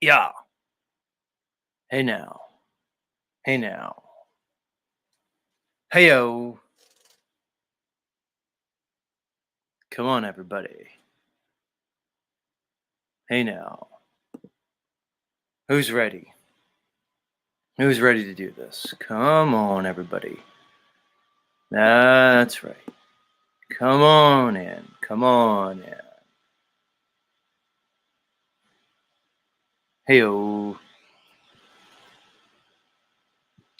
Yeah. Hey now. Hey now. Heyo. Come on, everybody. Hey now. Who's ready? Who's ready to do this? Come on, everybody. That's right. Come on in. Come on in. Heyo.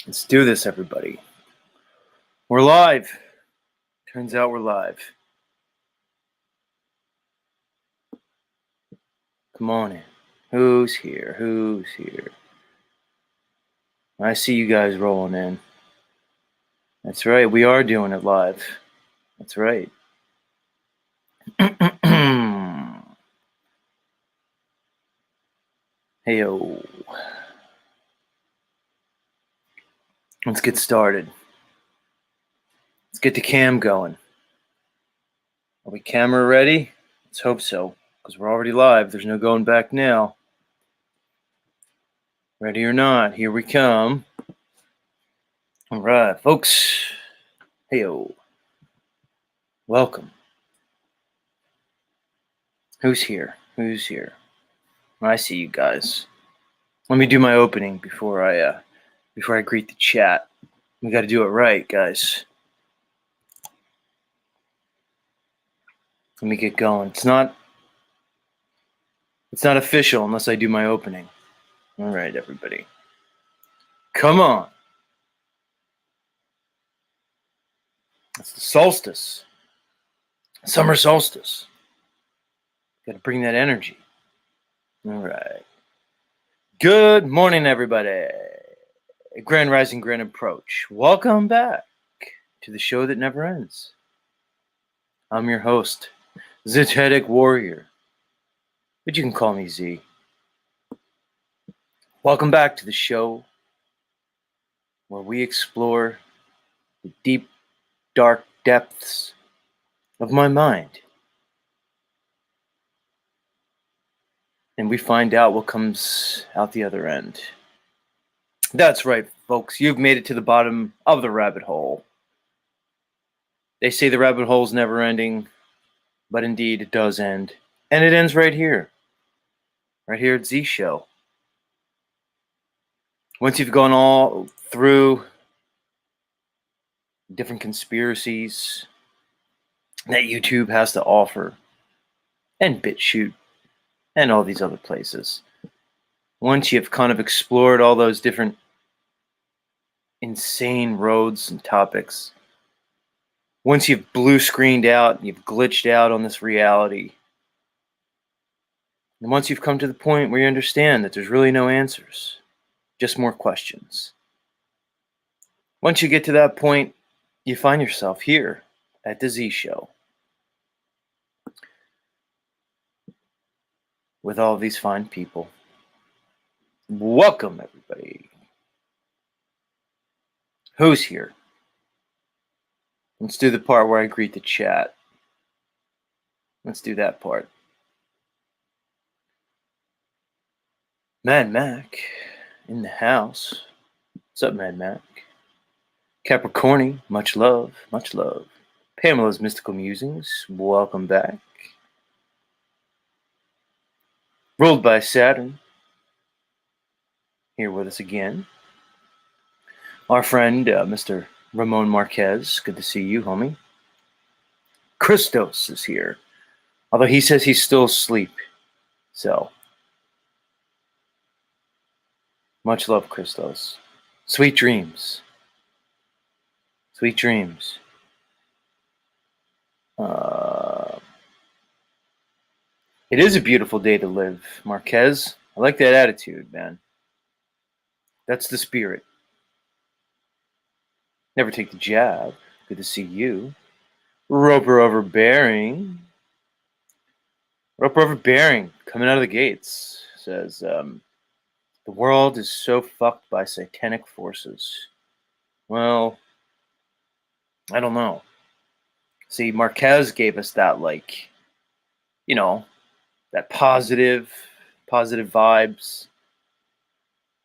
Let's do this, everybody. We're live. Turns out we're live. Come on in. Who's here? Who's here? I see you guys rolling in. That's right. We are doing it live. That's right. Heyo. Let's get started. Let's get the cam going. Are we camera ready? Let's hope so, because we're already live. There's no going back now. Ready or not, here we come. All right, folks. Heyo. Welcome. Who's here? Who's here? I see you guys. Let me do my opening before I greet the chat. We got to do it right, guys. Let me get going. It's not official unless I do my opening. All right, everybody. Come on. It's the solstice. Summer solstice. Got to bring that energy. All right. Good morning, everybody. Grand Rising, Grand Approach. Welcome back to the show that never ends. I'm your host, Zetetic Warrior, but you can call me Z. Welcome back to the show where we explore the deep, dark depths of my mind. And we find out what comes out the other end. That's right, folks. You've made it to the bottom of the rabbit hole. They say the rabbit hole's never ending, but indeed it does end. And it ends right here. Right here at Z Show. Once you've gone all through different conspiracies that YouTube has to offer, and BitChute, and all these other places. Once you've kind of explored all those different insane roads and topics, once you've blue screened out, you've glitched out on this reality, and once you've come to the point where you understand that there's really no answers, just more questions. Once you get to that point, you find yourself here at the Z Show with all these fine people. Welcome, everybody. Who's here? Let's do the part where I greet the chat. Let's do that part. Mad Mac in the house. What's up, Mad Mac? Capricorni, much love, much love. Pamela's Mystical Musings, welcome back. Ruled by Saturn, here with us again. Our friend, Mr. Ramon Marquez, good to see you, homie. Christos is here, although he says he's still asleep. So, much love, Christos. Sweet dreams. Sweet dreams. It is a beautiful day to live, Marquez. I like that attitude, man. That's the spirit. Never take the jab. Good to see you. Roper Overbearing. Roper Overbearing, coming out of the gates, says, the world is so fucked by satanic forces. Well, I don't know. See, Marquez gave us that, like, you know, that positive vibes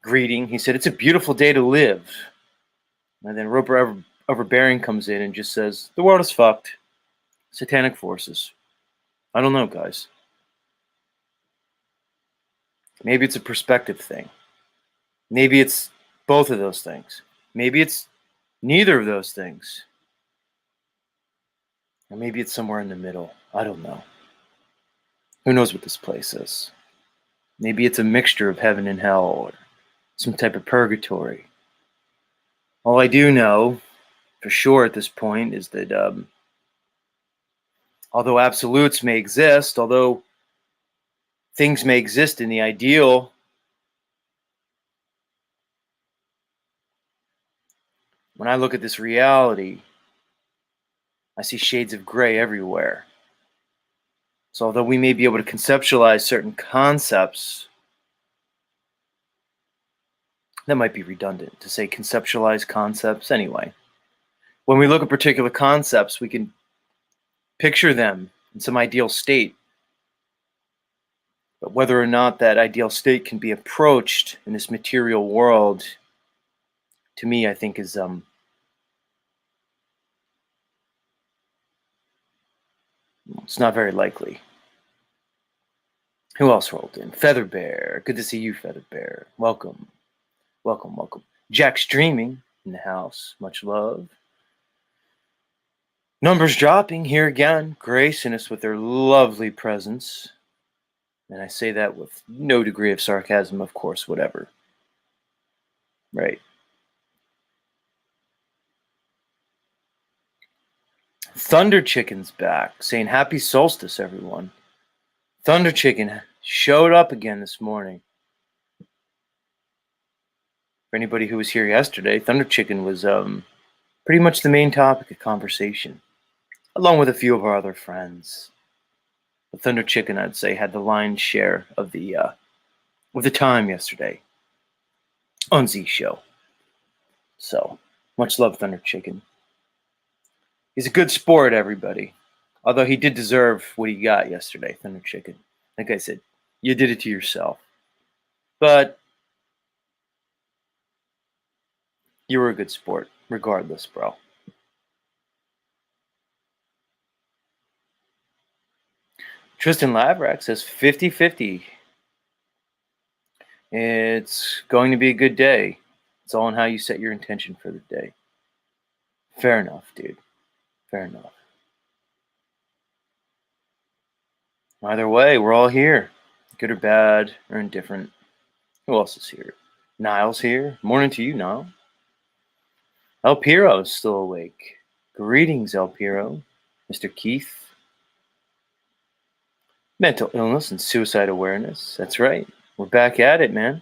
greeting. He said, it's a beautiful day to live. And then Roper Overbearing comes in and just says, the world is fucked. Satanic forces. I don't know, guys. Maybe it's a perspective thing. Maybe it's both of those things. Maybe it's neither of those things. Or maybe it's somewhere in the middle. I don't know. Who knows what this place is? Maybe it's a mixture of heaven and hell or some type of purgatory. All I do know for sure at this point is that although absolutes may exist, although things may exist in the ideal, when I look at this reality, I see shades of gray everywhere. So although we may be able to conceptualize certain concepts, that might be redundant to say conceptualize concepts anyway. When we look at particular concepts, we can picture them in some ideal state. But whether or not that ideal state can be approached in this material world, to me, I think is it's not very likely. Who else rolled in? Feather Bear. Good to see you, Feather Bear. Welcome. Welcome, welcome. Jack Streaming. in the house. Much love. Numbers dropping here again, gracing us with their lovely presence. And I say that with no degree of sarcasm, of course, whatever. Right. Thunder Chicken's back, saying happy solstice, everyone. Thunder Chicken showed up again this morning. For anybody who was here yesterday, Thunder Chicken was pretty much the main topic of conversation, along with a few of our other friends. But Thunder Chicken, I'd say, had the lion's share of the time yesterday on Z Show. So, much love, Thunder Chicken. He's a good sport, everybody. Although he did deserve what he got yesterday, Thunder Chicken. Like I said, you did it to yourself. But you were a good sport, regardless, bro. Tristan Lavrak says 50-50. It's going to be a good day. It's all in how you set your intention for the day. Fair enough, dude. Fair enough. Either way, we're all here. Good or bad or indifferent. Who else is here? Niall's here. Morning to you, Niall. El Piro is still awake. Greetings, El Piro. Mr. Keith. Mental illness and suicide awareness. That's right. We're back at it, man.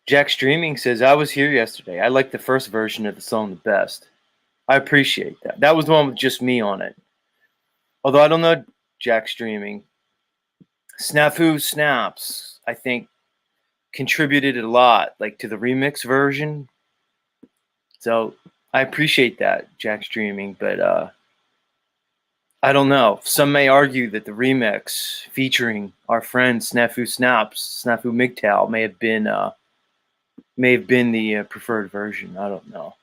Jack Streaming says, I was here yesterday. I liked the first version of the song the best. I appreciate that. That was the one with just me on it. Although I don't know Jack Streaming. Snafu Snaps, I think, contributed a lot, like to the remix version. So I appreciate that, Jack Streaming, but I don't know. Some may argue that the remix featuring our friend Snafu Snaps, Snafu MGTOW, may have been the preferred version. I don't know.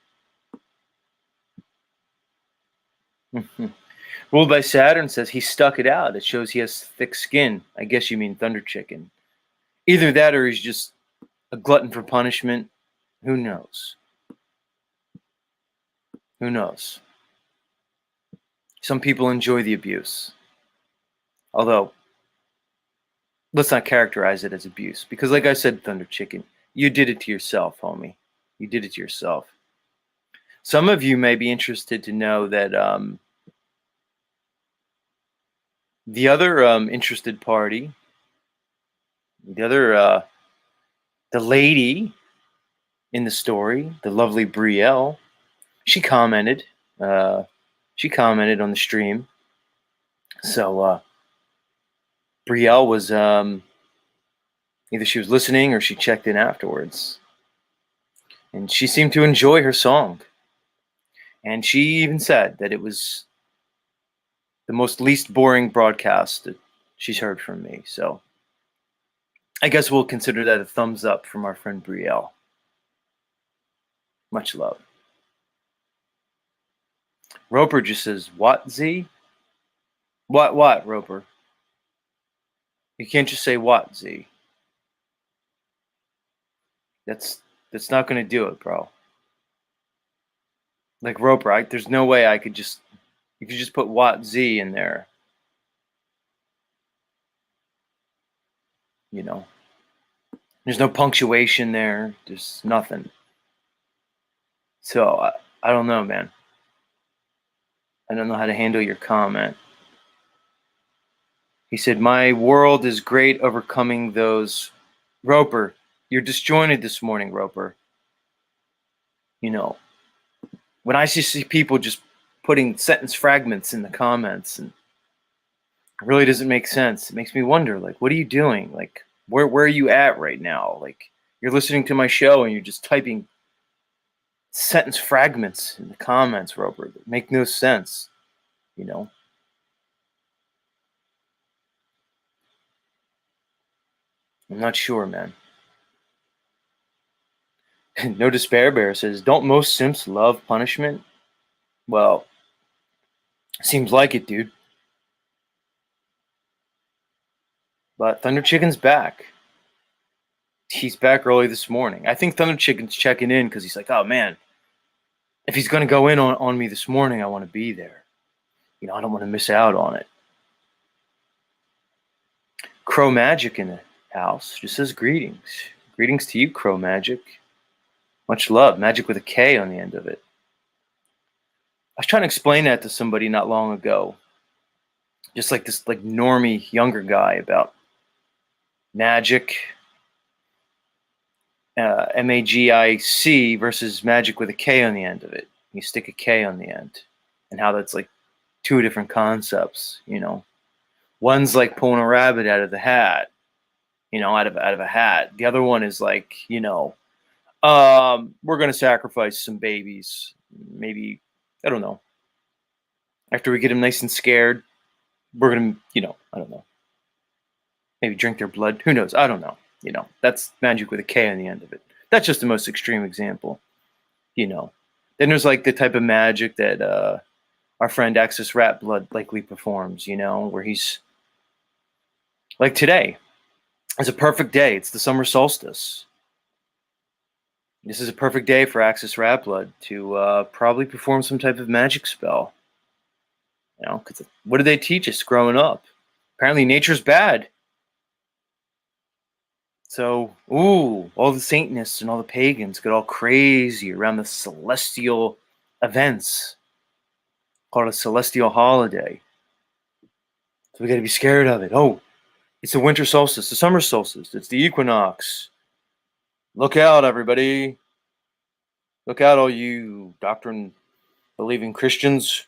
Ruled by Saturn says he stuck it out. It shows he has thick skin. I guess you mean Thunder Chicken. Either that or he's just a glutton for punishment. Who knows? Who knows? Some people enjoy the abuse. Although, let's not characterize it as abuse. Because like I said, Thunder Chicken, you did it to yourself, homie. You did it to yourself. Some of you may be interested to know that the other interested party, the lady in the story, the lovely Brielle, she commented on the stream. So Brielle was either she was listening or she checked in afterwards. And she seemed to enjoy her song. And she even said that it was the most least boring broadcast that she's heard from me. So I guess we'll consider that a thumbs up from our friend Brielle. Much love. Roper just says, what, Z? What, Roper? You can't just say what, Z. That's not going to do it, bro. Like Roper, there's no way you could just put what, Z in there. You know. There's no punctuation there. There's nothing. So, I don't know, man. I don't know how to handle your comment. He said, my world is great overcoming those. Roper, you're disjointed this morning, Roper. You know, when I see people just putting sentence fragments in the comments, and it really doesn't make sense. It makes me wonder, like, what are you doing? Like, where are you at right now? Like, you're listening to my show and you're just typing sentence fragments in the comments, Roper, that make no sense, you know? I'm not sure, man. No Despair Bear says, don't most simps love punishment? Well, seems like it, dude. But Thunder Chicken's back. He's back early this morning. I think Thunder Chicken's checking in because he's like, oh man, if he's going to go in on me this morning, I want to be there. I don't want to miss out on it. Crow Magic in the house just says greetings. Greetings to you, Crow Magic. Much love. Magic with a K on the end of it. I was trying to explain that to somebody not long ago. Just like this normie younger guy about magic, MAGIC versus magic with a K on the end of it. You stick a K on the end. And how that's like two different concepts, One's like pulling a rabbit out of the hat, out of a hat. The other one is like, we're going to sacrifice some babies. Maybe, I don't know. After we get them nice and scared, we're going to, I don't know. Maybe drink their blood. Who knows? I don't know. That's magic with a K on the end of it. That's just the most extreme example, Then there's like the type of magic that our friend Axis Rat Blood likely performs, where he's like today. It's a perfect day. It's the summer solstice. This is a perfect day for Axis Rat Blood to probably perform some type of magic spell. Because what did they teach us growing up? Apparently nature's bad. So, all the Satanists and all the pagans get all crazy around the celestial events called a celestial holiday. So we got to be scared of it. Oh, it's the winter solstice, the summer solstice. It's the equinox. Look out, everybody. Look out, all you doctrine-believing Christians.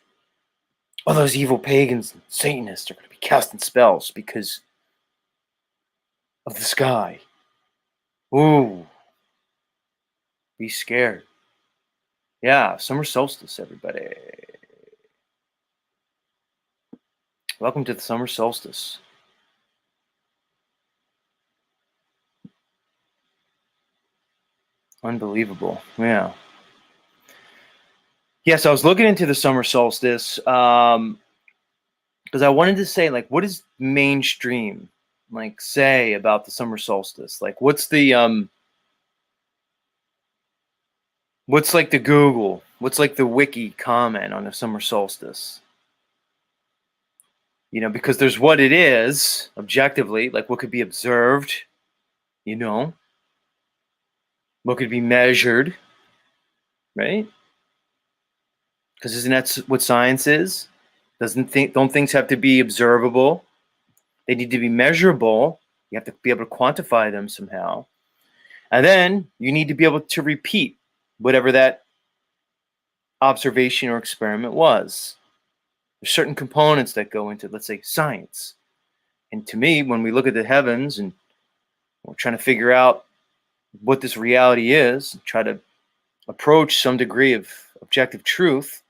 All those evil pagans and Satanists are going to be casting spells because of the sky. Ooh. Be scared. Yeah, summer solstice, everybody. Welcome to the summer solstice. Unbelievable. Yeah. Yes, I was looking into the summer solstice because I wanted to say, what does mainstream say about the summer solstice? What's the what's the Google? What's the wiki comment on the summer solstice? Because there's what it is objectively, what could be observed, what could be measured, right? Because isn't that what science is? Don't things have to be observable? They need to be measurable. You have to be able to quantify them somehow. And then you need to be able to repeat whatever that observation or experiment was. There's certain components that go into, let's say, science. And to me, when we look at the heavens and we're trying to figure out what this reality is, try to approach some degree of objective truth,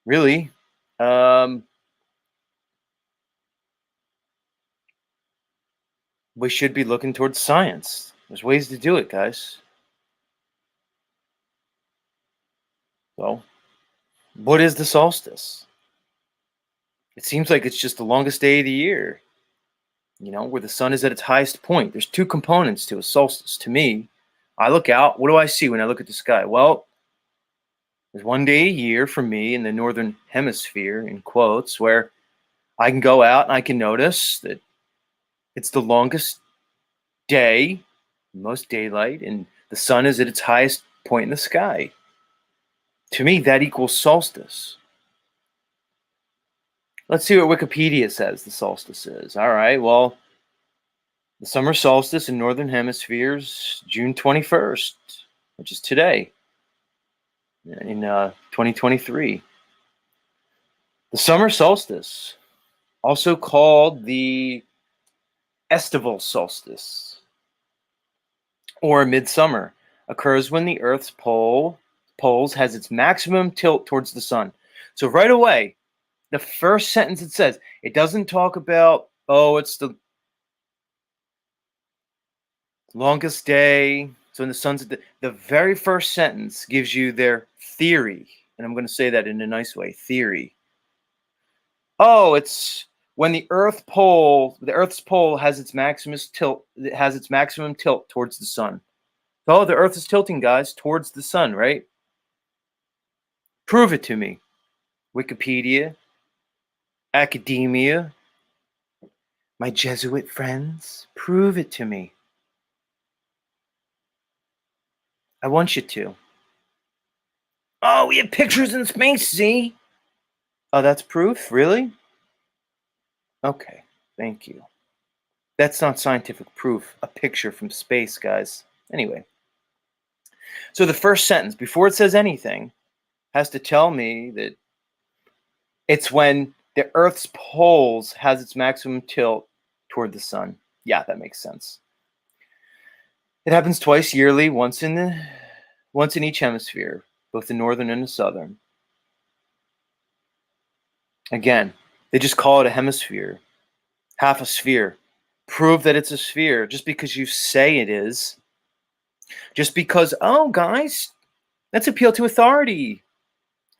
really, we should be looking towards science. There's ways to do it, guys. So, what is the solstice? It seems like it's just the longest day of the year, where the sun is at its highest point. There's two components to a solstice. To me, I look out. What do I see when I look at the sky? Well, there's one day a year for me in the northern hemisphere, in quotes, where I can go out and I can notice that it's the longest day, most daylight, and the sun is at its highest point in the sky. To me, that equals solstice. Let's see what Wikipedia says the solstice is. All right, well, the summer solstice in northern hemispheres, June 21st, which is today, in 2023. The summer solstice, also called the estival solstice or midsummer, occurs when the Earth's poles has its maximum tilt towards the sun. So right away, the first sentence it says, it doesn't talk about, it's the longest day. So when the sun's at the very first sentence gives you their theory. And I'm going to say that in a nice way, theory. It's When the Earth's pole has its maximum tilt towards the sun. Oh, the Earth is tilting, guys, towards the sun, right? Prove it to me. Wikipedia, academia, my Jesuit friends, prove it to me. I want you to. Oh, we have pictures in space, see? Oh, that's proof? Really? Okay, thank you. That's not scientific proof. A picture from space, guys. Anyway. So the first sentence, before it says anything, has to tell me that it's when the Earth's poles has its maximum tilt toward the sun. Yeah, that makes sense. It happens twice yearly, once in each hemisphere, both the northern and the southern. Again, they just call it a hemisphere, half a sphere. Prove that it's a sphere just because you say it is. Just because, oh, guys, let's appeal to authority.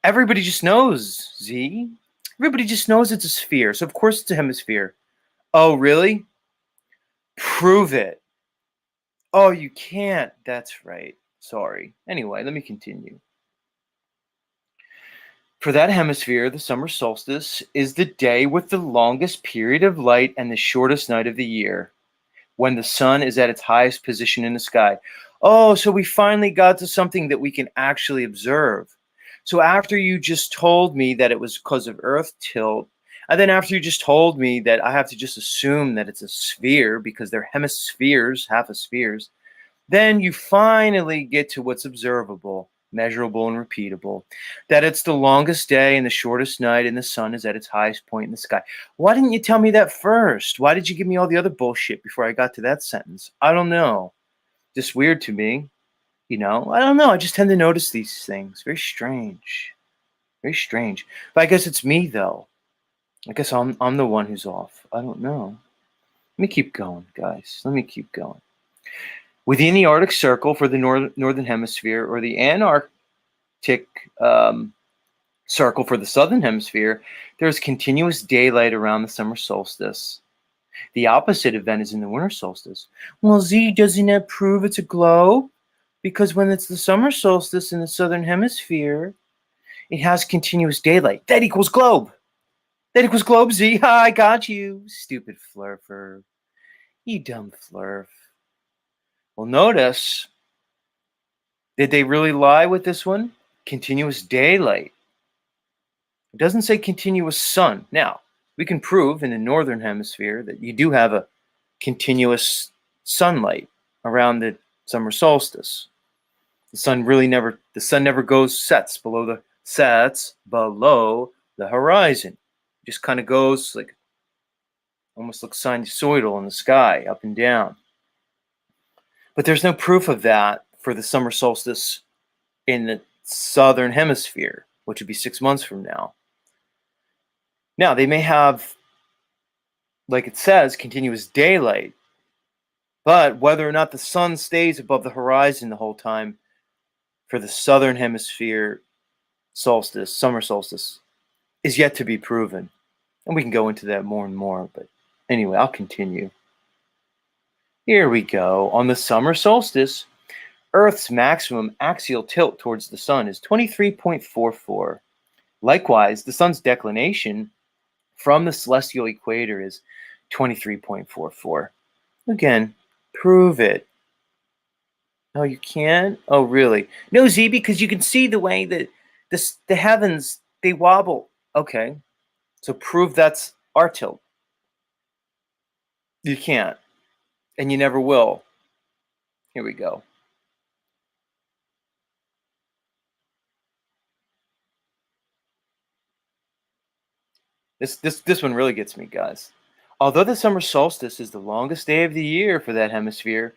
Everybody just knows, Z. Everybody just knows it's a sphere, so of course it's a hemisphere. Oh, really? Prove it. Oh, you can't. That's right. Sorry. Anyway, let me continue. For that hemisphere, the summer solstice is the day with the longest period of light and the shortest night of the year, when the sun is at its highest position in the sky. Oh, so we finally got to something that we can actually observe. So after you just told me that it was because of Earth tilt, and then after you just told me that I have to just assume that it's a sphere because they're hemispheres, half a spheres, then you finally get to what's observable, measurable, and repeatable. That it's the longest day and the shortest night, and the sun is at its highest point in the sky. Why didn't you tell me that first? Why did you give me all the other bullshit before I got to that sentence? I don't know. Just weird to me. You know, I don't know. I just tend to notice these things. Very strange. Very strange. But I guess it's me, though. I guess I'm the one who's off. I don't know. Let me keep going, guys. Let me keep going. Within the Arctic Circle for the northern hemisphere, or the Antarctic Circle for the southern hemisphere, there is continuous daylight around the summer solstice. The opposite event is in the winter solstice. Well, Z, doesn't that prove it's a globe? Because when it's the summer solstice in the southern hemisphere, it has continuous daylight. That equals globe. That equals globe, Z. Ha, I got you. Stupid flurfer. You dumb flurf. Well, notice, did they really lie with this one? Continuous daylight. It doesn't say continuous sun. Now, we can prove in the northern hemisphere that you do have a continuous sunlight around the summer solstice. The sun never sets below the horizon. It just kind of goes like, almost looks sinusoidal in the sky, up and down. But there's no proof of that for the summer solstice in the southern hemisphere, which would be 6 months from now. Now, they may have, like it says, continuous daylight, but whether or not the sun stays above the horizon the whole time for the southern hemisphere solstice, summer solstice, is yet to be proven. And we can go into that more and more, but anyway, I'll continue. Here we go. On the summer solstice, Earth's maximum axial tilt towards the sun is 23.44. Likewise, the sun's declination from the celestial equator is 23.44. Again, prove it. Oh, you can't? Oh, really? No, Z, because you can see the way that the heavens, they wobble. Okay, so prove that's our tilt. You can't, and you never will. Here we go. This one really gets me, guys. Although the summer solstice is the longest day of the year for that hemisphere,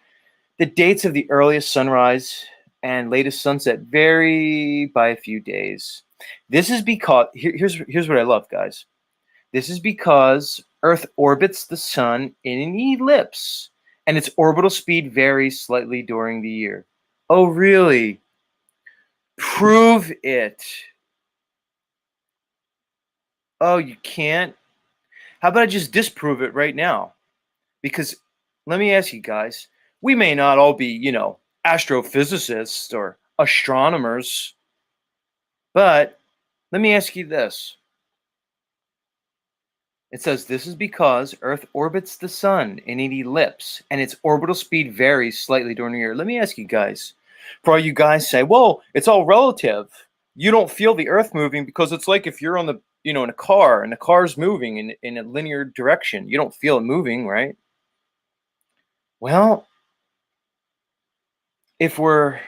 the dates of the earliest sunrise and latest sunset vary by a few days. This is because here's what I love, guys. This is because Earth orbits the sun in an ellipse, and its orbital speed varies slightly during the year. Oh, really? Prove it. Oh, you can't? How about I just disprove it right now? Because let me ask you guys, we may not all be, astrophysicists or astronomers, but let me ask you this. It says this is because Earth orbits the sun in an ellipse and its orbital speed varies slightly during the year. Let me ask you guys, for all you guys say, well, it's all relative. You don't feel the Earth moving because it's like if you're on the, in a car and the car's moving in a linear direction. You don't feel it moving, right? Well, if our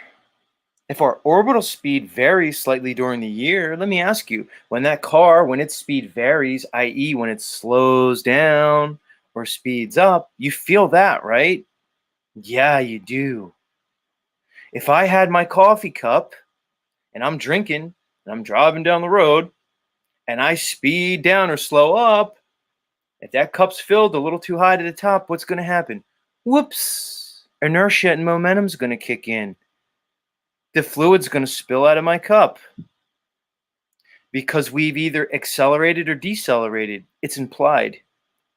orbital speed varies slightly during the year, let me ask you, when its speed varies, i.e., when it slows down or speeds up, you feel that, right? Yeah, you do. If I had my coffee cup and I'm drinking and I'm driving down the road and I speed down or slow up, if that cup's filled a little too high to the top, what's going to happen? Whoops! Inertia and momentum's going to kick in. The fluid's going to spill out of my cup because we've either accelerated or decelerated. It's implied.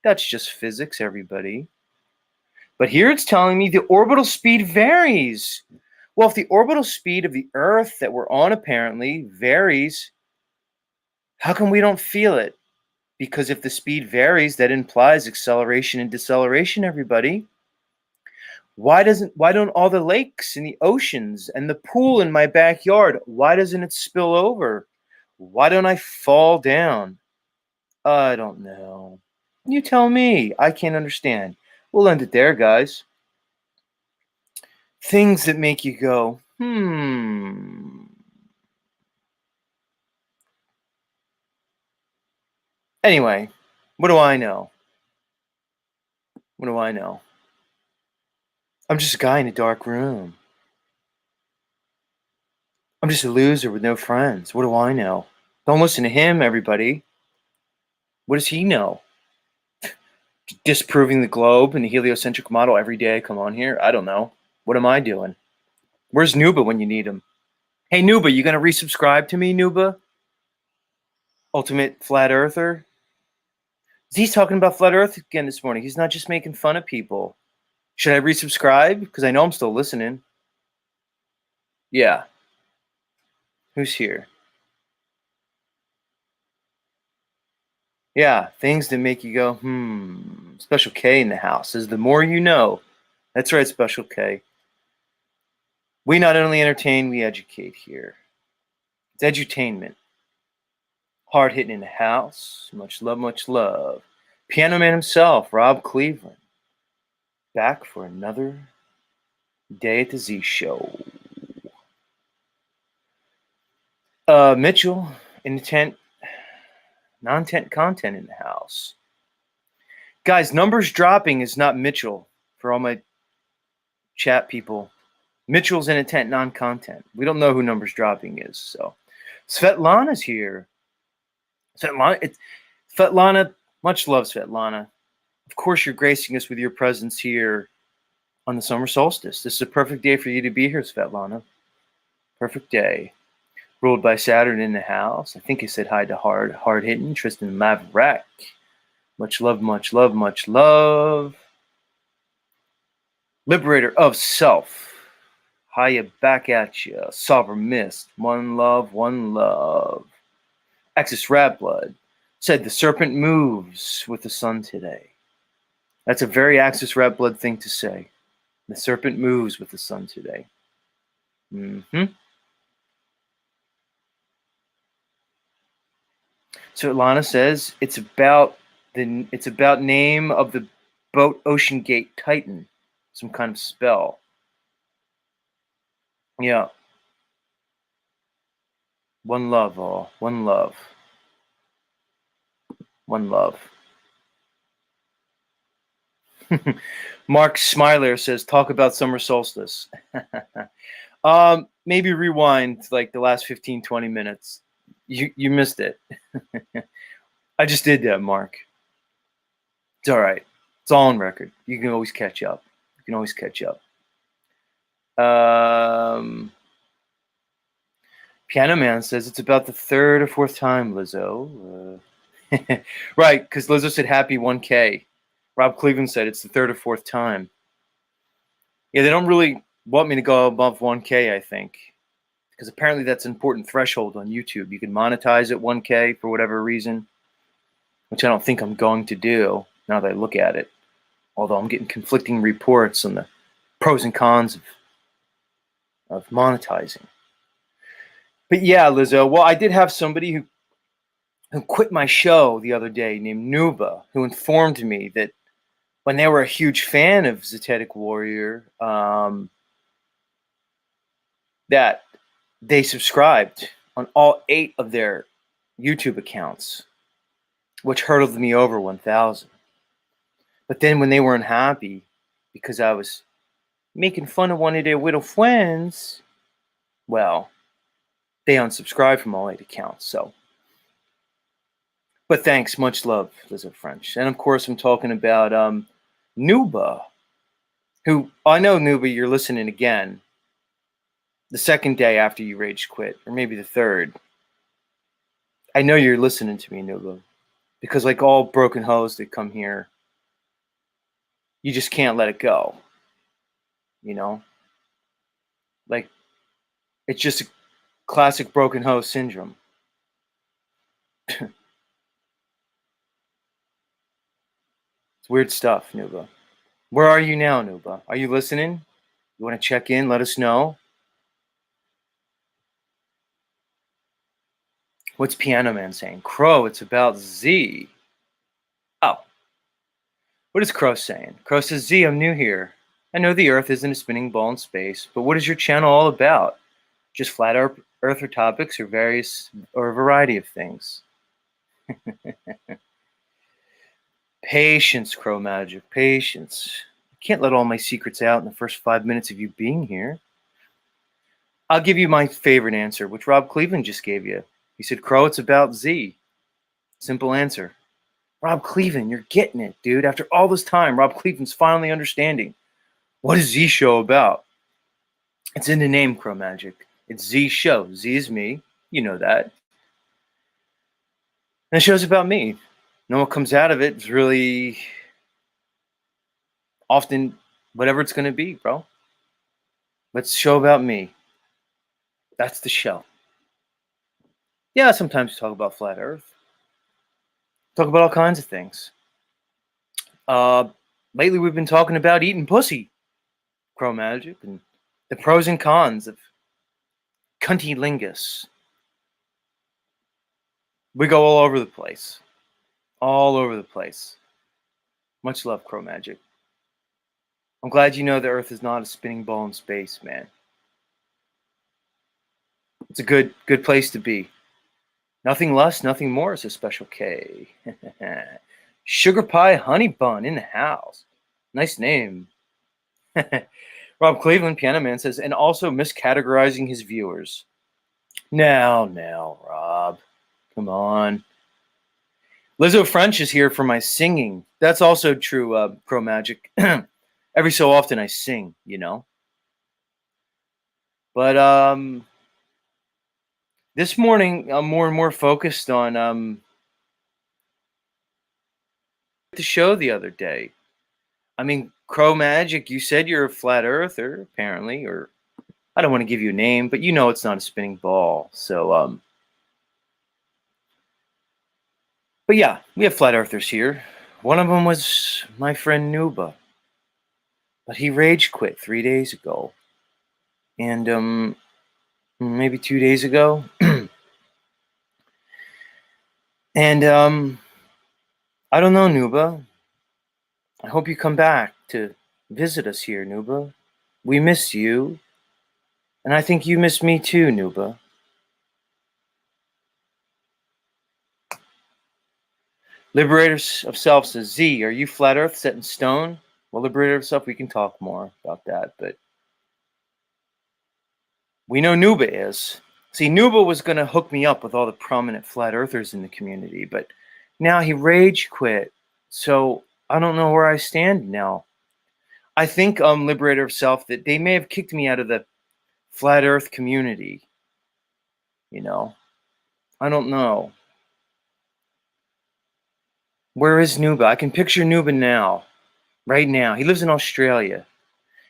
That's just physics, everybody. But here it's telling me the orbital speed varies. Well, if the orbital speed of the Earth that we're on apparently varies, how come we don't feel it? Because if the speed varies, that implies acceleration and deceleration, everybody. Why don't all the lakes and the oceans and the pool in my backyard, why doesn't it spill over? Why don't I fall down? I don't know. You tell me. I can't understand. We'll end it there, guys. Things that make you go, Anyway, what do I know? What do I know? I'm just a guy in a dark room. I'm just a loser with no friends. What do I know? Don't listen to him, everybody. What does he know? Disproving the globe and the heliocentric model every day I come on here? I don't know. What am I doing? Where's Nuba when you need him? Hey, Nuba, you gonna resubscribe to me, Nuba? Ultimate Flat Earther? He's talking about Flat Earth again this morning. He's not just making fun of people. Should I resubscribe? Because I know I'm still listening. Yeah. Who's here? Yeah, things that make you go, Special K in the house says the more you know. That's right, Special K. We not only entertain, we educate here. It's edutainment. Hard hitting in the house. Much love, much love. Piano Man himself, Rob Cleveland. Back for another day at the Z Show. Mitchell, non-tent content in the house. Guys, numbers dropping is not Mitchell for all my chat people. Mitchell's in intent, non-content. We don't know who numbers dropping is. So Svetlana's here. Svetlana, much love, Svetlana. Of course, you're gracing us with your presence here on the summer solstice. This is a perfect day for you to be here, Svetlana. Perfect day. Ruled by Saturn in the house. I think I said hi to hard hitting Tristan Maverick. Much love, much love, much love. Liberator of self. Hiya back at you. Sovereign Mist. One love, one love. Axis Rat Blood said the serpent moves with the sun today. That's a very Axis Rat Blood thing to say. The serpent moves with the sun today. So Lana says it's about name of the boat Ocean Gate Titan, some kind of spell. Yeah. One love, all. One love. One love. Mark Smiler says, talk about summer solstice. Maybe rewind like the last 15, 20 minutes. You missed it. I just did that, Mark. It's all right. It's all on record. You can always catch up. Piano Man says it's about the third or fourth time, Lizzo. Right, because Lizzo said happy 1K. Rob Cleveland said it's the third or fourth time. Yeah, they don't really want me to go above 1K, I think, because apparently that's an important threshold on YouTube. You can monetize at 1K for whatever reason, which I don't think I'm going to do now that I look at it. Although I'm getting conflicting reports on the pros and cons of monetizing. But yeah, Lizzo, well, I did have somebody who quit my show the other day named Nuba, who informed me that when they were a huge fan of Zetetic Warrior, that they subscribed on all 8 of their YouTube accounts, which hurdled me over 1,000. But then when they were unhappy because I was making fun of one of their little friends, well, they unsubscribed from all 8 accounts. So, but thanks, much love, Lizzo French. And of course, I'm talking about Nuba, who I know, Nuba, you're listening again the second day after you rage quit, or maybe the third. I know you're listening to me, Nuba, because like all broken hoes that come here, you just can't let it go. You know, like it's just a classic broken hoe syndrome. It's weird stuff, Nuba. Where are you now, Nuba? Are you listening? You want to check in? Let us know. What's Piano Man saying? Crow, it's about Z. Oh, what is Crow saying? Crow says, Z, I'm new here. I know the Earth isn't a spinning ball in space, but what is your channel all about? Just flat Earther topics or a variety of things? Patience, Crow Magic, patience. I can't let all my secrets out in the first 5 minutes of you being here. I'll give you my favorite answer, which Rob Cleveland just gave you. He said, Crow, it's about Z. Simple answer. Rob Cleveland, you're getting it, dude. After all this time, Rob Cleveland's finally understanding. What is Z Show about? It's in the name, Crow Magic. It's Z Show. Z is me. You know that. And the show's about me. And what comes out of it is really often whatever it's going to be, bro. But it's a show about me. That's the show. Yeah, sometimes we talk about flat Earth. Talk about all kinds of things. Lately, we've been talking about eating pussy, Crow Magic, and the pros and cons of cuntilingus. We go all over the place. All over the place. Much love, Crow Magic. I'm glad you know the Earth is not a spinning ball in space, man. It's a good place to be. Nothing less, nothing more, says Special K. Sugar Pie Honey Bun in the house. Nice name. Rob Cleveland, Piano Man, says, and also miscategorizing his viewers. Now, Rob. Come on. Lizzo French is here for my singing. That's also true, Crow Magic. Every so often I sing, you know. But this morning I'm more and more focused on the show the other day. I mean, Crow Magic, you said you're a flat earther, apparently, or I don't want to give you a name, but you know it's not a spinning ball. So but yeah, we have flat earthers here. One of them was my friend Nuba. But he rage quit 3 days ago. And maybe 2 days ago. And I don't know, Nuba. I hope you come back to visit us here, Nuba. We miss you. And I think you miss me too, Nuba. Liberators of Self says, Z, are you flat earth set in stone? Well, Liberator of Self, we can talk more about that, but we know Nuba is. See, Nuba was going to hook me up with all the prominent flat earthers in the community, but now he rage quit. So I don't know where I stand now. I think Liberator of Self that they may have kicked me out of the flat earth community. You know, I don't know. Where is Nuba? I can picture Nuba now. Right now. He lives in Australia.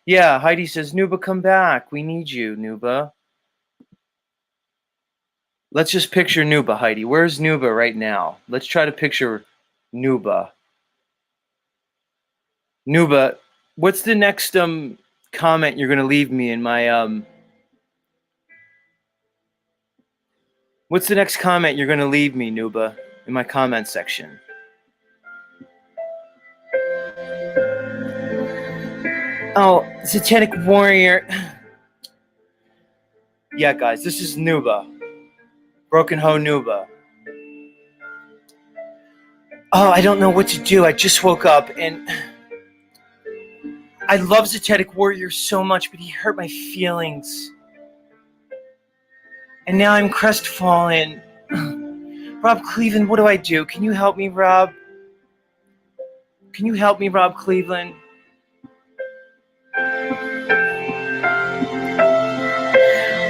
Yeah, Heidi says, Nuba, come back. We need you, Nuba. Let's just picture Nuba, Heidi. Where's Nuba right now? Let's try to picture Nuba. Nuba, what's the next comment you're gonna leave me in my what's the next comment you're gonna leave me, Nuba, in my comment section? Oh, Satanic Warrior. Yeah, guys, this is Nuba. Broken Hoe Nuba. Oh, I don't know what to do. I just woke up and I love Satanic Warrior so much, but he hurt my feelings. And now I'm crestfallen. Rob Cleveland, what do I do? Can you help me, Rob? Can you help me, Rob Cleveland?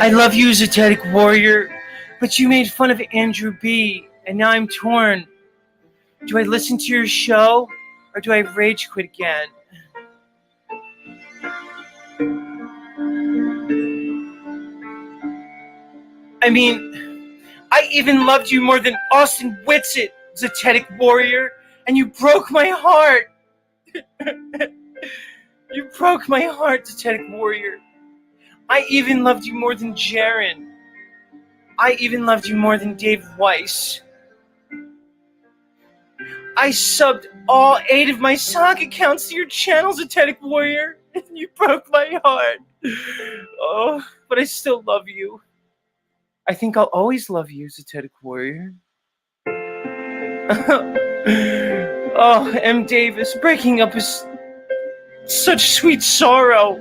I love you, Satanic Warrior, but you made fun of Andrew B, and now I'm torn. Do I listen to your show, or do I rage quit again? I mean, I even loved you more than Austin Whitsitt, Satanic Warrior, and you broke my heart. You broke my heart, Satanic Warrior. I even loved you more than Jaren. I even loved you more than Dave Weiss. I subbed all 8 of my sock accounts to your channel, Satanic Warrior, and you broke my heart. Oh, but I still love you. I think I'll always love you, Satanic Warrior. Oh, M. Davis, breaking up is such sweet sorrow.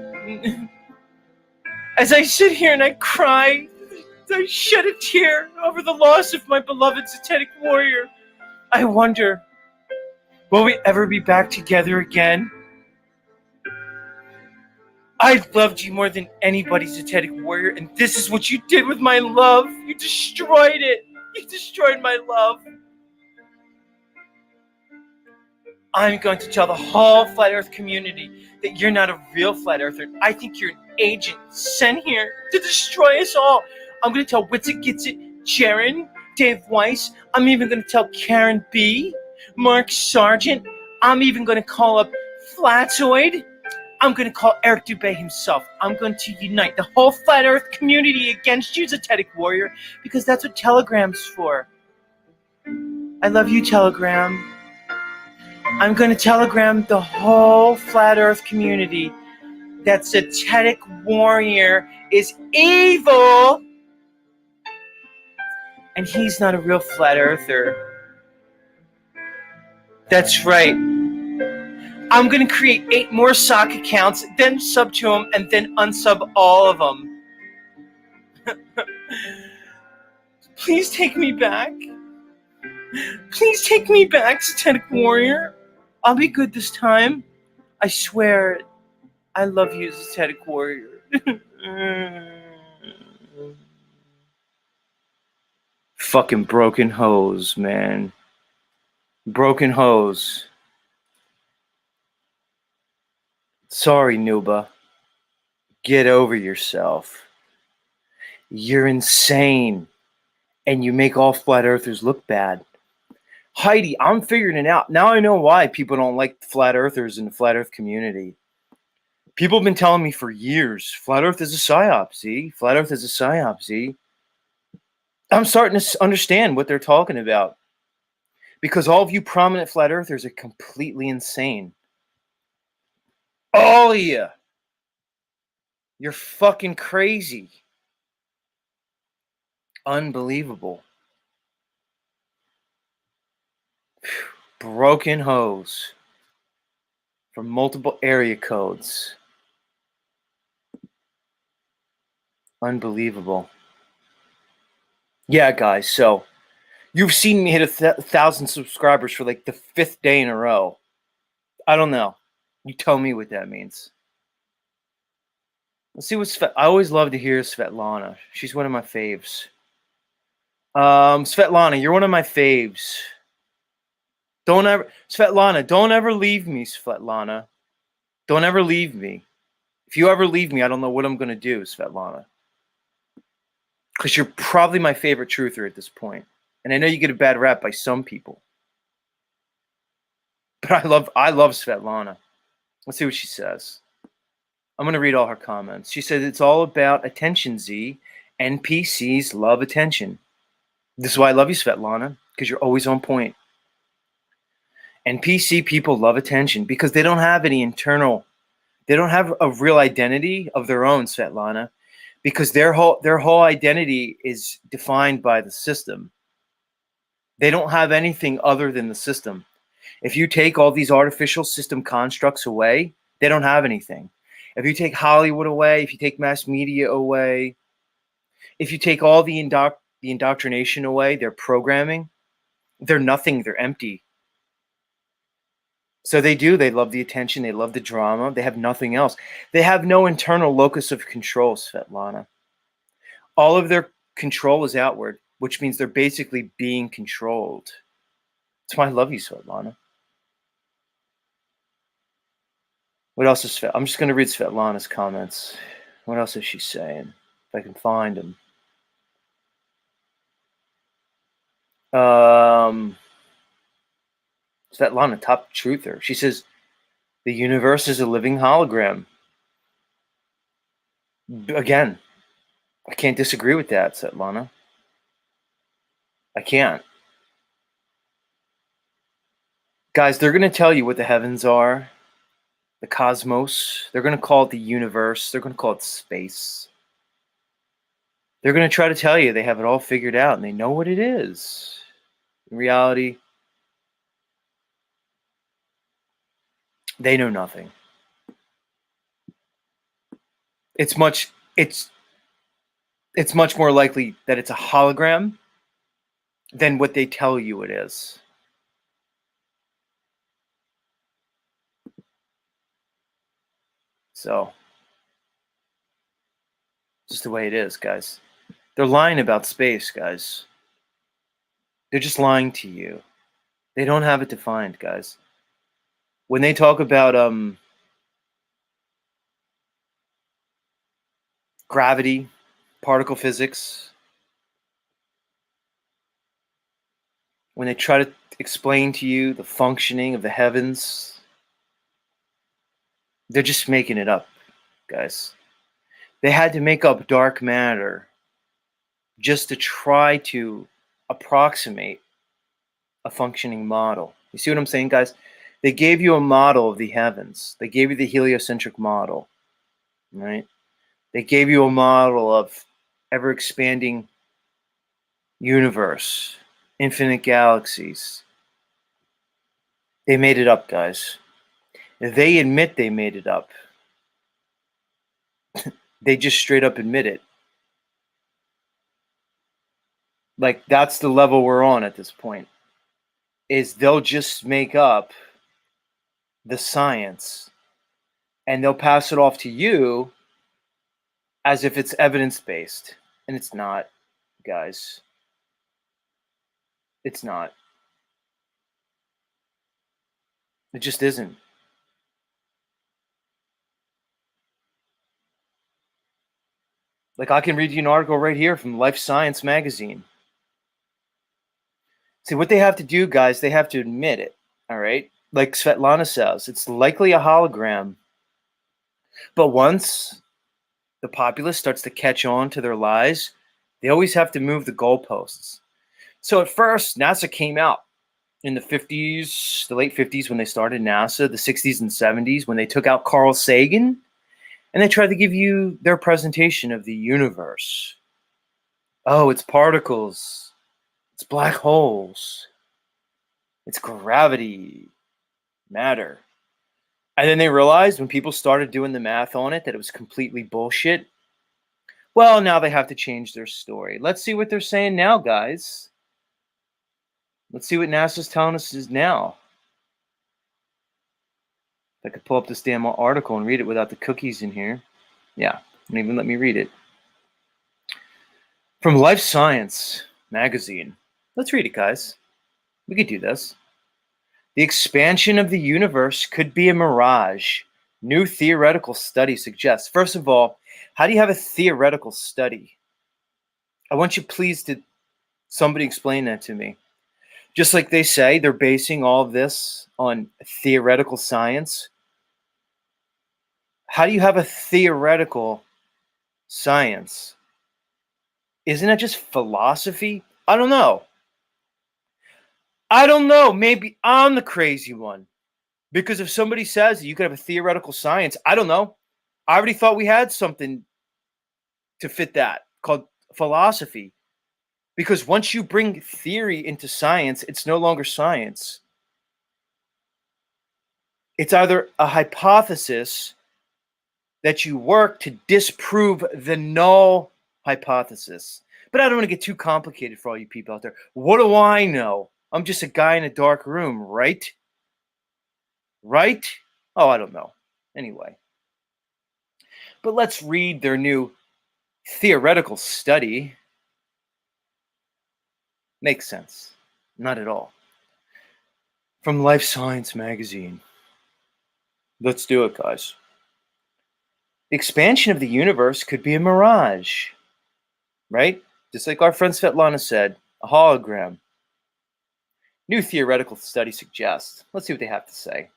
As I sit here and I cry, I shed a tear over the loss of my beloved Satanic Warrior. I wonder, will we ever be back together again? I loved you more than anybody, Satanic Warrior, and this is what you did with my love. You destroyed it. You destroyed my love. I'm going to tell the whole Flat Earth community that you're not a real Flat Earther. I think you're an agent sent here to destroy us all. I'm going to tell Whitsitt Gets It, Jaren, Dave Weiss. I'm even going to tell Karen B, Mark Sargent. I'm even going to call up Flatoid. I'm going to call Eric Dubé himself. I'm going to unite the whole Flat Earth community against you, Satanic Warrior, because that's what Telegram's for. I love you, Telegram. I'm going to telegram the whole Flat Earth community that Satanic Warrior is evil and he's not a real Flat Earther. That's right. I'm going to create 8 more sock accounts, then sub to them, and then unsub all of them. Please take me back. Please take me back, Satanic Warrior. I'll be good this time. I swear. I love you, Satanic Warrior. Fucking broken hose, man. Broken hose. Sorry, Nuba. Get over yourself. You're insane. And you make all Flat Earthers look bad. Heidi, I'm figuring it out. Now I know why people don't like Flat Earthers in the Flat Earth community. People have been telling me for years, Flat Earth is a psyop, see? Flat Earth is a psyop, see? I'm starting to understand what they're talking about. Because all of you prominent Flat Earthers are completely insane. All of you. You're fucking crazy. Unbelievable. Broken hose from multiple area codes. Unbelievable. Yeah, guys, so you've seen me hit 1,000 subscribers for like the 5th day in a row. I don't know. You tell me what that means. Let's see what I always love to hear Svetlana. She's one of my faves. Svetlana, you're one of my faves. Don't ever, Svetlana, don't ever leave me, Svetlana. Don't ever leave me. If you ever leave me, I don't know what I'm going to do, Svetlana. Because you're probably my favorite truther at this point. And I know you get a bad rap by some people. But I love Svetlana. Let's see what she says. I'm going to read all her comments. She said, it's all about attention, Z. NPCs love attention. This is why I love you, Svetlana, because you're always on point. NPC people love attention because they don't have any internal, they don't have a real identity of their own, Svetlana, because their whole identity is defined by the system. They don't have anything other than the system. If you take all these artificial system constructs away, they don't have anything. If you take Hollywood away, if you take mass media away, if you take all the indoctrination away, their programming, they're nothing, they're empty. So they love the attention, they love the drama, they have nothing else. They have no internal locus of control, Svetlana. All of their control is outward, which means they're basically being controlled. That's why I love you, Svetlana. What else is I'm just going to read Svetlana's comments. What else is she saying? If I can find them. Svetlana, top truther. She says, the universe is a living hologram. Again, I can't disagree with that, Svetlana. I can't. Guys, they're going to tell you what the heavens are, the cosmos. They're going to call it the universe. They're going to call it space. They're going to try to tell you they have it all figured out and they know what it is. In reality, they know nothing. It's much more likely that it's a hologram than what they tell you it is. So, just the way it is, guys. They're lying about space, guys. They're just lying to you. They don't have it defined, guys. When they talk about gravity, particle physics, when they try to explain to you the functioning of the heavens, they're just making it up, guys. They had to make up dark matter just to try to approximate a functioning model. You see what I'm saying, guys? They gave you a model of the heavens. They gave you the heliocentric model, right? They gave you a model of ever-expanding universe, infinite galaxies. They made it up, guys. They admit they made it up. They just straight up admit it. Like, that's the level we're on at this point. Is they'll just make up the science and they'll pass it off to you as if it's evidence-based. And it's not, guys. It's not. It just isn't. Like, I can read you an article right here from Life Science magazine. See, what they have to do, guys, they have to admit it, all right? Like Svetlana says, it's likely a hologram. But once the populace starts to catch on to their lies, they always have to move the goalposts. So at first, NASA came out in the 50s, the late 50s when they started NASA, the 60s and 70s when they took out Carl Sagan, and they tried to give you their presentation of the universe. Oh, it's particles. It's black holes. It's gravity, matter. And then they realized when people started doing the math on it that it was completely bullshit. Well, now they have to change their story. Let's see what they're saying now, guys. Let's see what NASA's telling us is now. If I could pull up this damn article and read it without the cookies in here. Yeah, don't even let me read it. From Life Science magazine. Let's read it, guys. We could do this. The expansion of the universe could be a mirage. New theoretical study suggests. First of all, how do you have a theoretical study? I want you please to somebody explain that to me. Just like they say, they're basing all of this on theoretical science. How do you have a theoretical science? Isn't that just philosophy? I don't know. Maybe I'm the crazy one. Because if somebody says that you could have a theoretical science, I don't know. I already thought we had something to fit that called philosophy. Because once you bring theory into science, it's no longer science. It's either a hypothesis that you work to disprove the null hypothesis. But I don't want to get too complicated for all you people out there. What do I know? I'm just a guy in a dark room, right? Right? Oh, I don't know. Anyway. But let's read their new theoretical study. Makes sense. Not at all. From Life Science magazine. Let's do it, guys. The expansion of the universe could be a mirage, right? Just like our friend Svetlana said, a hologram. New theoretical study suggests. Let's see what they have to say.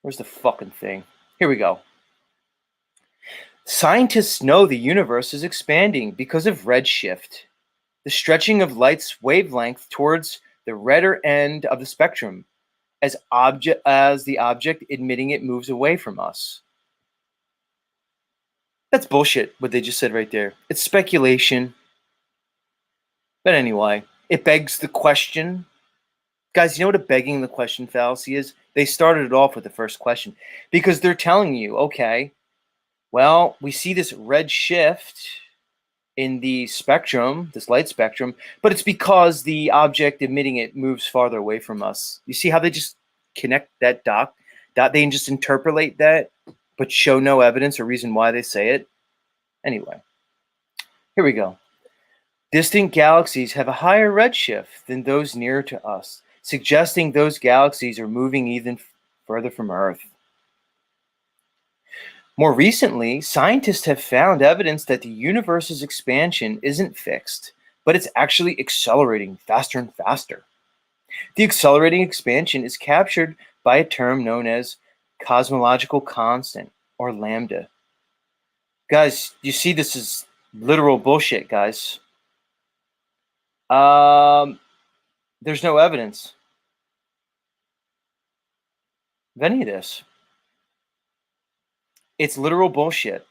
Where's the fucking thing? Here we go. Scientists know the universe is expanding because of redshift, the stretching of light's wavelength towards the redder end of the spectrum as the object emitting it moves away from us. That's bullshit, what they just said right there. It's speculation. But anyway, it begs the question. Guys, you know what a begging the question fallacy is? They started it off with the first question because they're telling you, okay, well, we see this red shift in the spectrum, this light spectrum, but it's because the object emitting it moves farther away from us. You see how they just connect that dot? They can just interpolate that, but show no evidence or reason why they say it. Anyway, here we go. Distant galaxies have a higher redshift than those nearer to us, suggesting those galaxies are moving even further from Earth. More recently, scientists have found evidence that the universe's expansion isn't fixed, but it's actually accelerating faster and faster. The accelerating expansion is captured by a term known as cosmological constant, or lambda. Guys, you see this is literal bullshit, guys. There's no evidence of any of this. It's literal bullshit.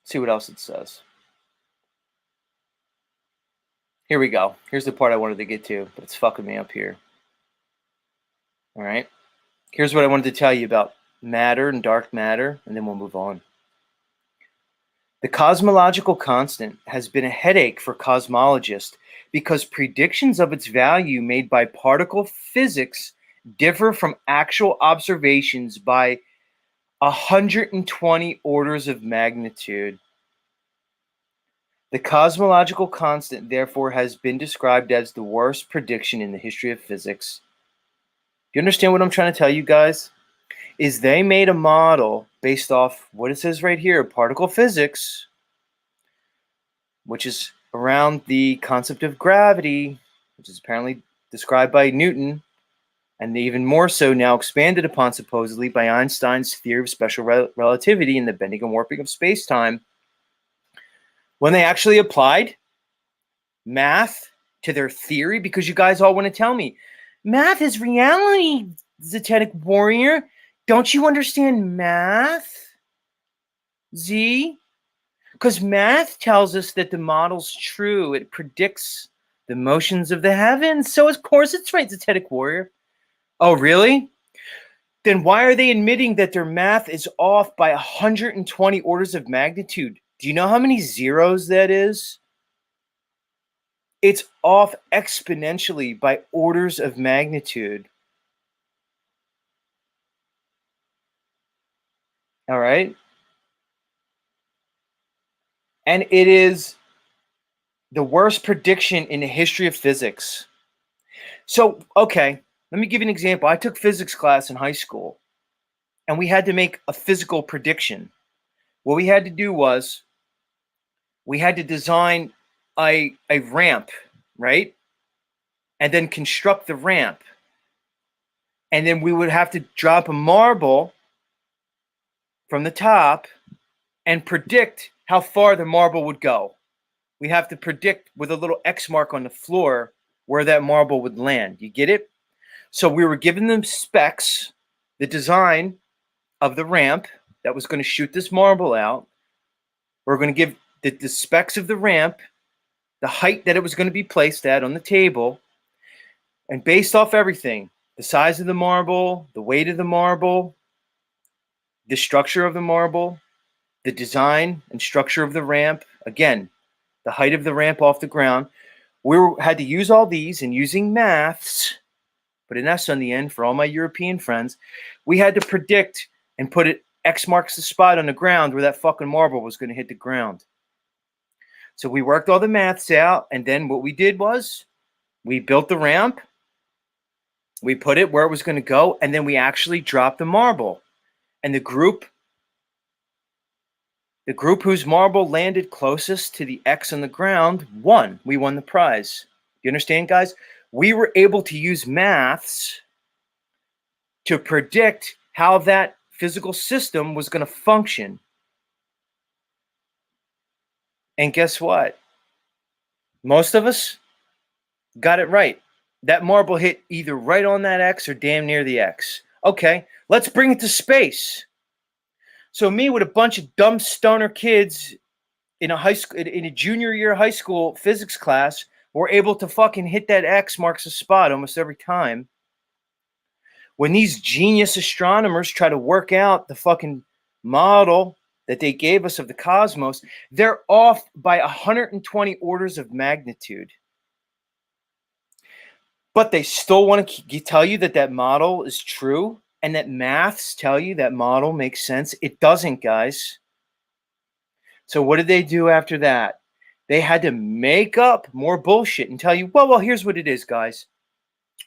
Let's see what else it says. Here we go. Here's the part I wanted to get to, but it's fucking me up here. All right. Here's what I wanted to tell you about matter and dark matter, and then we'll move on. The cosmological constant has been a headache for cosmologists because predictions of its value made by particle physics differ from actual observations by 120 orders of magnitude. The cosmological constant, therefore, has been described as the worst prediction in the history of physics. Do you understand what I'm trying to tell you guys? Is they made a model based off what it says right here, particle physics, which is around the concept of gravity, which is apparently described by Newton, and even more so now expanded upon supposedly by Einstein's theory of special relativity and the bending and warping of space-time. When they actually applied math to their theory, because you guys all want to tell me, math is reality, Zetetic Warrior. Don't you understand math, Z? Because math tells us that the model's true. It predicts the motions of the heavens. So, of course, it's right, Zetetic Warrior. Oh, really? Then why are they admitting that their math is off by 120 orders of magnitude? Do you know how many zeros that is? It's off exponentially by orders of magnitude. All right? And it is The worst prediction in the history of physics. So, okay, let me give you an example. I took physics class in high school, and we had to make a physical prediction. What we had to do was we had to design a ramp, right? And then construct the ramp. And then we would have to drop a marble from the top and predict how far the marble would go. We have to predict with a little X mark on the floor where that marble would land. You get it? So we were giving them specs, the design of the ramp that was going to shoot this marble out. We're going to give the specs of the ramp, the height that it was going to be placed at on the table, and based off everything, the size of the marble, the weight of the marble, the structure of the marble, the design and structure of the ramp, again, the height of the ramp off the ground. Had to use all these, and using maths, put an S on the end for all my European friends, we had to predict and put it X marks the spot on the ground where that fucking marble was going to hit the ground. So we worked all the maths out, and then what we did was we built the ramp, we put it where it was going to go, and then we actually dropped the marble. And the group whose marble landed closest to the X on the ground won. We won the prize. You understand, guys? We were able to use maths to predict how that physical system was going to function. And guess what? Most of us got it right. That marble hit either right on that X or damn near the X. Okay, let's bring it to space. So me with a bunch of dumb stoner kids in a junior year high school physics class were able to fucking hit that X marks a spot almost every time. When these genius astronomers try to work out the fucking model that they gave us of the cosmos, they're off by 120 orders of magnitude. But they still want to tell you that that model is true and that maths tell you that model makes sense. It doesn't, guys. So what did they do after that? They had to make up more bullshit and tell you, well, here's what it is, guys.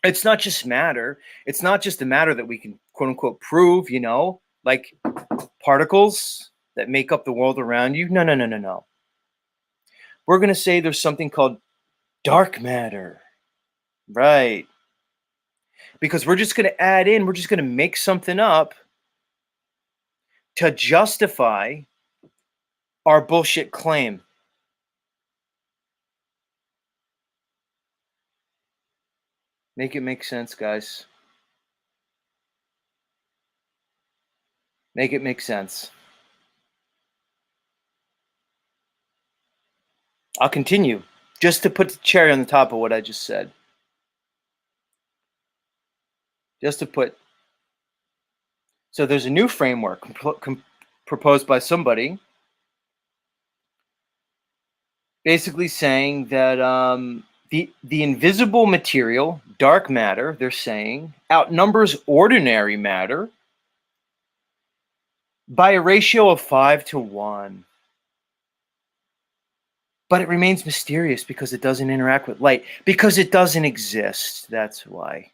It's not just matter. It's not just a matter that we can, quote unquote, prove, like particles that make up the world around you. No. We're going to say there's something called dark matter. Right. Because we're just going to add in, we're just going to make something up to justify our bullshit claim. Make it make sense, guys. Make it make sense. I'll continue just to put the cherry on the top of what I just said. So there's a new framework proposed by somebody basically saying that the invisible material, dark matter, they're saying, outnumbers ordinary matter by a ratio of 5-1. But it remains mysterious because it doesn't interact with light, because it doesn't exist. That's why.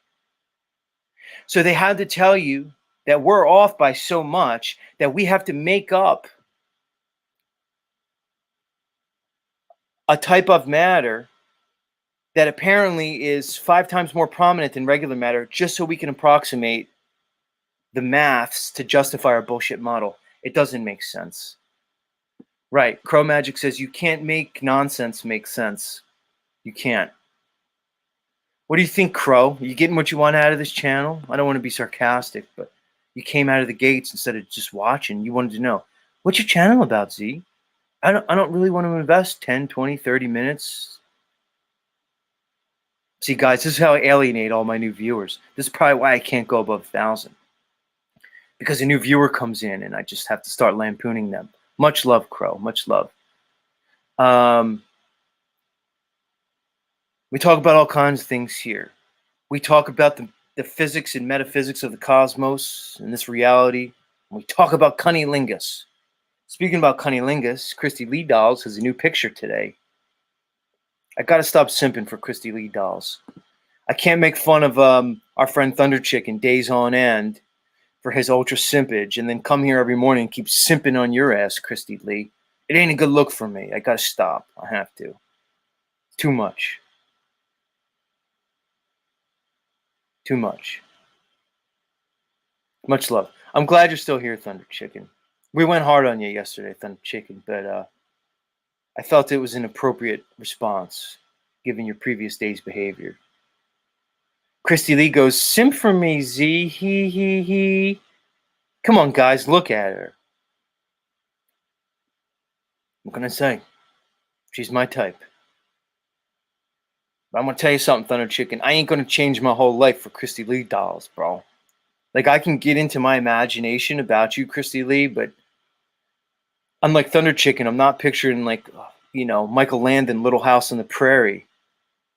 So they had to tell you that we're off by so much that we have to make up a type of matter that apparently is 5 times more prominent than regular matter, just so we can approximate the maths to justify our bullshit model. It doesn't make sense. Right. Crow Magic says you can't make nonsense make sense. You can't. What do you think, Crow? Are you getting what you want out of this channel? I don't want to be sarcastic, but you came out of the gates instead of just watching. You wanted to know, what's your channel about, Z? I don't really want to invest 10, 20, 30 minutes. See, guys, this is how I alienate all my new viewers. This is probably why I can't go above 1,000. Because a new viewer comes in and I just have to start lampooning them. Much love, Crow. Much love. We talk about all kinds of things here. We talk about the physics and metaphysics of the cosmos and this reality. And we talk about cunnilingus. Speaking about cunnilingus, Christy Lee Dolls has a new picture today. I gotta stop simping for Christy Lee dolls. I can't make fun of our friend Thunder Chicken days on end for his ultra simpage and then come here every morning and keep simping on your ass, Christy Lee. It ain't a good look for me. I gotta stop. I have to. It's too much. Too much. Much love. I'm glad you're still here, Thunder Chicken. We went hard on you yesterday, Thunder Chicken, but I felt it was an appropriate response given your previous day's behavior. Christy Lee goes, simp for me, Z. He. Come on, guys, look at her. What can I say? She's my type. But I'm gonna tell you something, Thunder Chicken. I ain't gonna change my whole life for Christy Lee dolls, bro. Like, I can get into my imagination about you, Christy Lee, but unlike Thunder Chicken, I'm not picturing, like, Michael Landon, Little House on the Prairie,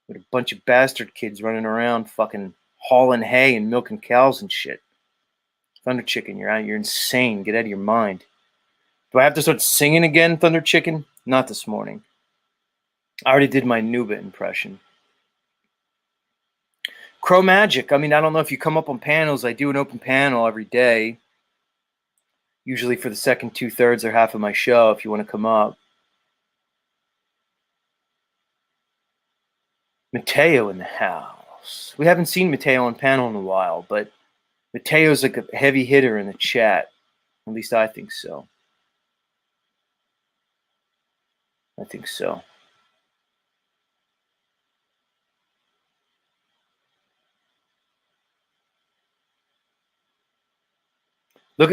with a bunch of bastard kids running around fucking hauling hay and milking cows and shit. Thunder Chicken, you're insane. Get out of your mind. Do I have to start singing again, Thunder Chicken? Not this morning. I already did my Nuba impression. Crow Magic. I mean, I don't know if you come up on panels. I do an open panel every day, usually for the second 2/3 or half of my show, if you want to come up. Mateo in the house. We haven't seen Mateo on panel in a while, but Mateo's like a heavy hitter in the chat. At least I think so. I think so.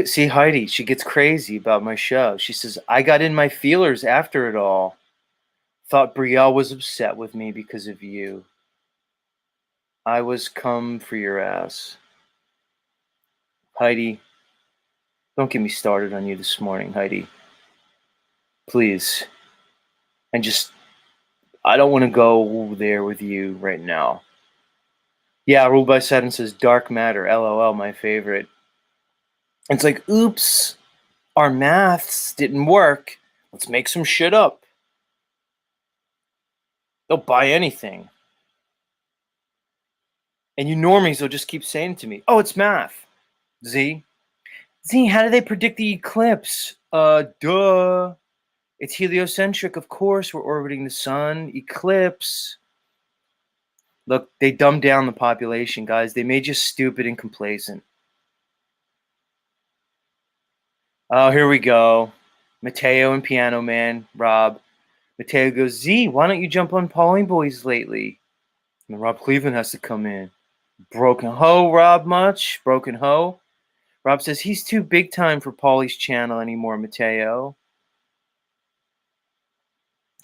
See Heidi. She gets crazy about my show. She says, I got in my feelers after it all. Thought Brielle was upset with me because of you. I was come for your ass. Heidi, don't get me started on you this morning, Heidi. Please. I don't want to go there with you right now. Yeah, Ruled by Saturn says Dark Matter, LOL, my favorite. It's like, oops, our maths didn't work. Let's make some shit up. They'll buy anything. And you normies will just keep saying to me, oh, it's math. Z, how do they predict the eclipse? Duh. It's heliocentric, of course. We're orbiting the sun. Eclipse. Look, they dumbed down the population, guys. They made you stupid and complacent. Oh, here we go. Mateo and Piano Man, Rob. Mateo goes, Z, why don't you jump on Pauly Boys lately? And Rob Cleveland has to come in. Broken Hoe, Rob, much? Broken Hoe? Rob says, he's too big time for Pauly's channel anymore, Mateo.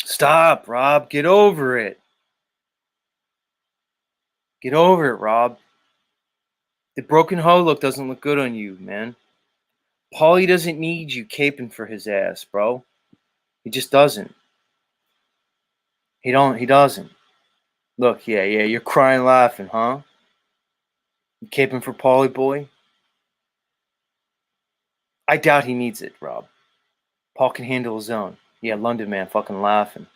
Stop, Rob. Get over it. Get over it, Rob. The Broken Hoe look doesn't look good on you, man. Pauly doesn't need you caping for his ass, bro. He just doesn't. He doesn't. Look, yeah, you're crying laughing, huh? You caping for Pauly boy? I doubt he needs it, Rob. Paul can handle his own. Yeah, London man fucking laughing.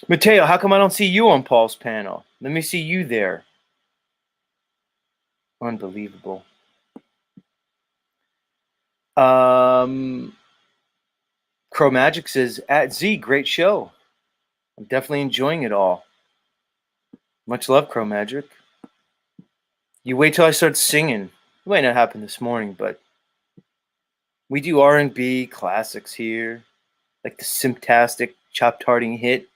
Mateo, how come I don't see you on Paul's panel? Let me see you there. Unbelievable. Crow Magic says, at Z, great show. I'm definitely enjoying it all. Much love, Crow Magic. You wait till I start singing. It might not happen this morning, but we do R&B classics here, like the Simptastic Chop Tarding hit,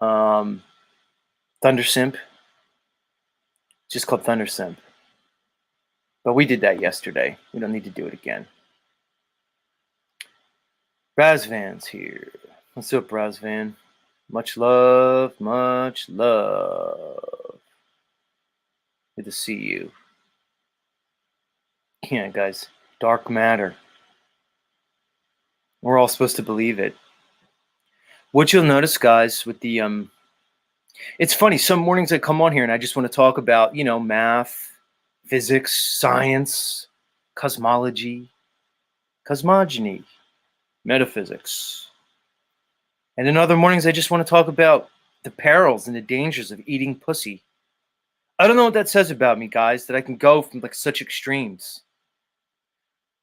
Thunder Simp. It's just called Thunder Simp. But we did that yesterday. We don't need to do it again. Razvan's here. What's up, Razvan? Much love, much love. Good to see you. Yeah, guys, dark matter. We're all supposed to believe it. What you'll notice, guys, with the it's funny, some mornings I come on here and I just want to talk about, math, physics, science, cosmology, cosmogony, metaphysics. And in other mornings, I just want to talk about the perils and the dangers of eating pussy. I don't know what that says about me, guys, that I can go from like such extremes.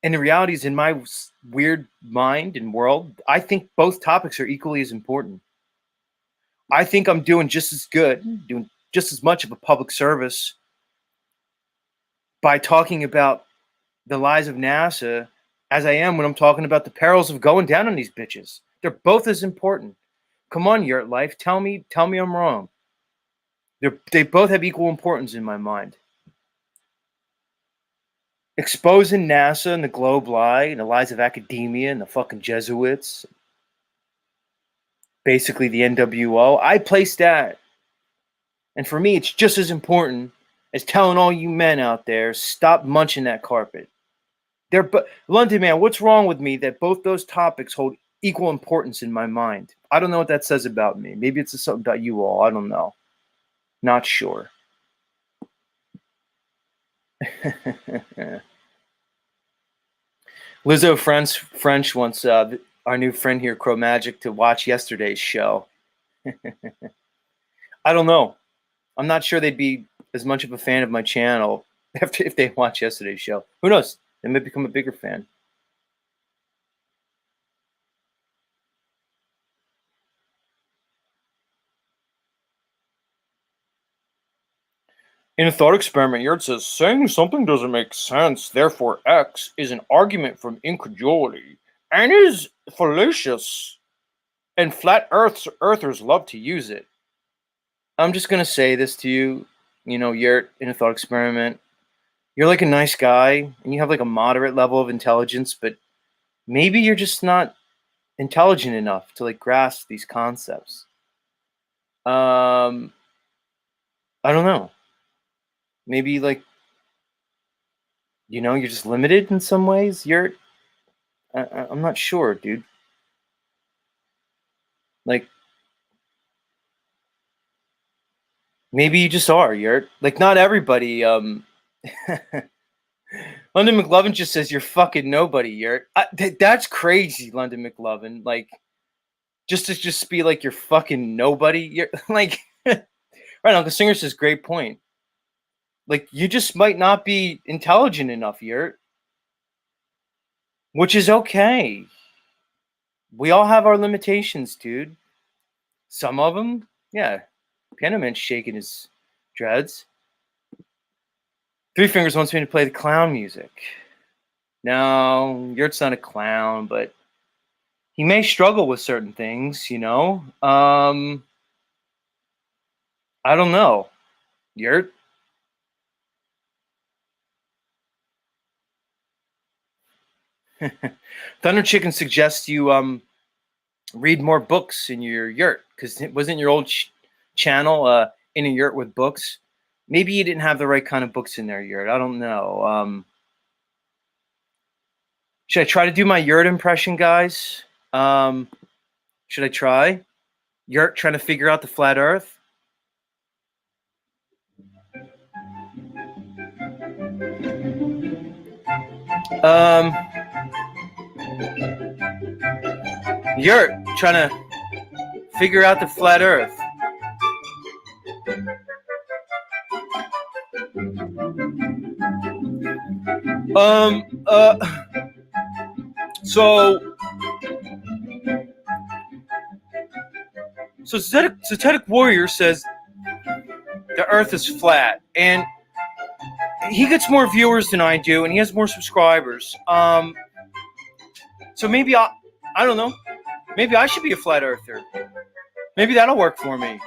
And the reality is, in my weird mind and world, I think both topics are equally as important. I think I'm doing just as good, doing just as much of a public service by talking about the lies of NASA as I am when I'm talking about the perils of going down on these bitches. They're both as important. Come on, Yurt Life, tell me I'm wrong. They both have equal importance in my mind. Exposing NASA and the Globe lie and the lies of academia and the fucking Jesuits, basically the NWO, I place that. And for me, it's just as important as telling all you men out there, stop munching that carpet. London Man, what's wrong with me that both those topics hold equal importance in my mind? I don't know what that says about me. Maybe it's something about you all. I don't know. Not sure. Lizzo French wants our new friend here, Crow Magic, to watch yesterday's show. I don't know. I'm not sure they'd be as much of a fan of my channel if they watch yesterday's show. Who knows? They may become a bigger fan. In a thought experiment, Yurt says, saying something doesn't make sense, therefore X, is an argument from incredulity and is fallacious. And flat earthers love to use it. I'm just going to say this to you, Yurt, in a thought experiment. You're like a nice guy and you have like a moderate level of intelligence, but maybe you're just not intelligent enough to like grasp these concepts. I don't know. Maybe like, you're just limited in some ways. I'm not sure, dude. Like, maybe you just are. Like, not everybody. London McLovin just says you're fucking nobody. That's crazy, London McLovin. Like, just to be like you're fucking nobody. You're like, right? Uncle Singer says great point. Like, you just might not be intelligent enough, which is okay. We all have our limitations, dude. Some of them, yeah. Piano Man's shaking his dreads. Three Fingers wants me to play the clown music. No, Yurt's not a clown, but he may struggle with certain things, I don't know. Yurt? Thunder Chicken suggests you read more books in your yurt, because it wasn't your old channel in a yurt with books. Maybe you didn't have the right kind of books in there, Yurt. I don't know. Should I try to do my Yurt impression, guys? Should I try? Yurt trying to figure out the flat Earth? Yurt trying to figure out the flat Earth. So Zetetic Warrior says the Earth is flat, and he gets more viewers than I do, and he has more subscribers. So maybe I don't know. Maybe I should be a flat earther. Maybe that'll work for me.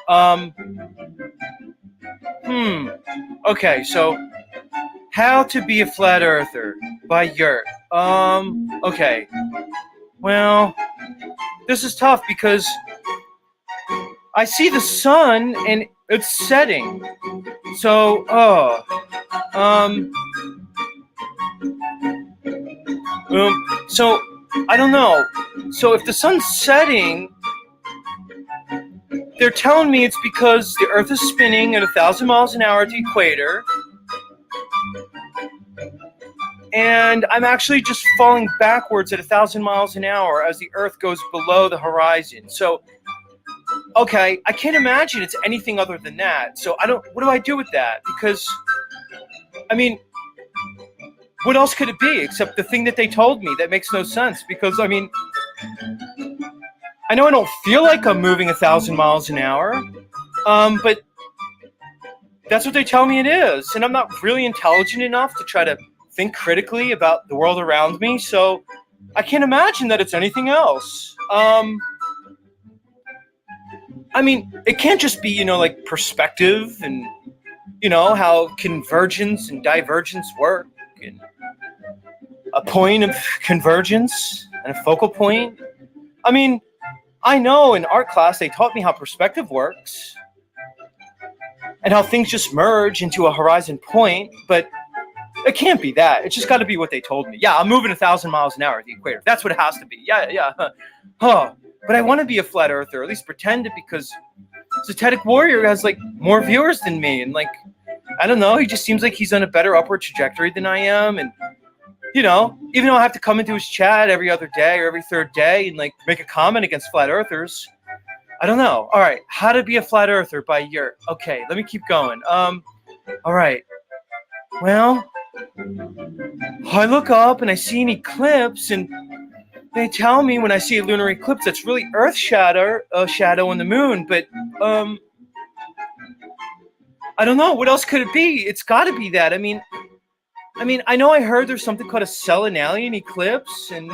Okay, so How to Be a Flat Earther by Yurt. Okay. Well, this is tough because I see the sun and it's setting. So, so I don't know. So if the sun's setting, they're telling me it's because the Earth is spinning at 1,000 miles an hour at the equator. and I'm actually just falling backwards at 1,000 miles an hour as the Earth goes below the horizon. So, okay, I can't imagine it's anything other than that. So what do I do with that? Because, I mean, what else could it be except the thing that they told me that makes no sense? Because, I mean, I know I don't feel like I'm moving 1,000 miles an hour, but that's what they tell me it is. And I'm not really intelligent enough to try to think critically about the world around me, so I can't imagine that it's anything else. I mean, it can't just be, like perspective and, how convergence and divergence work, and a point of convergence and a focal point. I mean, I know in art class they taught me how perspective works and how things just merge into a horizon point, but it can't be that. It's just got to be what they told me. Yeah, I'm moving 1,000 miles an hour at the equator. That's what it has to be. Yeah. Huh. But I want to be a flat earther, or at least pretend it, because Zetetic Warrior has like more viewers than me, and like, I don't know, he just seems like he's on a better upward trajectory than I am, and even though I have to come into his chat every other day or every third day and like make a comment against flat earthers, I don't know. All right, How to Be a Flat Earther by Yurt. Okay, let me keep going. All right. Well, I look up and I see an eclipse, and they tell me when I see a lunar eclipse that's really Earth shadow on the moon, but I don't know. What else could it be? It's got to be that. I mean, I know I heard there's something called a Selenalian eclipse, and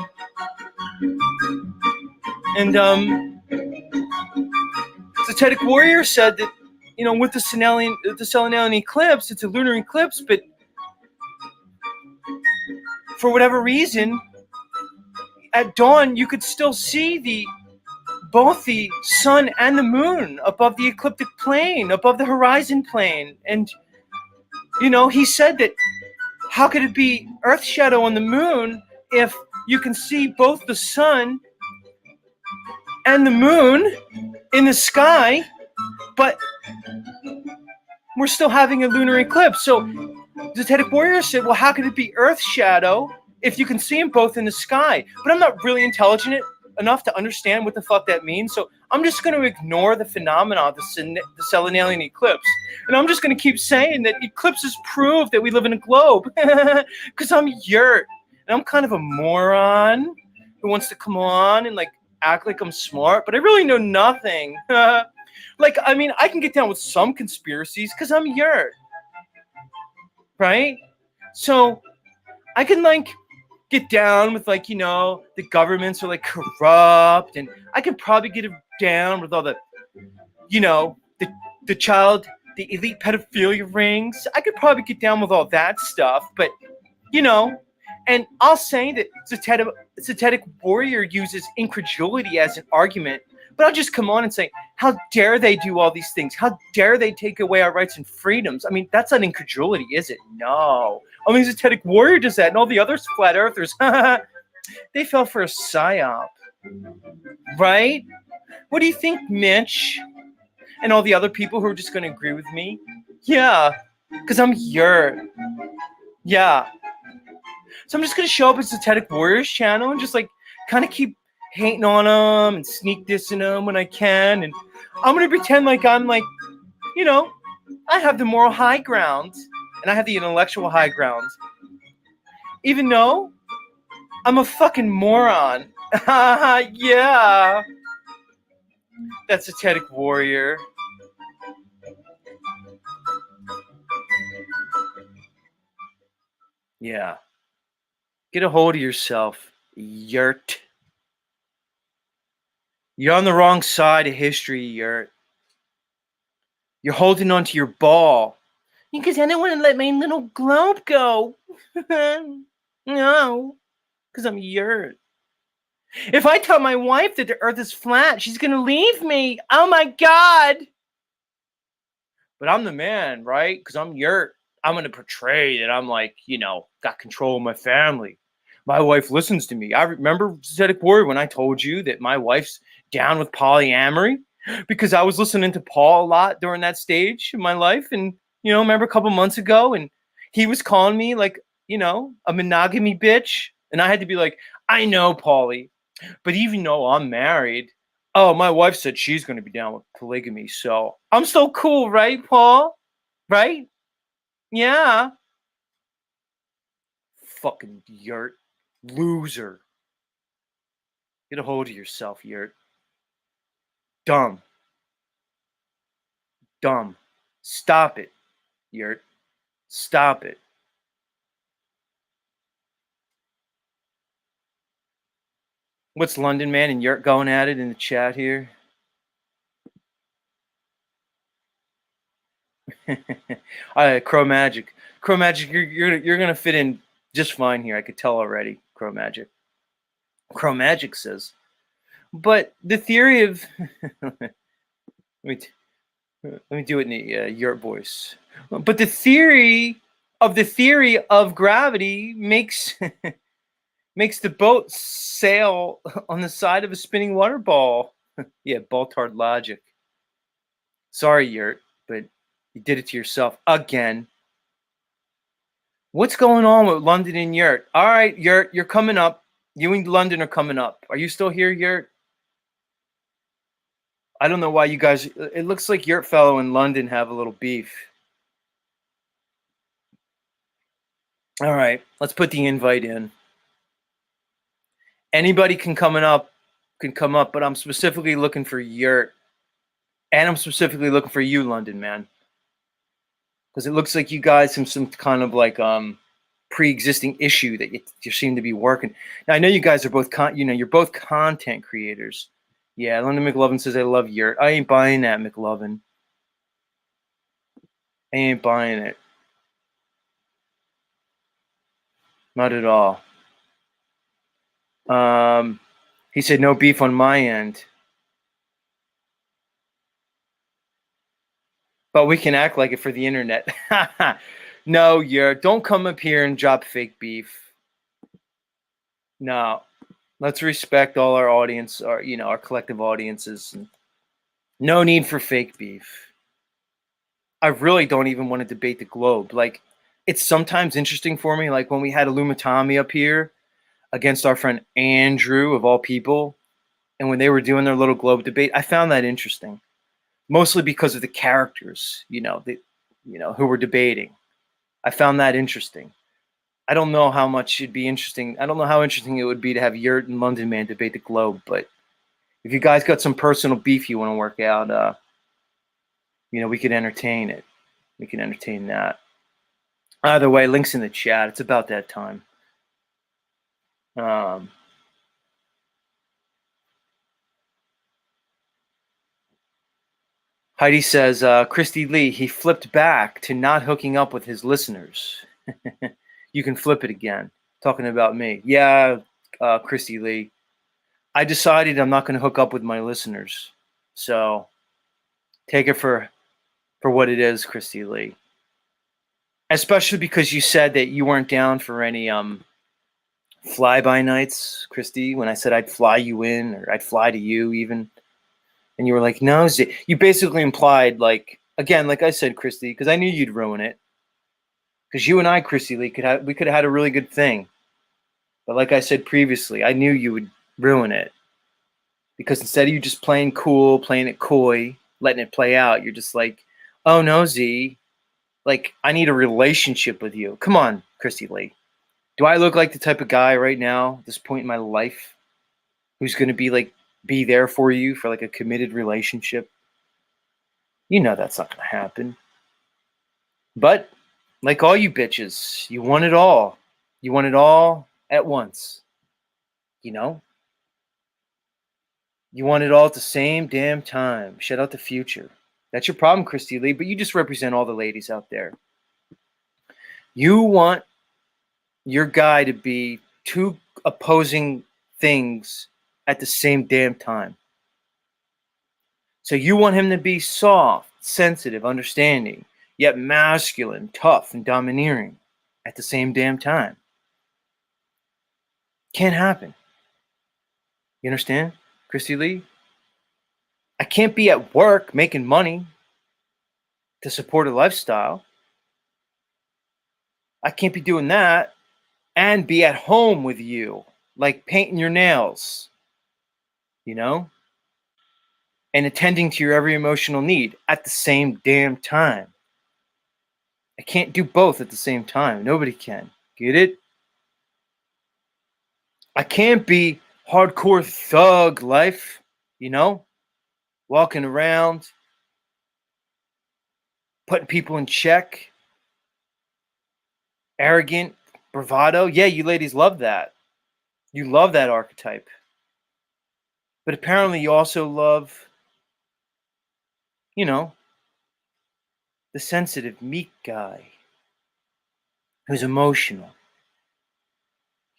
Zetetic Warrior said that with the Selenalian eclipse, it's a lunar eclipse, but for whatever reason, at dawn you could still see both the sun and the moon above the ecliptic plane, above the horizon plane, and he said that. How could it be Earth shadow on the moon if you can see both the sun and the moon in the sky, but we're still having a lunar eclipse? So the Zetetic Warrior said, well, how could it be Earth shadow if you can see them both in the sky? But I'm not really intelligent enough to understand what the fuck that means, so I'm just going to ignore the phenomena of the Selenalian eclipse. And I'm just going to keep saying that eclipses prove that we live in a globe. Because I'm Yurt. And I'm kind of a moron who wants to come on and like act like I'm smart, but I really know nothing. I can get down with some conspiracies because I'm Yurt. Right? So I can get down with the governments are corrupt, and I can probably get down with all the the elite pedophilia rings. I could probably get down with all that stuff, but and I'll say that Zetetic Warrior uses incredulity as an argument, but I'll just come on and say, how dare they do all these things? How dare they take away our rights and freedoms? I mean, that's not incredulity, is it? No. I mean, Zetetic Warrior does that, and all the other flat earthers, they fell for a psyop. Right? What do you think, Mitch? And all the other people who are just going to agree with me? Yeah, because I'm Yurt. Yeah. So I'm just going to show up at Zetetic Warrior's channel and just kind of keep hating on them and sneak dissing them when I can. And I'm going to pretend like I'm I have the moral high ground and I have the intellectual high ground. Even though I'm a fucking moron. Yeah. That's Zetetic Warrior. Yeah. Get a hold of yourself, Yurt. You're on the wrong side of history, Yurt. You're holding on to your ball. Because I don't want to let my little globe go. No. Because I'm Yurt. If I tell my wife that the earth is flat, she's going to leave me. Oh my God. But I'm the man, right? Because I'm Yurt. I'm going to portray that I'm got control of my family. My wife listens to me. I remember, Zetetic Warrior, when I told you that my wife's down with polyamory, because I was listening to Paul a lot during that stage of my life. And, remember a couple months ago, and he was calling me a monogamy bitch. And I had to be like, I know, Paulie, but even though I'm married, oh, my wife said she's going to be down with polygamy. So I'm still cool, right, Paul? Right? Yeah. Fucking yurt. Loser. Get a hold of yourself, yurt. Dumb. Dumb. Stop it, yurt. Stop it. What's London Man and Yurt going at it in the chat here? Crow Magic. Crow Magic, you're gonna fit in just fine here. I could tell already. Crow Magic. Crow Magic says, but the theory of let me do it in the Yurt voice. But the theory of gravity makes makes the boat sail on the side of a spinning water ball. Yeah, Baltard logic. Sorry, Yurt, but you did it to yourself again. What's going on with London and Yurt? All right, Yurt, you're coming up. You and London are coming up. Are you still here, Yurt? I don't know why you guys. It looks like Yurt Fellow and London have a little beef. All right, let's put the invite in. Anybody can come up, but I'm specifically looking for Yurt, and I'm specifically looking for you, London Man, because it looks like you guys have some kind of like pre-existing issue that you seem to be working. Now I know you guys are both you're both content creators. Yeah, London McLovin says I love Yurt. I ain't buying that, McLovin. I ain't buying it. Not at all. He said no beef on my end. But we can act like it for the internet. No, don't come up here and drop fake beef. No. Let's respect all our audience, our collective audiences. No need for fake beef. I really don't even want to debate the globe. Like, it's sometimes interesting for me, like when we had Illumitami up here against our friend Andrew, of all people, and when they were doing their little globe debate, I found that interesting. Mostly because of the characters, who were debating. I found that interesting. I don't know how much it'd be interesting. I don't know how interesting it would be to have Yurt and London Man debate the globe, but if you guys got some personal beef you want to work out, we could entertain it. We can entertain that. Either way, links in the chat. It's about that time. Heidi says, Christy Lee, he flipped back to not hooking up with his listeners. You can flip it again. Talking about me. Yeah, Christy Lee. I decided I'm not going to hook up with my listeners. So take it for what it is, Christy Lee. Especially because you said that you weren't down for any fly-by nights, Christy, when I said I'd fly you in or I'd fly to you even. And you were like, no, you basically implied, like, again, like I said, Christy, because I knew you'd ruin it. Because you and I, Christy Lee, could have had a really good thing. But like I said previously, I knew you would ruin it. Because instead of you just playing cool, playing it coy, letting it play out, you're just like, oh no, Z, like, I need a relationship with you. Come on, Christy Lee. Do I look like the type of guy right now, at this point in my life, who's going to be there for you for like a committed relationship? You know that's not going to happen. But like all you bitches, you want it all. You want it all at once. You want it all at the same damn time. Shout out the future. That's your problem, Christy Lee, but you just represent all the ladies out there. You want your guy to be two opposing things at the same damn time. So you want him to be soft, sensitive, understanding, yet masculine, tough, and domineering at the same damn time. Can't happen. You understand, Christy Lee? I can't be at work making money to support a lifestyle. I can't be doing that and be at home with you, like painting your nails, you know, and attending to your every emotional need at the same damn time. I can't do both at the same time. Nobody can. Get it? I can't be hardcore thug life, you know, walking around, putting people in check, arrogant, bravado. Yeah, you ladies love that. You love that archetype. But apparently you also love, you know, the sensitive, meek guy who's emotional.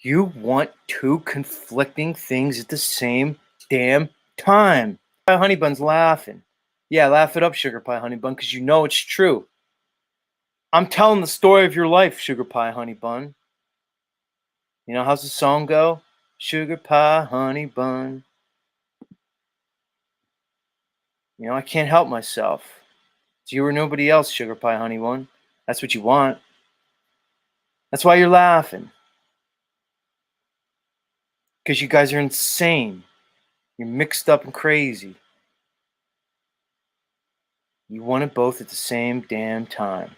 You want two conflicting things at the same damn time. Honey Bun's laughing. Yeah, laugh it up, Sugar Pie Honey Bun, because you know it's true. I'm telling the story of your life, Sugar Pie Honey Bun. You know, how's the song go? Sugar Pie Honey Bun. You know, I can't help myself. It's you or nobody else, Sugar Pie Honey Bun. That's what you want. That's why you're laughing. Because you guys are insane. You're mixed up and crazy. You want it both at the same damn time.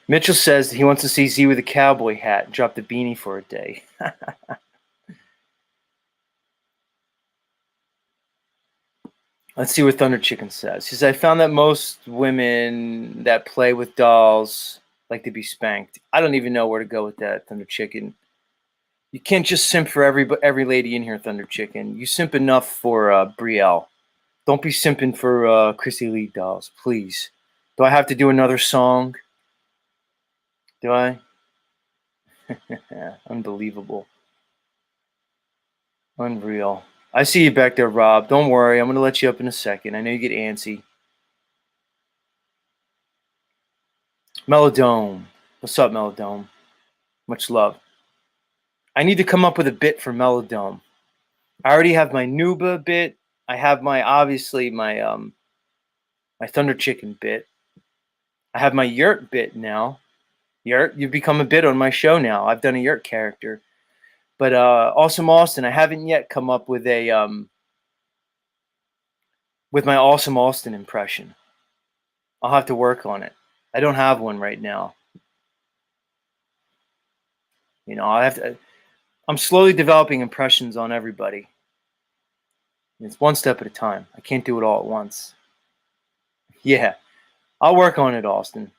Mitchell says he wants to see Z with a cowboy hat and drop the beanie for a day. Let's see what Thunder Chicken says. He says, I found that most women that play with dolls like to be spanked. I don't even know where to go with that, Thunder Chicken. You can't just simp for every lady in here, Thunder Chicken. You simp enough for Brielle. Don't be simping for Chrissy Lee dolls, please. Do I have to do another song? Do I? Unbelievable. Unreal. I see you back there, Rob. Don't worry. I'm going to let you up in a second. I know you get antsy. Melodome. What's up, Melodome? Much love. I need to come up with a bit for Melodome. I already have my Nuba bit. I have my my Thunder Chicken bit. I have my Yurt bit now. Yurt, you've become a bit on my show now. I've done a Yurt character. But Awesome Austin, I haven't yet come up with a with my Awesome Austin impression. I'll have to work on it. I don't have one right now. You know, I'm slowly developing impressions on everybody. It's one step at a time. I can't do it all at once. Yeah, I'll work on it, Austin.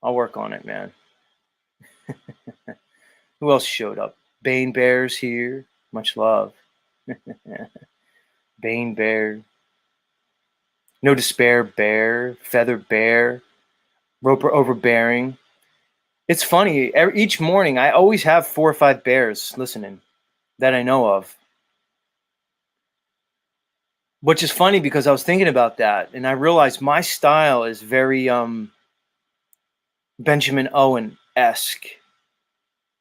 I'll work on it, man. Who else showed up? Bane Bear's here. Much love. Bane Bear. No Despair Bear. Feather Bear. Roper Overbearing. It's funny. Each morning, I always have 4 or 5 bears listening that I know of. Which is funny because I was thinking about that, and I realized my style is very Benjamin Owen-esque.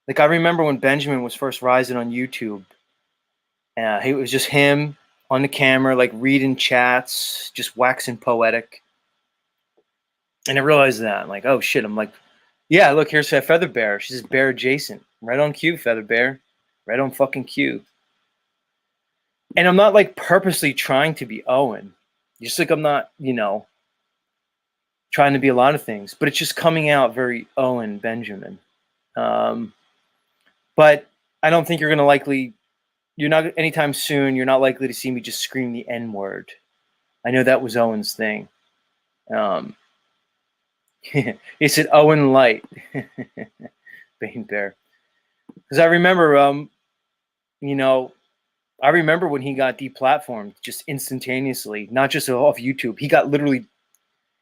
Like, I remember when Benjamin was first rising on YouTube. It was just him on the camera, like reading chats, just waxing poetic. And I realized that, like, oh shit, I'm like, yeah, look, here's that Feather Bear. She's bear adjacent. Right on cue, Feather Bear. Right on fucking cue. And I'm not like purposely trying to be Owen. Just like I'm not, you know, trying to be a lot of things, but it's just coming out very Owen Benjamin. But I don't think you're not anytime soon, you're not likely to see me just scream the N word. I know that was Owen's thing. He said Owen Light. Bane Bear. Because I remember, you know, I remember when he got deplatformed just instantaneously, not just off YouTube. He got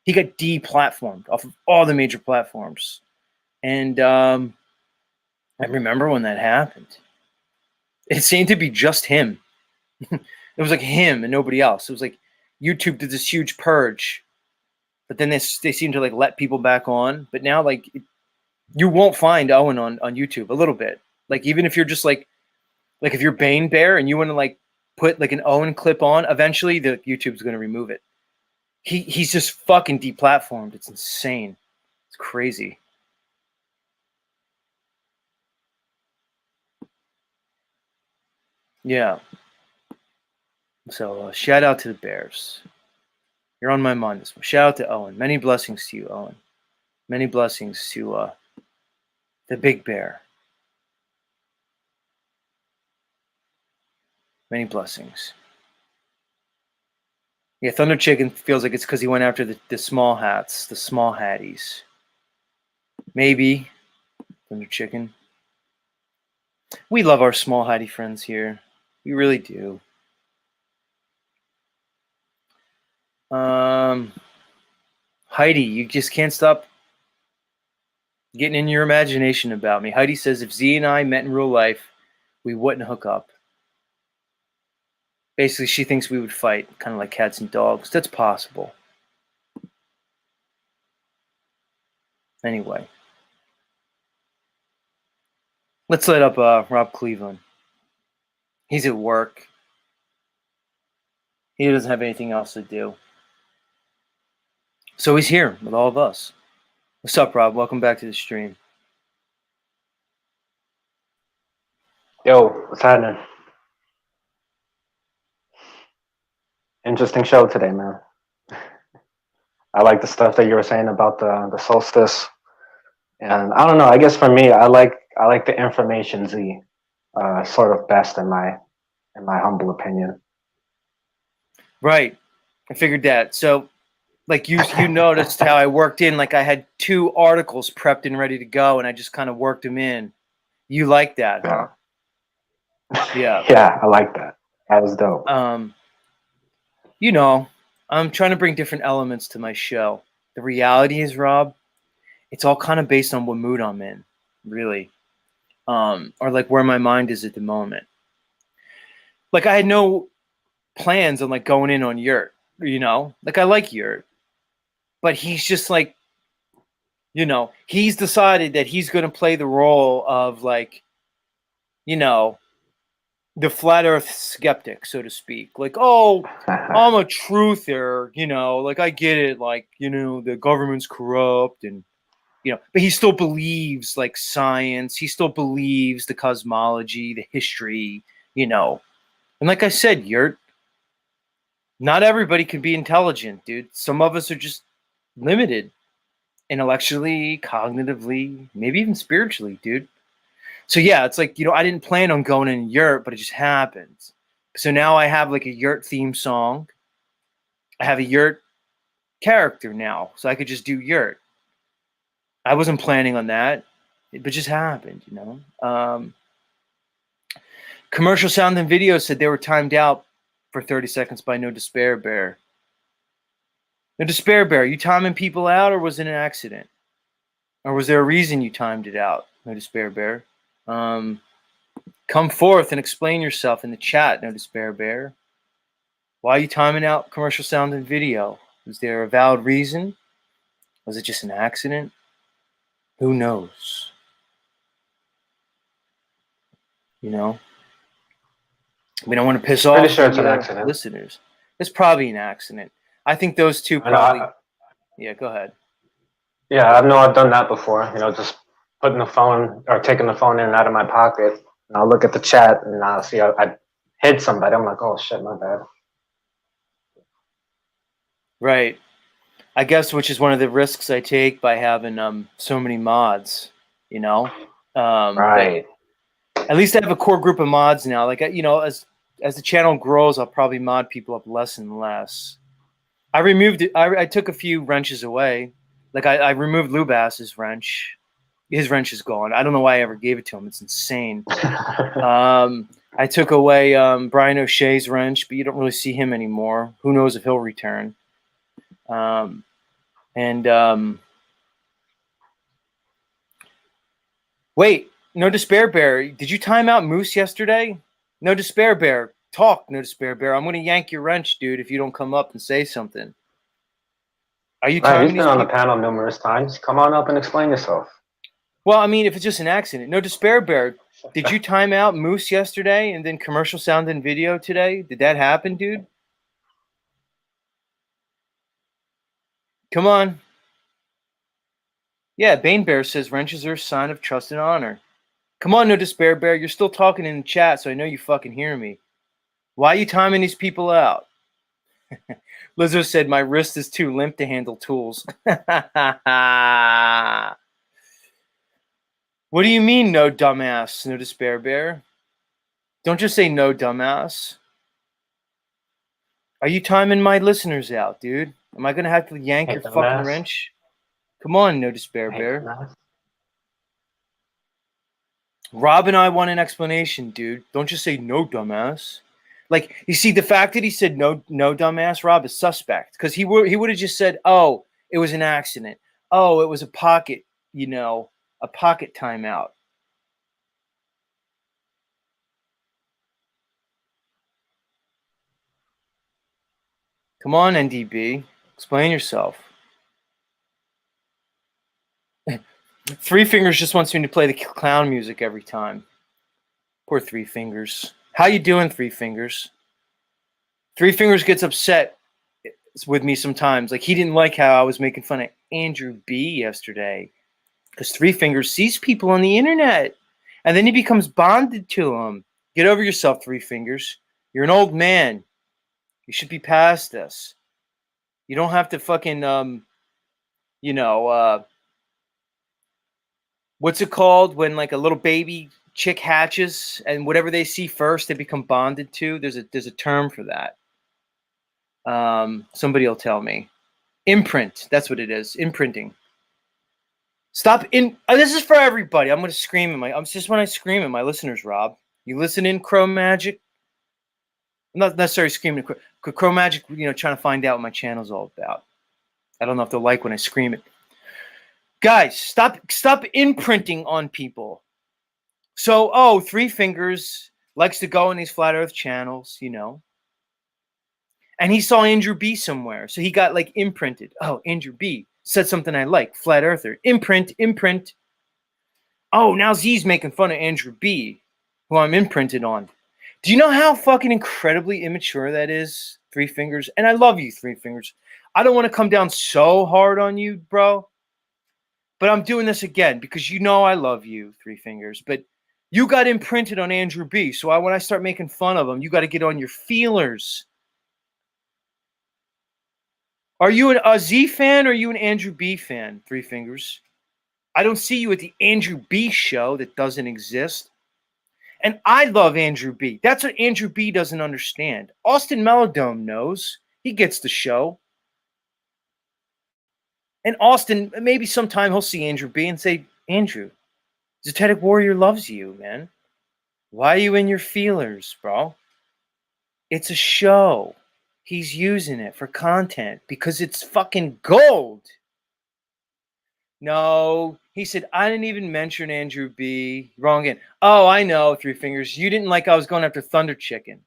deplatformed off of all the major platforms. And I remember when that happened. It seemed to be just him. It was like him and nobody else. It was like YouTube did this huge purge, but then they seemed to like let people back on. But now, like, you won't find Owen on YouTube a little bit. Like, even if you're just like if you're Bane Bear and you want to like put like an Owen clip on, eventually the YouTube's going to remove it. he's just fucking deplatformed. It's insane. It's crazy. Yeah. So shout out to the Bears. You're on my mind this one. Shout out to Owen. Many blessings to you, Owen. Many blessings to the Big Bear. Many blessings. Yeah, Thunder Chicken feels like it's because he went after the small hats, the small hatties. Maybe. Thunder Chicken. We love our small hattie friends here. We really do. Heidi, you just can't stop getting in your imagination about me. Heidi says if Z and I met in real life, we wouldn't hook up. Basically, she thinks we would fight, kind of like cats and dogs. That's possible. Anyway. Let's let up Rob Cleveland. He's at work. He doesn't have anything else to do. So he's here with all of us. What's up, Rob? Welcome back to the stream. Yo, what's happening? Interesting show today, man. I like the stuff that you were saying about the solstice, and I don't know. I guess for me, I like the information Z, sort of best in my humble opinion. Right, I figured that. So, like you noticed how I worked in, like I had 2 articles prepped and ready to go, and I just kind of worked them in. You like that, huh? Yeah. Yeah, I like that. That was dope. You know, I'm trying to bring different elements to my show. The reality is, Rob, it's all kind of based on what mood I'm in, really. Or like where my mind is at the moment. Like I had no plans on like going in on Yurt, you know? Like I like Yurt. But he's just like, you know, he's decided that he's going to play the role of like, you know, the flat earth skeptic, so to speak. Like, oh, I'm a truther, you know, like I get it, like, you know, the government's corrupt and, you know, but he still believes like science. He still believes the cosmology, the history, you know. And like I said, Yurt, not everybody can be intelligent, dude. Some of us are just limited intellectually, cognitively, maybe even spiritually, dude. So yeah, it's like, you know, I didn't plan on going in Yurt, but it just happened. So now I have like a Yurt theme song. I have a Yurt character now, so I could just do Yurt. I wasn't planning on that, but just happened, you know. Commercial Sound and Video said they were timed out for 30 seconds by No Despair Bear. No Despair Bear, you timing people out, or was it an accident? Or was there a reason you timed it out, No Despair Bear? Come forth and explain yourself in the chat, No Despair Bear. Why are you timing out Commercial Sound and Video? Was there a valid reason? Was it just an accident? Who knows? You know? We don't want to piss off Pretty sure it's an the accident. listeners. It's probably an accident. I think those two probably... Yeah, go ahead. Yeah, I know I've done that before. You know, just putting the phone or taking the phone in and out of my pocket, and I'll look at the chat and I'll see I hit somebody. I'm like, oh shit, my bad. Right. I guess which is one of the risks I take by having so many mods, you know? Right. At least I have a core group of mods now. Like, you know, as the channel grows, I'll probably mod people up less and less. I removed it. I took a few wrenches away. Like I removed Lubass's wrench. His wrench is gone. I don't know why I ever gave it to him. It's insane. I took away Brian O'Shea's wrench, but you don't really see him anymore. Who knows if he'll return? Wait, No Despair Bear. Did you time out Moose yesterday? No Despair Bear. Talk, No Despair Bear. I'm going to yank your wrench, dude, if you don't come up and say something. Are you timing He's been on the panel numerous times. Come on up and explain yourself. Well, I mean, if it's just an accident. No Despair Bear. Did you time out Moose yesterday and then Commercial Sound and Video today? Did that happen, dude? Come on. Yeah, Bane Bear says wrenches are a sign of trust and honor. Come on, No Despair Bear. You're still talking in the chat, so I know you fucking hear me. Why are you timing these people out? Lizzo said, my wrist is too limp to handle tools. What do you mean, no dumbass, No Despair Bear? Don't just say no dumbass. Are you timing my listeners out, dude? Am I going to have to yank Hey, your fucking dumbass. wrench? Come on, No Despair Hey, Bear. dumbass. Rob and I want an explanation, dude. Don't just say no, dumbass. Like, you see, the fact that he said no, dumbass, Rob, is suspect because he would have just said, "Oh, it was an accident. Oh, it was a pocket, a pocket timeout." Come on, NDB, explain yourself. Three Fingers just wants me to play the clown music every time. Poor Three Fingers. How you doing, Three Fingers? Three Fingers gets upset with me sometimes. Like, he didn't like how I was making fun of Andrew B yesterday. Because Three Fingers sees people on the internet. And then he becomes bonded to them. Get over yourself, Three Fingers. You're an old man. You should be past this. You don't have to fucking, what's it called when like a little baby chick hatches and whatever they see first they become bonded to? There's a term for that. Somebody will tell me. Imprint. That's what it is. Imprinting. Stop in. This is for everybody. I'm gonna scream at I'm just when I scream at my listeners, Rob. You listen in, Crow Magic. I'm not necessarily screaming at Crow Magic, trying to find out what my channel's all about. I don't know if they'll like when I scream it. Guys, stop imprinting on people. So, Three Fingers likes to go on these flat earth channels, And he saw Andrew B somewhere. So he got like imprinted. Oh, Andrew B said something I like. Flat earther. Imprint. Oh, now Z's making fun of Andrew B, who I'm imprinted on. Do you know how fucking incredibly immature that is, Three Fingers? And I love you, Three Fingers. I don't want to come down so hard on you, bro. But I'm doing this again because I love you, Three Fingers. But you got imprinted on Andrew B. So when I start making fun of him, you got to get on your feelers. Are you a Z fan or are you an Andrew B fan, Three Fingers? I don't see you at the Andrew B show that doesn't exist. And I love Andrew B. That's what Andrew B doesn't understand. Austin Melodome knows. He gets the show. And Austin, maybe sometime he'll see Andrew B and say, Andrew, Zetetic Warrior loves you, man. Why are you in your feelers, bro? It's a show. He's using it for content because it's fucking gold. No, he said, I didn't even mention Andrew B. Wrong again. Oh, I know, Three Fingers. You didn't like I was going after Thunder Chicken.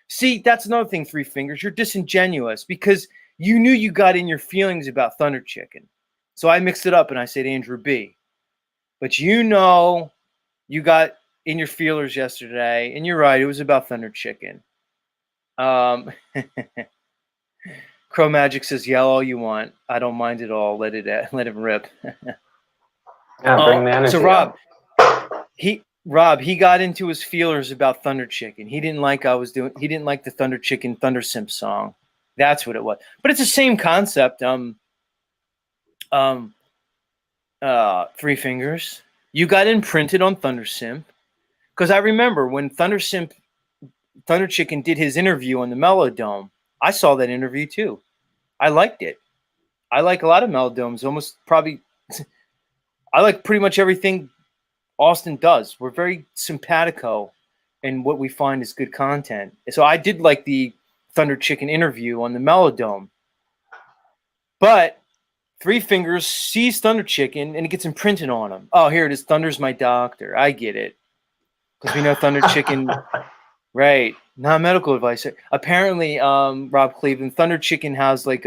See, that's another thing, Three Fingers. You're disingenuous because you knew you got in your feelings about Thunder Chicken. So I mixed it up and I said Andrew B. But you got in your feelers yesterday, and you're right, it was about Thunder Chicken. Crow Magic says, yell all you want. I don't mind at all. Let him rip. Yeah, bring the energy. So Rob, he got into his feelers about Thunder Chicken. He didn't like he didn't like the Thunder Chicken Thunder Simp song. That's what it was. But it's the same concept. Three Fingers. You got imprinted on Thunder Simp. Because I remember when Thunder Chicken did his interview on the Melodome, I saw that interview too. I liked it. I like a lot of Melodomes. I like pretty much everything Austin does. We're very simpatico in what we find is good content. So I did like the Thunder Chicken interview on the Melodome. But Three Fingers sees Thunder Chicken and it gets imprinted on him. Oh, here it is. Thunder's my doctor. I get it. Because we know Thunder Chicken, right? Not medical advice. Apparently, Rob Cleveland, Thunder Chicken has like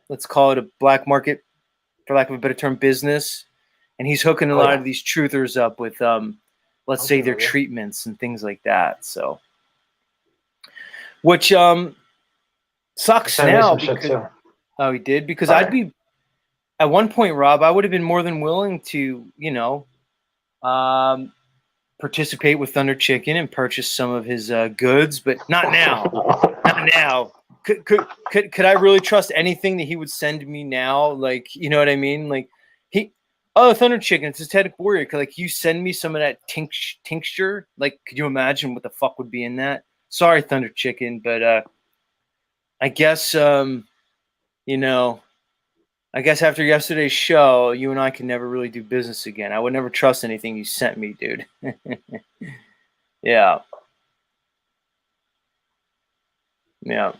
let's call it a black market, for lack of a better term, business, and he's hooking a lot of these truthers up with let's say their treatments and things like that. So, which sucks now because he did because I'd be at one point, Rob, I would have been more than willing to, participate with Thunder Chicken and purchase some of his goods, but not now. Not now. Could I really trust anything that he would send me now? Like, you know what I mean? Like, Thunder Chicken, it's a Tedic Warrior. Could, like, you send me some of that tincture? Like, could you imagine what the fuck would be in that? Sorry, Thunder Chicken, but I guess I guess after yesterday's show, you and I can never really do business again. I would never trust anything you sent me, dude. Yeah. Yeah.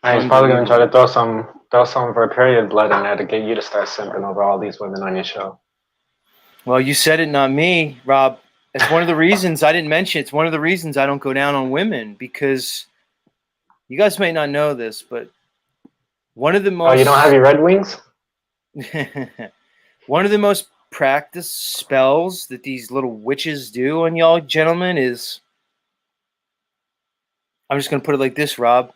He's probably gonna try to throw some of her period blood in there to get you to start simping over all these women on your show. Well, you said it, not me, Rob. It's one of the reasons I didn't mention. It's one of the reasons I don't go down on women, because you guys may not know this, but one of the most. Oh, you don't have your Red Wings? One of the most practiced spells that these little witches do on y'all gentlemen is. I'm just gonna put it like this, Rob.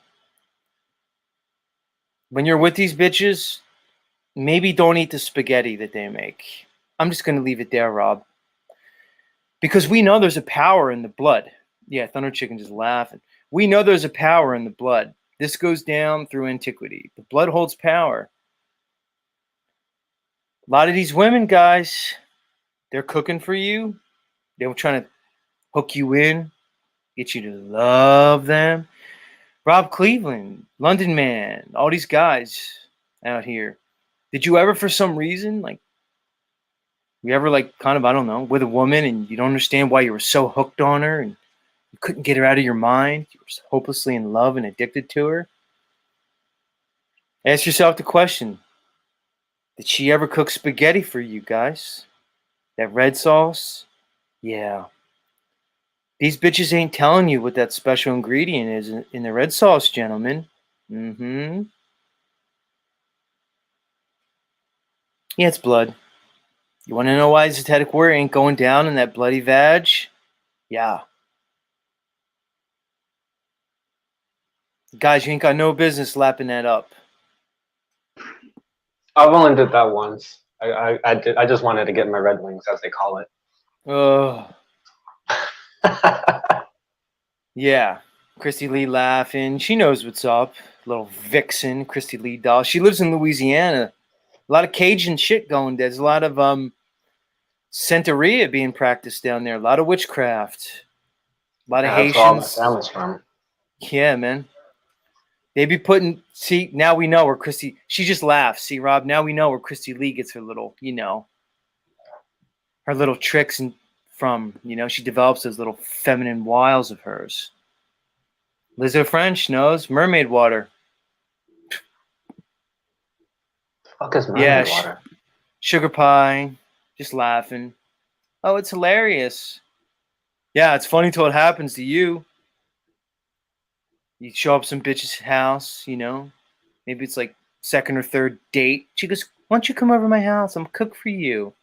When you're with these bitches, maybe don't eat the spaghetti that they make. I'm just gonna leave it there, Rob. Because we know there's a power in the blood. Yeah, Thunder Chicken just laughing. We know there's a power in the blood. This goes down through antiquity. The blood holds power. A lot of these women, guys, they're cooking for you. They're trying to hook you in, get you to love them. Rob Cleveland, London Man, all these guys out here. Did you ever, for some reason, like, you ever, like, kind of, I don't know, with a woman and you don't understand why you were so hooked on her and you couldn't get her out of your mind? You were hopelessly in love and addicted to her? Ask yourself the question, did she ever cook spaghetti for you guys? That red sauce? Yeah. These bitches ain't telling you what that special ingredient is in the red sauce, gentlemen. Mm-hmm. Yeah, it's blood. You want to know why Zetetic Warrior ain't going down in that bloody vag? Yeah. Guys, you ain't got no business lapping that up. I've only did that once. I just wanted to get my Red Wings, as they call it. Oh. Yeah. Christy Lee laughing. She knows what's up. Little vixen, Christy Lee doll. She lives in Louisiana. A lot of Cajun shit going. There's a lot of Santeria being practiced down there. A lot of witchcraft. A lot of Haitians. That's where all my family's from. Yeah, man. They be putting. See, now we know where Christy. She just laughs. See, Rob. Now we know where Christy Lee gets her little, her little tricks and from. She develops those little feminine wiles of hers. Lizzo French knows mermaid water. Fuck is mermaid water? Sugar pie. Just laughing. Oh, it's hilarious. Yeah, it's funny till it happens to you. You show up some bitch's house, maybe it's like second or third date. She goes, "Why don't you come over to my house? I'm cook for you."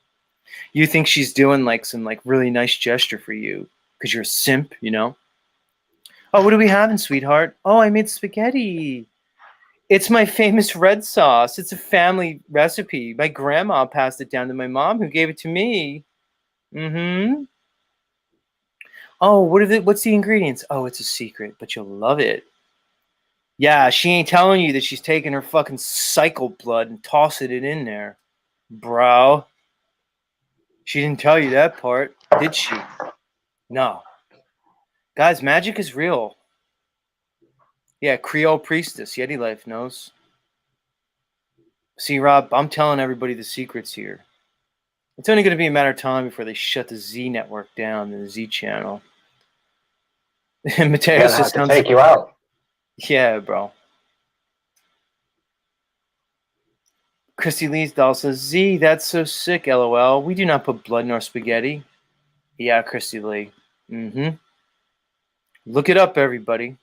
You think she's doing like some like really nice gesture for you because you're a simp, Oh, what are we having, sweetheart? Oh, I made spaghetti. It's my famous red sauce. It's a family recipe. My grandma passed it down to my mom, who gave it to me. Mm-hmm. Oh, what's the ingredients? Oh, it's a secret, but you'll love it. Yeah, she ain't telling you that she's taking her fucking cycle blood and tossing it in there, bro. She didn't tell you that part, did she? No. Guys, magic is real. Yeah, Creole priestess, Yeti Life knows. See, Rob, I'm telling everybody the secrets here. It's only going to be a matter of time before they shut the Z network down, the Z channel. Mateo says, to take you out. Yeah, bro. Christy Lee's doll says, Z, that's so sick, LOL. We do not put blood in our spaghetti. Yeah, Christy Lee. Mm-hmm. Look it up, everybody.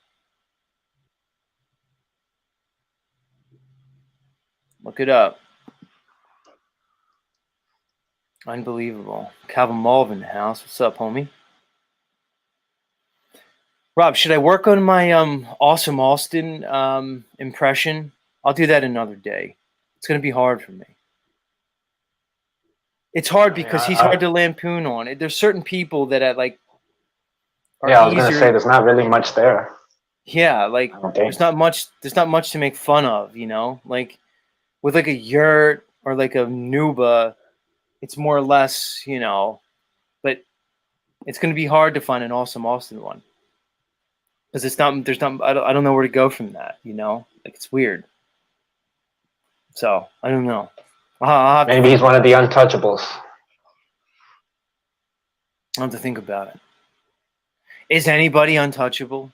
Look it up. Unbelievable. Calvin Mulv in the house. What's up, homie? Rob, should I work on my Awesome Austin impression? I'll do that another day. It's going to be hard for me. It's hard because Yeah, he's hard to lampoon on. There's certain people that are I was gonna easier. say there's not really much there. Yeah, I don't think. There's not much to make fun of, you know. Like with like a yurt or like a Nuba, it's more or less, you know. But it's going to be hard to find an awesome Austin one because it's not. There's not. I don't know where to go from that, you know. Like it's weird. So I don't know. Maybe he's one of the untouchables. I'll have to think about it. Is anybody untouchable?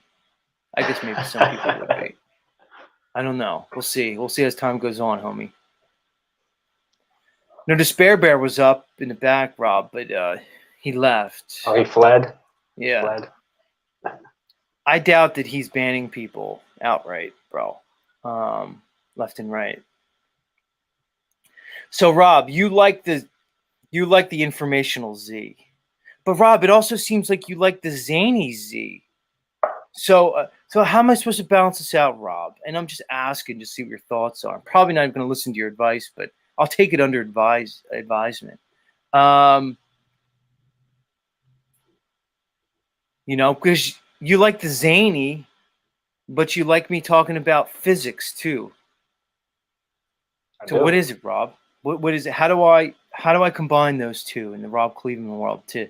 I guess maybe some people would be. I don't know. We'll see. We'll see as time goes on, homie. No, Despair Bear was up in the back, Rob, but he left. Oh, he fled? Yeah. Fled. I doubt that he's banning people outright, bro. Left and right. So, Rob, you like the informational Z. But Rob, it also seems like you like the zany Z. So how am I supposed to balance this out, Rob? And I'm just asking to see what your thoughts are. I'm probably not going to listen to your advice, but I'll take it under advisement. You know, because you like the zany, but you like me talking about physics too. So what is it, Rob? What is it? How do I combine those two in the Rob Cleveland world to,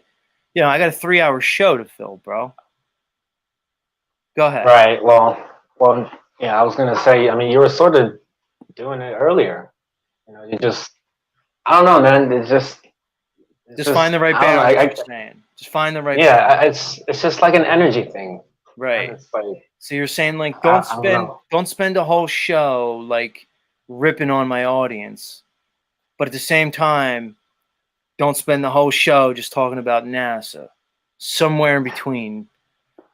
you know, I got a 3-hour show to fill, bro. Go ahead. Right. Well, yeah, I was gonna say, I mean, you were sort of doing it earlier. You know, I don't know, man. It's just find the right balance. Just find the right balance. Yeah, it's just like an energy thing. Right. It's like, so you're saying like don't spend a whole show like ripping on my audience, but at the same time, don't spend the whole show just talking about NASA. Somewhere in between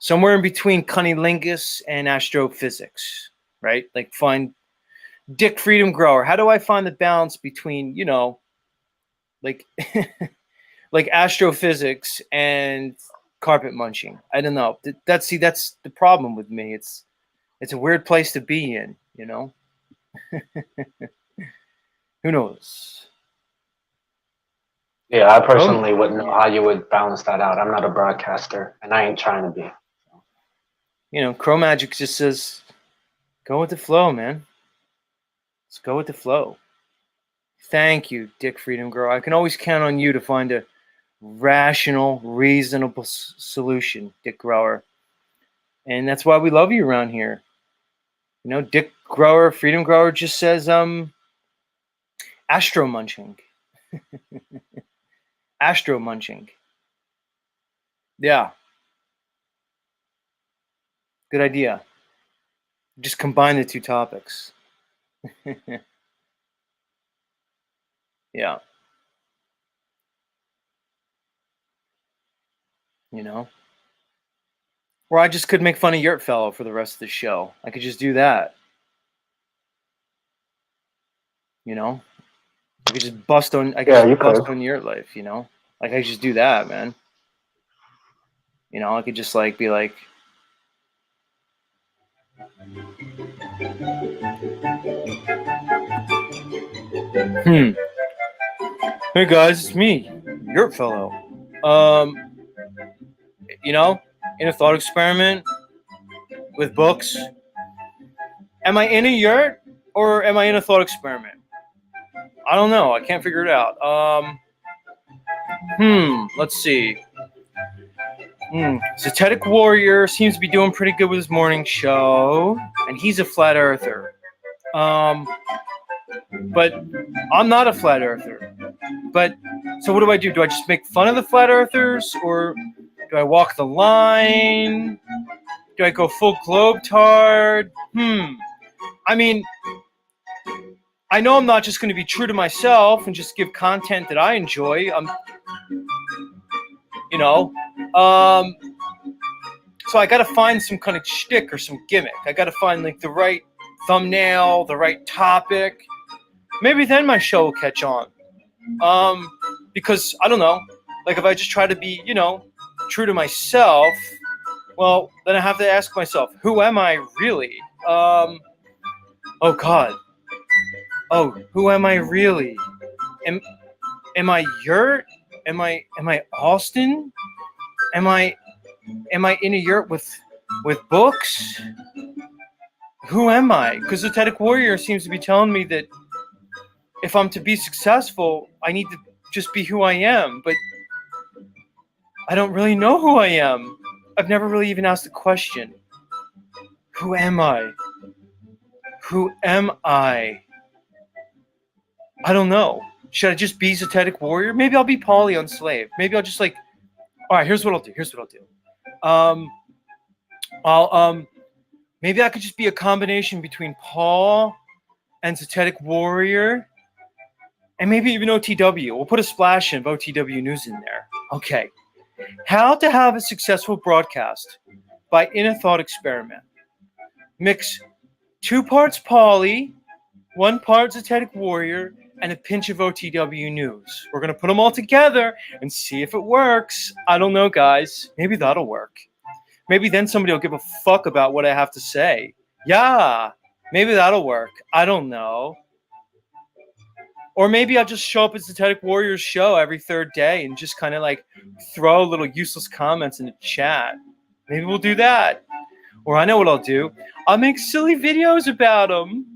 cunnilingus and astrophysics, right? Like find Dick Freedom Grower. How do I find the balance between, you know, like like astrophysics and carpet munching? I don't know. That's the problem with me. It's a weird place to be in, you know. Who knows? Yeah, I personally wouldn't know how you would balance that out. I'm not a broadcaster, and I ain't trying to be. You know, Crow Magic just says, go with the flow, man. Let's go with the flow. Thank you, Dick Freedom Girl. I can always count on you to find a rational, reasonable solution, Dick Grower. And that's why we love you around here. You know, Dick Grower, Freedom Grower just says, astro munching. Astro munching. Yeah. Good idea. Just combine the two topics. Yeah. You know? Or I just could make fun of Yurt Fellow for the rest of the show. I could just do that. You know? I could just bust on on Yurt Life, you know? Like I could just do that, man. You know, I could just like be like, hey guys, it's me, Yurt Fellow. You know, in a thought experiment with books. Am I in a yurt or am I in a thought experiment? I don't know. I can't figure it out. Let's see. Zetetic Warrior seems to be doing pretty good with his morning show, and he's a flat earther. But I'm not a flat earther. But so what do I do? Do I just make fun of the flat earthers, or do I walk the line? Do I go full globetard? I mean, I know I'm not just going to be true to myself and just give content that I enjoy. You know, so I got to find some kind of shtick or some gimmick. I got to find like the right thumbnail, the right topic. Maybe then my show will catch on. Because I don't know, like if I just try to be, you know, true to myself, well, then I have to ask myself, who am I really? Oh God. Oh, who am I really? Am I yurt? Am I Austin? Am I in a yurt with books? Who am I? Because the Zetetic Warrior seems to be telling me that if I'm to be successful, I need to just be who I am. But I don't really know who I am. I've never really even asked the question. Who am I? Who am I? I don't know. Should I just be Zetetic Warrior? Maybe I'll be Paulie Unslaved. Maybe I'll just all right, here's what I'll do. Maybe I could just be a combination between Paul and Zetetic Warrior, and maybe even OTW. We'll put a splash of OTW news in there. Okay. How to have a successful broadcast by In a Thought Experiment. Mix 2 parts Paulie, 1 part Zetetic Warrior, and a pinch of OTW news. We're going to put them all together and see if it works. I don't know, guys. Maybe that'll work. Maybe then somebody will give a fuck about what I have to say. Yeah, maybe that'll work. I don't know. Or maybe I'll just show up at Zetetic Warrior's show every 3rd day and just kind of throw little useless comments in the chat. Maybe we'll do that. Or I know what I'll do. I'll make silly videos about them.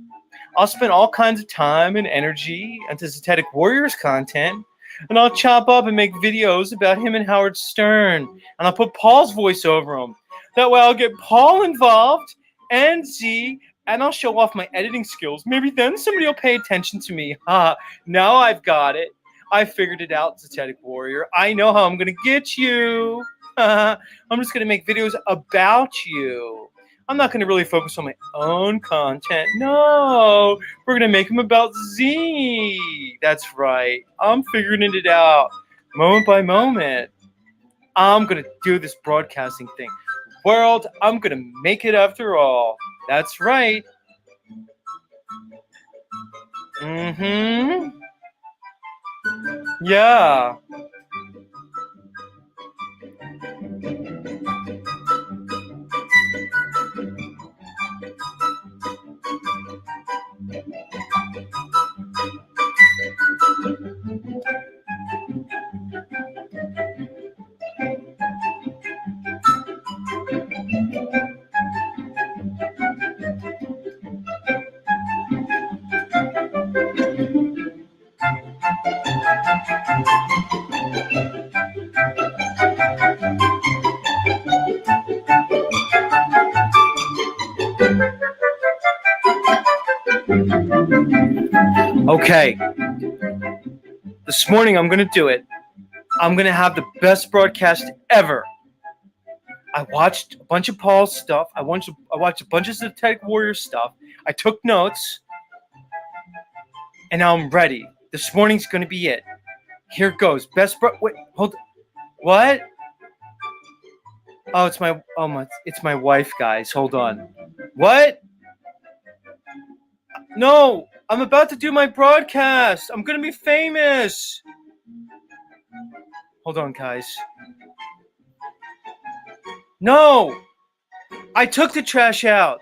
I'll spend all kinds of time and energy into Zetetic Warrior's content, and I'll chop up and make videos about him and Howard Stern, and I'll put Paul's voice over them. That way I'll get Paul involved and Z, and I'll show off my editing skills. Maybe then somebody will pay attention to me. Now I've got it. I figured it out, Zetetic Warrior. I know how I'm going to get you. I'm just going to make videos about you. I'm not going to really focus on my own content. No, we're going to make them about Z. That's right. I'm figuring it out moment by moment. I'm going to do this broadcasting thing. World, I'm going to make it after all. That's right. Yeah. Okay. This morning I'm going to do it. I'm going to have the best broadcast ever. I watched a bunch of Paul's stuff. I watched a bunch of Zetetic Warrior stuff. I took notes. And now I'm ready. This morning's going to be it. Here goes. Wait, hold. What? Oh, it's my wife, guys. Hold on. What? No, I'm about to do my broadcast. I'm going to be famous. Hold on, guys. No, I took the trash out.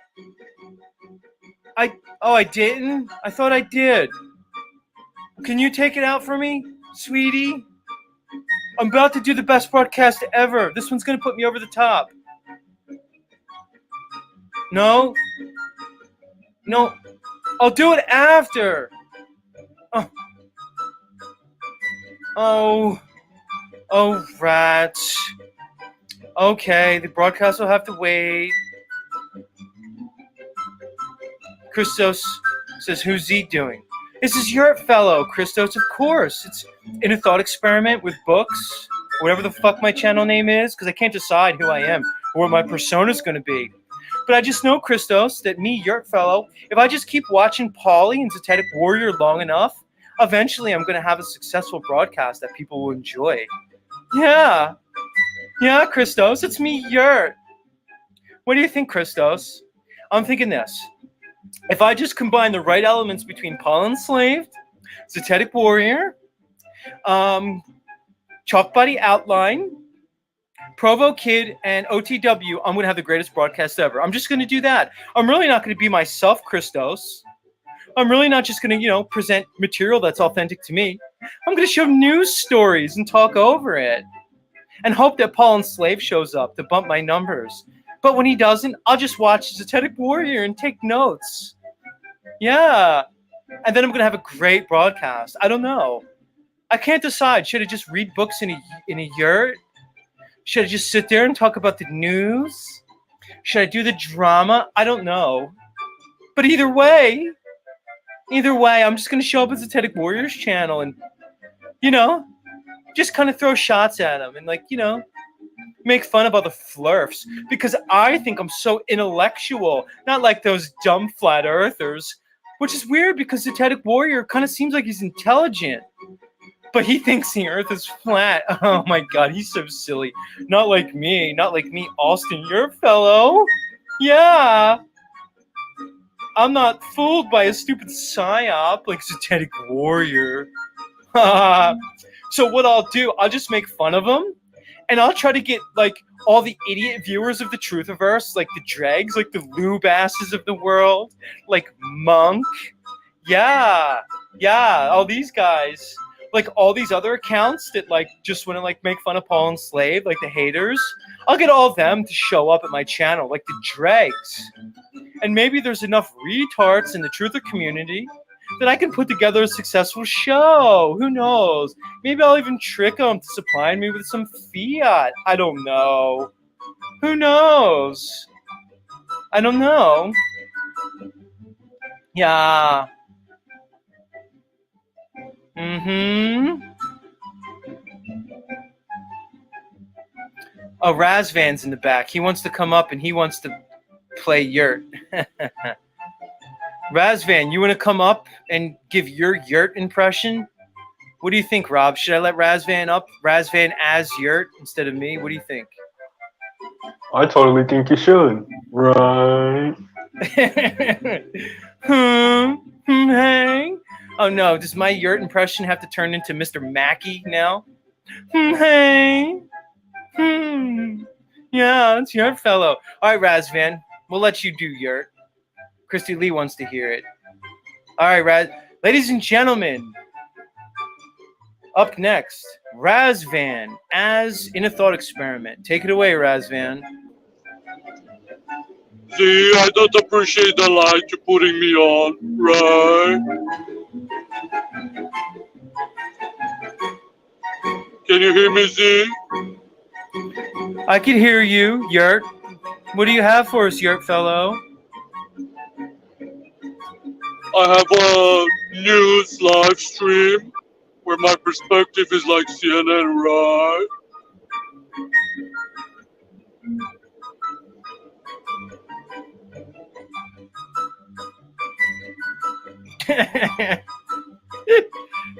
I didn't? I thought I did. Can you take it out for me, sweetie? I'm about to do the best broadcast ever. This one's going to put me over the top. No, I'll do it after. Oh, rats. Okay, the broadcast will have to wait. Christos says, who's Z doing? This is your fellow, Christos, of course. It's In a Thought Experiment with books, whatever the fuck my channel name is, because I can't decide who I am or what my persona's going to be. But I just know, Christos, that me, your fellow, if I just keep watching Paulie and Zetetic Warrior long enough, eventually I'm going to have a successful broadcast that people will enjoy. Yeah, Christos, it's me, Yurt. What do you think, Christos? I'm thinking this. If I just combine the right elements between Paul Enslaved, Zetetic Warrior, Chalk Body Outline, Provo Kid, and OTW, I'm going to have the greatest broadcast ever. I'm just going to do that. I'm really not going to be myself, Christos. I'm really not just going to, present material that's authentic to me. I'm going to show news stories and talk over it and hope that Paul Slave shows up to bump my numbers. But when he doesn't, I'll just watch Zetetic Warrior and take notes. Yeah. And then I'm going to have a great broadcast. I don't know. I can't decide. Should I just read books in a yurt? Should I just sit there and talk about the news? Should I do the drama? I don't know. But either way, I'm just going to show up at Zetetic Warriors channel and, just kind of throw shots at him and, make fun of other flurfs because I think I'm so intellectual, not like those dumb flat earthers, which is weird because Zetetic Warrior kind of seems like he's intelligent, but he thinks the earth is flat. Oh my God, he's so silly. Not like me, Austin, your fellow. Yeah. I'm not fooled by a stupid psyop like Zetetic Warrior. So what I'll do, I'll just make fun of him, and I'll try to get all the idiot viewers of the Truthiverse, like the dregs, like the lube asses of the world, like Monk. Yeah, all these guys. Like all these other accounts that just want to make fun of Paul and Slave, like the haters. I'll get all of them to show up at my channel, like the dregs. And maybe there's enough retards in the truther community that I can put together a successful show. Who knows? Maybe I'll even trick them to supply me with some fiat. I don't know. Who knows? I don't know. Yeah. Oh, Razvan's in the back. He wants to come up and he wants to play yurt. Razvan, you want to come up and give your yurt impression? What do you think, Rob? Should I let Razvan up? Razvan as yurt instead of me? What do you think? I totally think you should. Right. Hey. Oh no, does my yurt impression have to turn into Mr. Mackey now? Hey. Yeah, it's your fellow. All right, Razvan, we'll let you do yurt. Christy Lee wants to hear it. All right, ladies and gentlemen, up next, Razvan as in a thought experiment. Take it away, Razvan. See, I don't appreciate the light you're putting me on, right? Can you hear me, Z? I can hear you, Yurt. What do you have for us, Yurt fellow? I have a news live stream where my perspective is like CNN, right?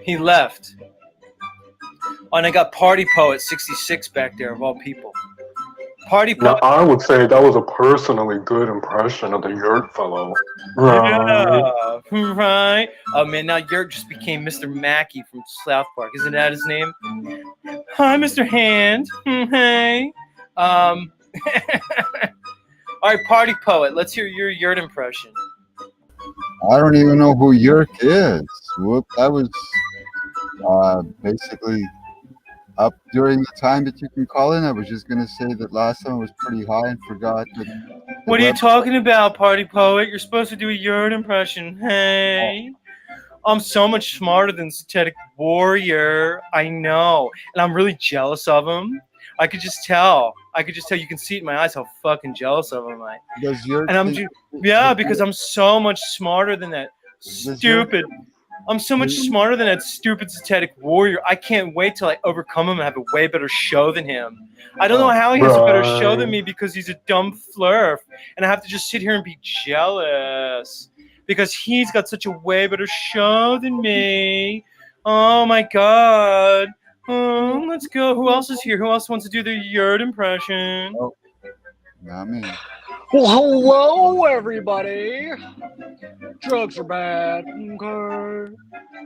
He left. Oh, and I got Party Poet 66 back there, of all people. Party Poet. Now, I would say that was a personally good impression of the Yurt fellow. Yeah, right. Oh man, now Yurt just became Mr. Mackey from South Park. Isn't that his name? Hi, Mr. Hand. Hey. All right, Party Poet. Let's hear your Yurt impression. I don't even know who Yerk is. Whoop, that was basically up during the time that you can call in. I was just going to say that last time I was pretty high and forgot that. What are you talking about, Party Poet? You're supposed to do a Yurt impression. Hey. I'm so much smarter than Zetetic Warrior. I know. And I'm really jealous of him. I could just tell. You can see it in my eyes how fucking jealous of him I am. Does Yerk And I'm because I'm so much smarter than that stupid. I'm so much smarter than that stupid Zetetic Warrior. I can't wait till I overcome him and have a way better show than him. I don't know how he has a better show than me because he's a dumb flurf. And I have to just sit here and be jealous because he's got such a way better show than me. Oh my God. Let's go. Who else is here? Who else wants to do their Yurt impression? Oh, not me. Well, hello, everybody. Drugs are bad, okay?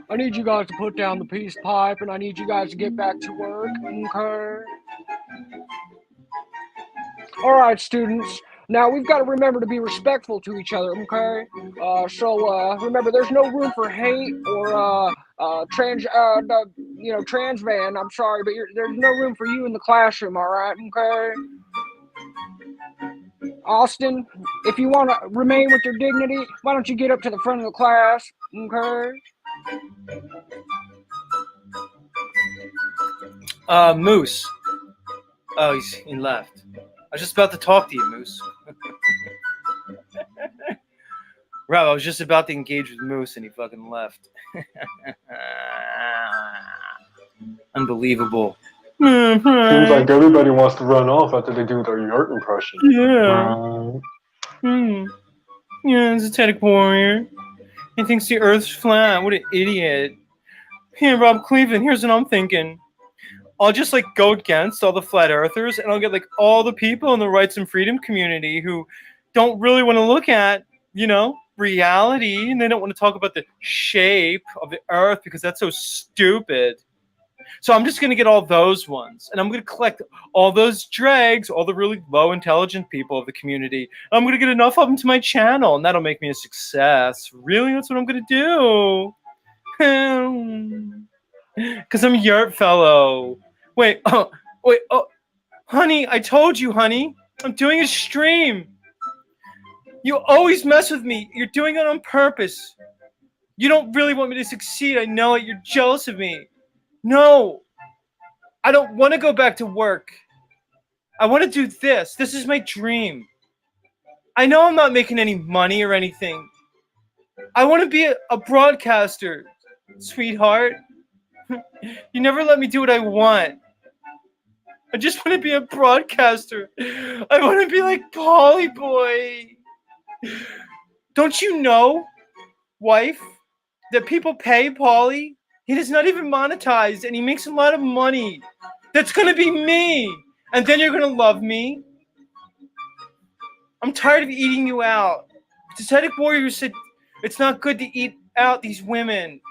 I need you guys to put down the peace pipe, and I need you guys to get back to work, okay? All right, students. Now we've got to remember to be respectful to each other, okay? So remember, there's no room for hate or trans van. I'm sorry, but there's no room for you in the classroom. All right, okay? Austin, if you want to remain with your dignity, why don't you get up to the front of the class, okay? Moose. Oh, he left. I was just about to talk to you, Moose. Rob, I was just about to engage with Moose and he fucking left. Unbelievable. Seems like everybody wants to run off after they do their Yurt impression. Yeah. Yeah, it's a Tedic warrior. He thinks the Earth's flat. What an idiot. Hey, Rob Cleveland, here's what I'm thinking. I'll just like go against all the flat earthers and I'll get like all the people in the rights and freedom community who don't really want to look at, reality, and they don't want to talk about the shape of the earth because that's so stupid. So I'm just going to get all those ones and I'm going to collect all those dregs, all the really low intelligent people of the community. I'm going to get enough of them to my channel and that'll make me a success. Really? That's what I'm going to do. Because I'm Yurt fellow. Wait, honey, I told you, honey. I'm doing a stream. You always mess with me. You're doing it on purpose. You don't really want me to succeed. I know it. You're jealous of me. No. I don't want to go back to work. I want to do this. This is my dream. I know I'm not making any money or anything. I want to be a broadcaster, sweetheart. You never let me do what I want. I just want to be a broadcaster. I want to be like Polly Boy. Don't you know, wife, that people pay Polly? He does not even monetize and he makes a lot of money. That's going to be me. And then you're going to love me. I'm tired of eating you out. The Tedic warrior said it's not good to eat out these women.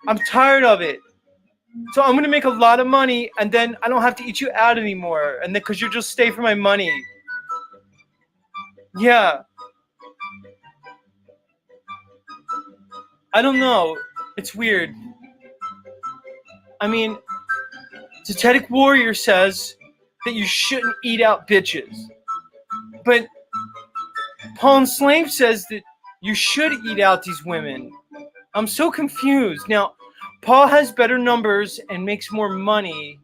I'm tired of it. So I'm going to make a lot of money and then I don't have to eat you out anymore. And then because you'll just stay for my money. Yeah. I don't know. It's weird. I mean, the Tedic warrior says that you shouldn't eat out bitches. But Paul Enslaved says that you should eat out these women. I'm so confused. Now, Paul has better numbers and makes more money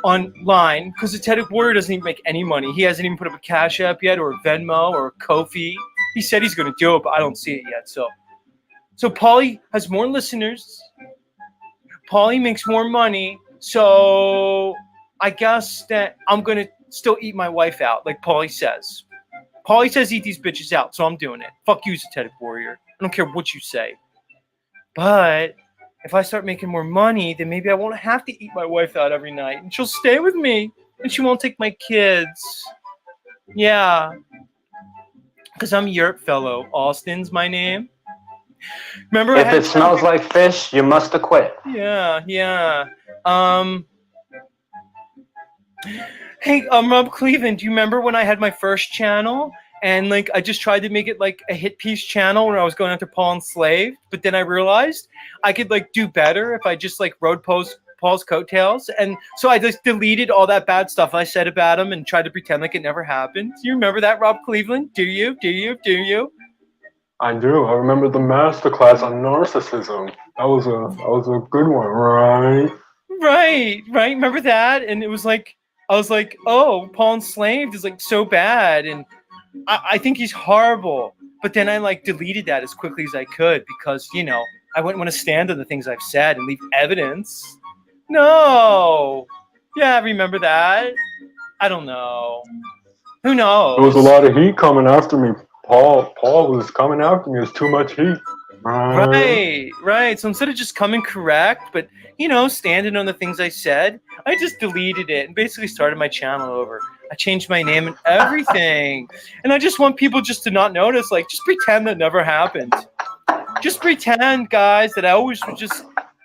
online because the Tedic warrior doesn't even make any money. He hasn't even put up a Cash App yet or a Venmo or a Ko-fi. He said he's going to do it, but I don't see it yet. So Paulie has more listeners. Paulie makes more money. So I guess that I'm going to still eat my wife out, like Paulie says. Paulie says eat these bitches out, so I'm doing it. Fuck you, Tedic warrior. I don't care what you say. But if I start making more money, then maybe I won't have to eat my wife out every night. And she'll stay with me. And she won't take my kids. Yeah. Because I'm Yurt fellow. Austin's my name. Remember, if it smells like fish, you must have quit. Yeah. Hey, Rob Cleveland, do you remember when I had my first channel? And like I just tried to make it like a hit piece channel when I was going after Paul Enslaved, but then I realized I could like do better if I just like rode Paul's coattails, and so I just deleted all that bad stuff I said about him and tried to pretend like it never happened. Do you remember that, Rob Cleveland? Do you? I do. I remember the masterclass on narcissism. That was a good one, right? Right. Remember that? And it was like I was like, oh, Paul Enslaved is like so bad, and I think he's horrible. But then I like deleted that as quickly as I could because, I wouldn't want to stand on the things I've said and leave evidence. No. Yeah, remember that? I don't know. Who knows? There was a lot of heat coming after me. Paul was coming after me. It was too much heat. Right. So instead of just coming correct, but, standing on the things I said, I just deleted it and basically started my channel over. I changed my name and everything. And I just want people just to not notice, like, just pretend that never happened. Just pretend, guys, that I always was just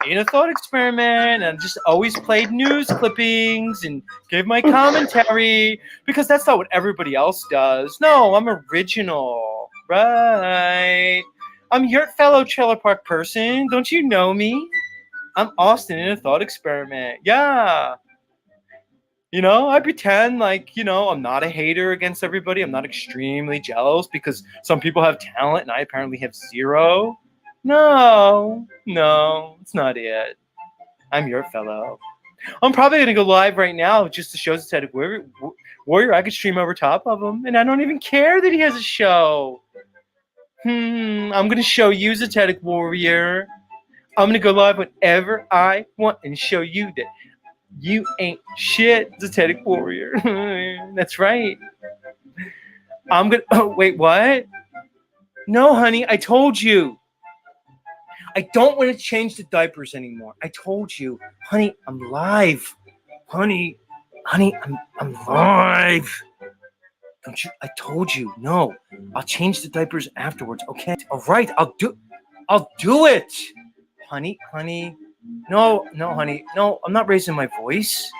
in a thought experiment, and just always played news clippings and gave my commentary because that's not what everybody else does. No, I'm original, right? I'm your fellow trailer park person. Don't you know me? I'm Austin in a thought experiment. Yeah. You know, I pretend like, you know, I'm not a hater against everybody. I'm not extremely jealous because some people have talent and I apparently have zero. No, it's not it. I'm your fellow. I'm probably going to go live right now just to show Zetetic Warrior. I could stream over top of him, and I don't even care that he has a show. I'm going to show you Zetetic Warrior. I'm going to go live whenever I want and show you that you ain't shit, Zetetic Warrior. That's right. I'm going to... Oh, wait, what? No, honey, I told you. I don't want to change the diapers anymore. I told you. Honey, I'm live. Honey, I'm live. Don't you? I told you. No, I'll change the diapers afterwards, okay? All right, I'll do it. Honey. No, honey. No, I'm not raising my voice.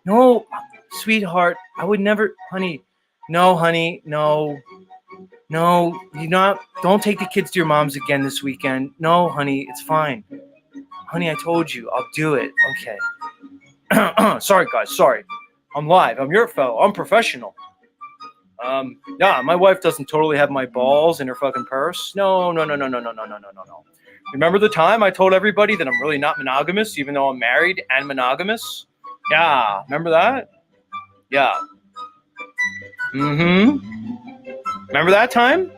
No, sweetheart, I would never, honey. No, honey, no. No, don't take the kids to your mom's again this weekend. No, honey, it's fine. Honey, I told you, I'll do it. Okay. Sorry, guys, sorry. I'm live. I'm your fellow. I'm professional. Yeah, my wife doesn't totally have my balls in her fucking purse. No. Remember the time I told everybody that I'm really not monogamous, even though I'm married and monogamous? Yeah, remember that? Yeah. Remember that time?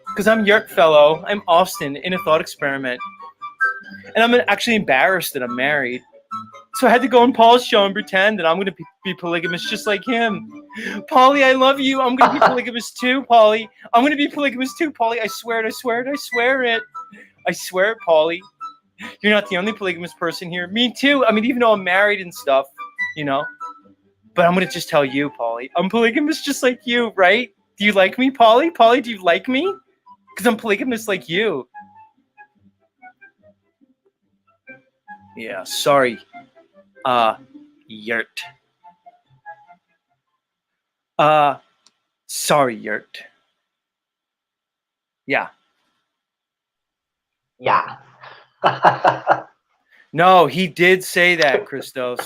Because I'm your fellow. I'm Austin in a thought experiment. And I'm actually embarrassed that I'm married. So I had to go on Paul's show and pretend that I'm going to be polygamous just like him. Paulie, I love you. I'm going to be polygamous too, Paulie. I'm going to be polygamous too, Paulie. I swear it. I swear it, Paulie. You're not the only polygamous person here. Me too. I mean, even though I'm married and stuff, you know. But I'm going to just tell you, Paulie. I'm polygamous just like you, right? Do you like me, Paulie? Paulie, do you like me? Because I'm polygamous like you. Yeah, sorry. Yurt. Sorry, Yurt. Yeah. Yeah. No, he did say that, Christos.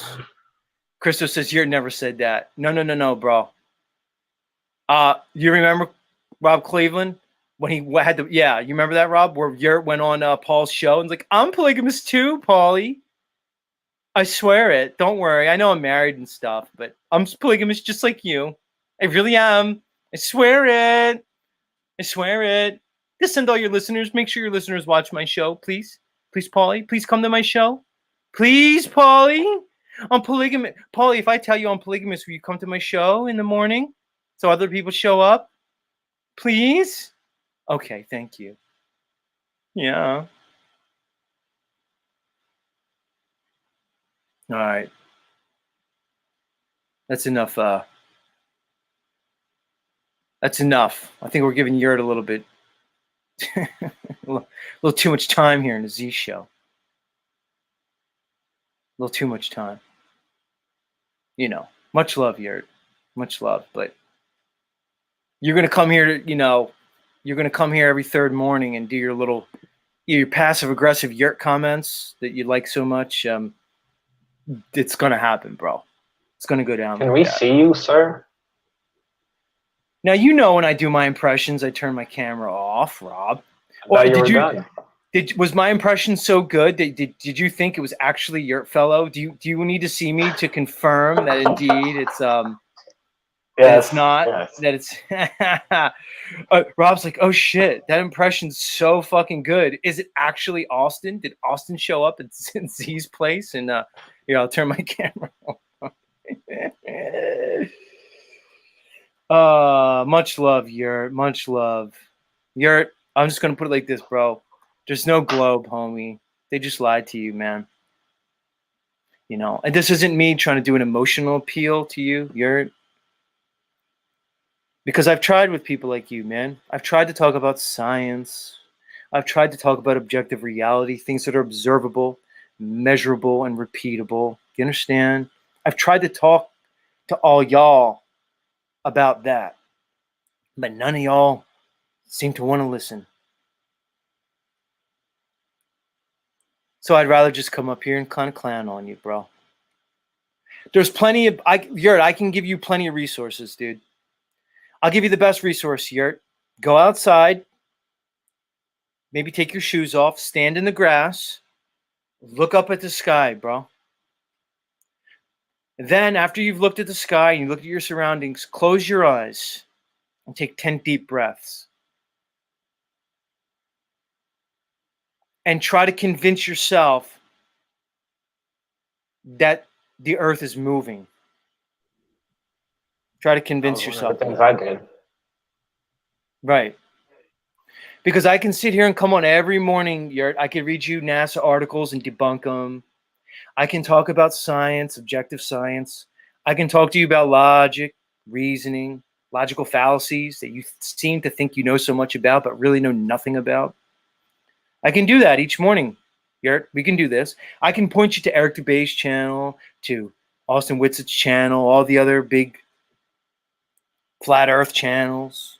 Christos says Yurt never said that. No, bro. You remember Rob Cleveland when he had to? Yeah, you remember that, Rob? Where Yurt went on Paul's show and was like, "I'm polygamous too, Paulie. I swear it. Don't worry. I know I'm married and stuff, but I'm polygamous just like you. I really am. I swear it. Just send all your listeners. Make sure your listeners watch my show, please. Please, Paulie. Please come to my show. Please, Paulie. I'm polygamous. Paulie, if I tell you I'm polygamous, will you come to my show in the morning so other people show up? Please? Okay, thank you. Yeah. All right. That's enough. That's enough. I think we're giving Yurt a little bit, a little too much time here in the Z show. A little too much time. You know, much love, Yurt. Much love. But you're going to come here, you're going to come here every third morning and do your passive-aggressive Yurt comments that you like so much. It's going to happen, bro. It's going to go down. Can we see you, sir? Now, when I do my impressions, I turn my camera off, Rob. Was my impression so good? Did you think it was actually Yurt fellow? Do you need to see me to confirm that indeed it's that it's not that it's Rob's like, oh shit, that impression's so fucking good. Is it actually Austin? Did Austin show up at Z's place? And I'll turn my camera on. Much love, Yurt. Much love. Yurt, I'm just gonna put it like this, bro. There's no globe, homie. They just lied to you, man. And this isn't me trying to do an emotional appeal to you, Yurt. Because I've tried with people like you, man. I've tried to talk about science. I've tried to talk about objective reality, things that are observable, measurable, and repeatable. You understand? I've tried to talk to all y'all about that, but none of y'all seem to want to listen. So I'd rather just come up here and kind of clown on you, bro. There's plenty of Yurt, I can give you plenty of resources, dude. I'll give you the best resource, Yurt. Go outside, maybe take your shoes off, stand in the grass, look up at the sky, bro. Then after you've looked at the sky and you look at your surroundings, close your eyes and take 10 deep breaths. And try to convince yourself that the earth is moving. Try to convince yourself. The things I did. Right. Because I can sit here and come on every morning, Yurt. I can read you NASA articles and debunk them. I can talk about science, objective science. I can talk to you about logic, reasoning, logical fallacies that you seem to think you know so much about, but really know nothing about. I can do that each morning. Yurt, we can do this. I can point you to Eric Dubay's channel, to Austin Witzett's channel, all the other big flat earth channels.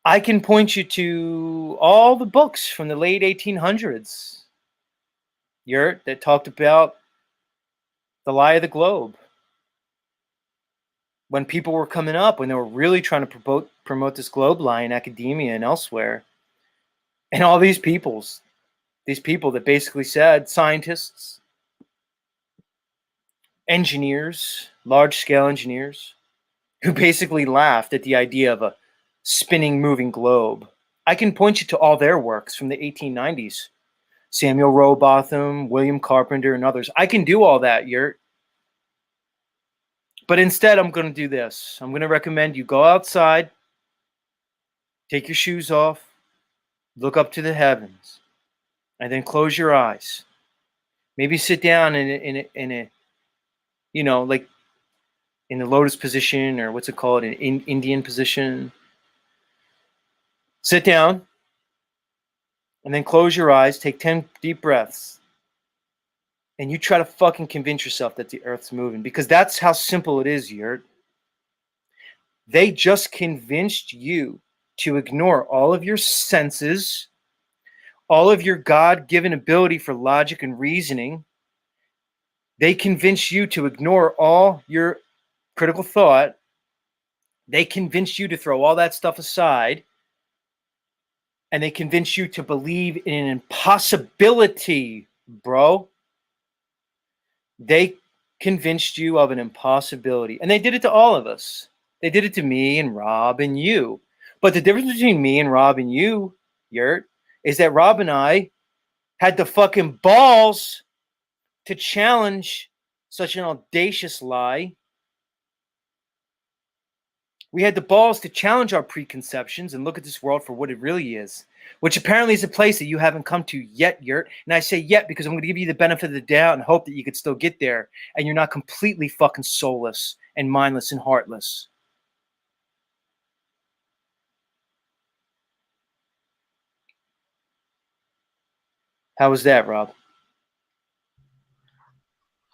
I can point you to all the books from the late 1800s, Yurt, that talked about the lie of the globe. When people were coming up, when they were really trying to promote this globe lie in academia and elsewhere. And all these people that basically said, scientists, engineers, large-scale engineers, who basically laughed at the idea of a spinning, moving globe. I can point you to all their works from the 1890s. Samuel Rowbotham, William Carpenter, and others. I can do all that, Yurt. But instead, I'm going to do this. I'm going to recommend you go outside, take your shoes off, look up to the heavens, and then close your eyes. Maybe sit down in a you know, like in the lotus position, or what's it called, an Indian position. Sit down, and then close your eyes, take 10 deep breaths, and you try to fucking convince yourself that the earth's moving, because that's how simple it is, Yurt. They just convinced you to ignore all of your senses, all of your God-given ability for logic and reasoning. They convinced you to ignore all your critical thought. They convinced you to throw all that stuff aside. And they convinced you to believe in an impossibility, bro. They convinced you of an impossibility. And they did it to all of us. They did it to me and Rob and you. But the difference between me and Rob and you, Yurt, is that Rob and I had the fucking balls to challenge such an audacious lie. We had the balls to challenge our preconceptions and look at this world for what it really is, which apparently is a place that you haven't come to yet, Yurt. And I say yet because I'm going to give you the benefit of the doubt and hope that you could still get there and you're not completely fucking soulless and mindless and heartless. How was that, Rob?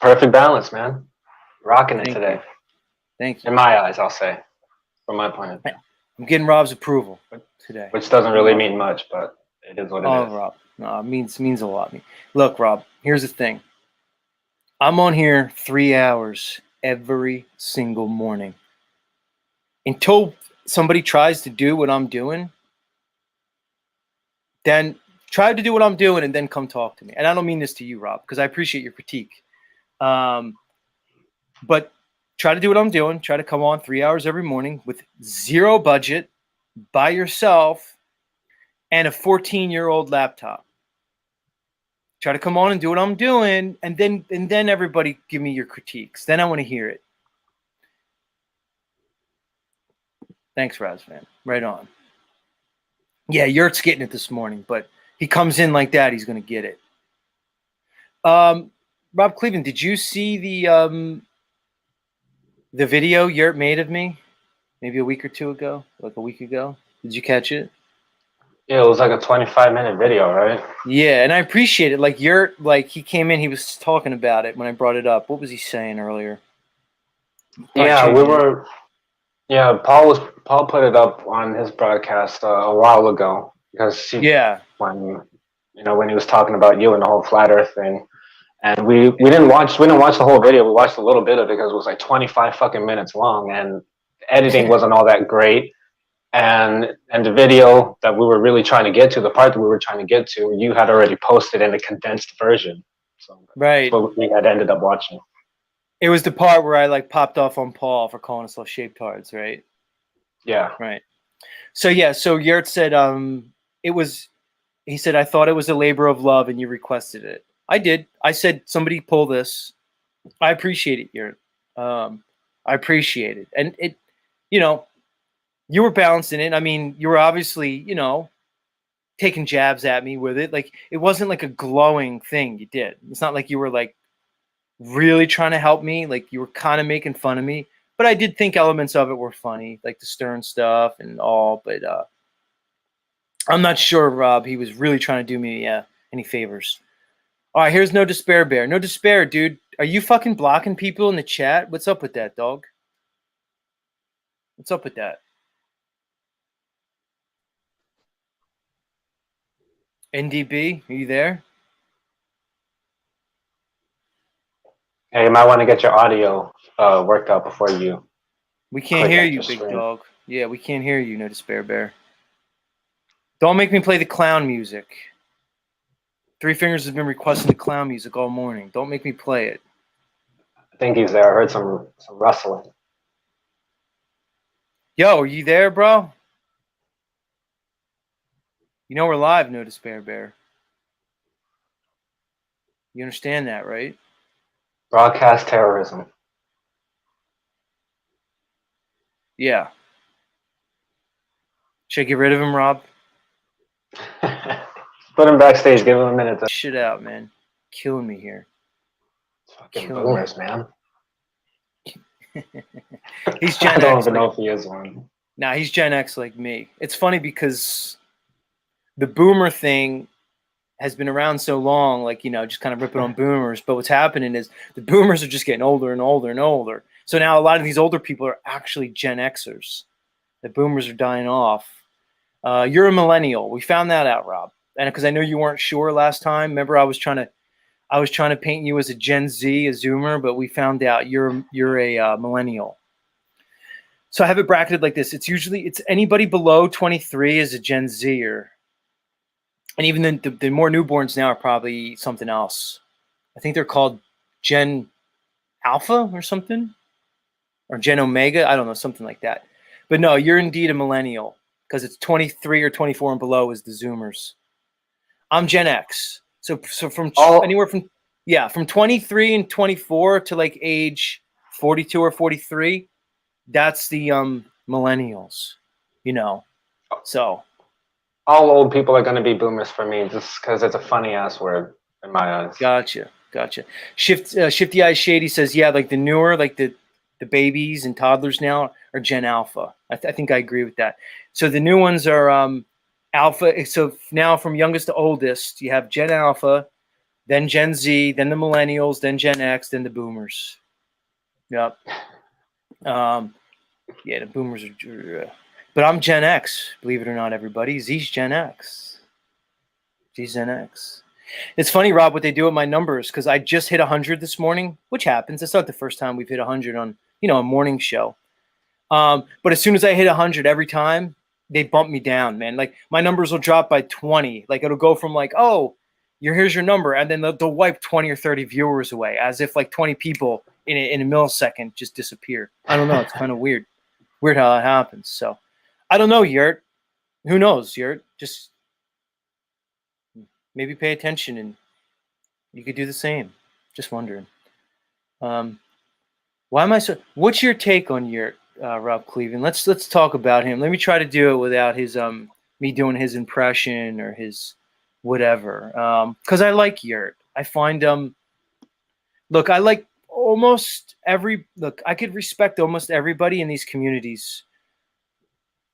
Perfect balance, man. Rocking it Thank today. you. Thank you. In my eyes, I'll say. From my point of view. I'm getting Rob's approval today. Which doesn't really mean much, but it is what it is. Rob. No, it means a lot. Look, Rob, here's the thing. I'm on here 3 hours every single morning. Until somebody tries to do what I'm doing, then try to do what I'm doing and then come talk to me. And I don't mean this to you, Rob, because I appreciate your critique. But try to do what I'm doing. Try to come on 3 hours every morning with zero budget, by yourself, and a 14-year-old laptop. Try to come on and do what I'm doing, and then everybody give me your critiques. Then I want to hear it. Thanks, Razvan. Right on. Yeah, Yurt's getting it this morning, but he comes in like that, he's going to get it. Rob Cleveland, did you see the video Yurt made of me maybe a week or two ago, like a week ago? Did you catch it? Yeah, it was like a 25-minute video, right? Yeah, and I appreciate it. Like he came in, he was talking about it when I brought it up. What was he saying earlier? Probably Yeah, changed it. Yeah, Paul put it up on his broadcast a while ago because Yeah. when he was talking about you and the whole flat Earth thing, and we didn't watch the whole video. We watched a little bit of it because it was like 25 fucking minutes long, and the editing wasn't all that great. And the video that we were really trying to get to, the part that we were trying to get to, you had already posted in a condensed version. So that's Right. what we had ended up watching. It was the part where I like popped off on Paul for calling us all shapetards, right? Yeah. Right. So yeah, so Yurt said he said I thought it was a labor of love and you requested it. I did. I said somebody pull this. I appreciate it, Yurt. I appreciate it. And it you were balancing it. I mean, you were obviously, taking jabs at me with it. Like it wasn't like a glowing thing you did. It's not like you were like really trying to help me. Like you were kind of making fun of me. But I did think elements of it were funny, like the Stern stuff and all. But I'm not sure, Rob, he was really trying to do me any favors. All right, here's No Despair Bear. No Despair, dude. Are you fucking blocking people in the chat? What's up with that, dog? What's up with that? NDB, are you there? Hey, you might want to get your audio worked out before you. We can't Click hear on you, the big stream. dog. Yeah, we can't hear you, No Despair Bear. Don't make me play the clown music. Three Fingers has been requesting the clown music all morning. Don't make me play it. I think he's there. I heard some rustling. Yo, are you there, bro? You know we're live, No Despair Bear. You understand that, right? Broadcast terrorism. Yeah. Should I get rid of him, Rob? Put him backstage. Give him a minute to. Shit out, man. Killing me here. Fucking Killing boomers, man. He's Gen I don't X. even know Like, if he is one. nah, he's Gen X like me. It's funny because the boomer thing has been around so long, like, just kind of ripping on boomers. But what's happening is the boomers are just getting older and older and older. So now a lot of these older people are actually Gen Xers. The boomers are dying off. You're a millennial. We found that out, Rob. And because I know you weren't sure last time. Remember, I was trying to paint you as a Gen Z, a Zoomer, but we found out you're a millennial. So I have it bracketed like this. It's anybody below 23 is a Gen Zer. And even the more newborns now are probably something else. I think they're called Gen Alpha or something, or Gen Omega. I don't know, something like that. But no, you're indeed a millennial because it's 23 or 24 and below is the Zoomers. I'm Gen X. So from anywhere from 23 and 24 to like age 42 or 43, that's the millennials. So. All old people are going to be boomers for me just because it's a funny ass word in my eyes. Gotcha. Shifty Eyes Shady says, yeah, like the newer, like the babies and toddlers now are Gen Alpha. I think I agree with that. So the new ones are Alpha. So now from youngest to oldest, you have Gen Alpha, then Gen Z, then the millennials, then Gen X, then the boomers. Yep. Yeah, the boomers are. But I'm Gen X, believe it or not, everybody. Z's Gen X. Z's Gen X. It's funny, Rob, what they do with my numbers, because I just hit 100 this morning, which happens. It's not the first time we've hit 100 on, a morning show. But as soon as I hit 100 every time, they bump me down, man. Like, my numbers will drop by 20. Like, it'll go from like, oh, here's your number, and then they'll wipe 20 or 30 viewers away, as if like 20 people in a millisecond just disappear. I don't know. It's kind of weird. Weird how that happens. So, I don't know, Yurt. Who knows, Yurt? Just maybe pay attention and you could do the same. Just wondering. Why am I so? What's your take on Yurt, Rob Cleveland? Let's talk about him. Let me try to do it without his me doing his impression or his whatever. Because I like Yurt. I find look, I like I could respect almost everybody in these communities.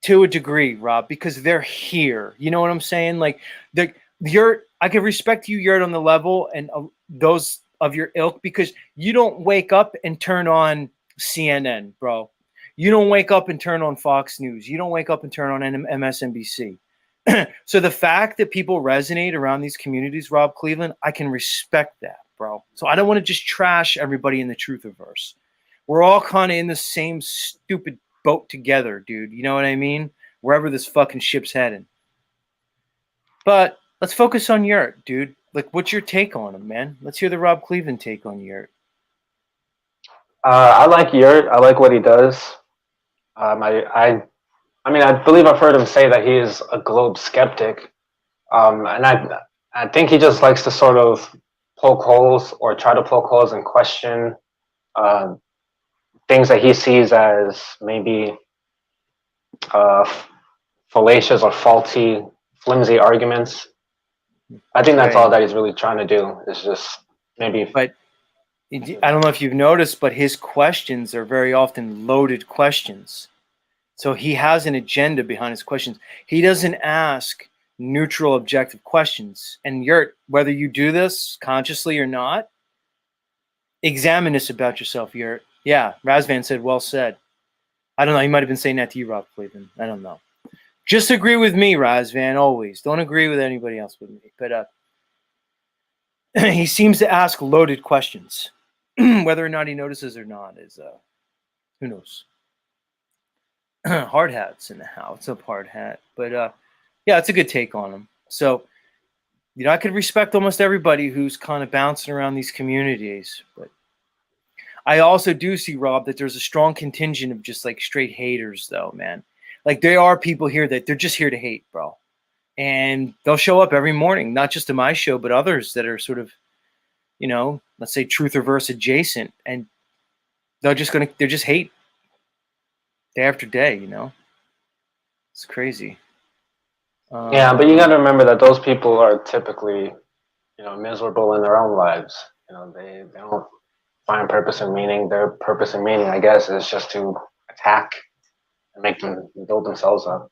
to a degree, Rob, because they're here. You know what I'm saying? Like, I can respect you, Yurt, on the level, and those of your ilk, because you don't wake up and turn on CNN, bro. You don't wake up and turn on Fox News. You don't wake up and turn on MSNBC. So the fact that people resonate around these communities, Rob Cleveland, I can respect that, bro. So I don't want to just trash everybody in the Truthiverse. We're all kind of in the same stupid boat together, dude. You know what I mean? Wherever this fucking ship's heading. But let's focus on Yurt, dude. Like, what's your take on him, man? Let's hear the Rob Cleveland take on Yurt. I like Yurt. I like what he does. I mean, I believe I've heard him say that he is a globe skeptic, and I think he just likes to sort of poke holes or try to poke holes and question things that he sees as maybe fallacious or faulty, flimsy arguments. I think that's all that he's really trying to do. Is just maybe. But I don't know if you've noticed, but his questions are very often loaded questions. So he has an agenda behind his questions. He doesn't ask neutral, objective questions. And Yurt, whether you do this consciously or not, examine this about yourself, Yurt. Yeah, Razvan said, well said. I don't know. He might have been saying that to you, Rob Cleveland. I don't know. Just agree with me, Razvan, always. Don't agree with anybody else with me. But he seems to ask loaded questions. Whether or not he notices or not is, who knows? Hard Hat's in the house. What's up, Hard Hat? But yeah, it's a good take on him. So, you know, I could respect almost everybody who's kind of bouncing around these communities. But I also do see, Rob, that there's a strong contingent of just like straight haters, though, man. Like, there are people here that they're just here to hate, bro. And they'll show up every morning, not just to my show, but others that are sort of, you know, let's say Truthiverse adjacent. And they're just hate day after day, you know? It's crazy. Yeah, but you got to remember that those people are typically, you know, miserable in their own lives. You know, they don't find purpose and meaning. Their purpose and meaning, I guess, is just to attack and make them build themselves up.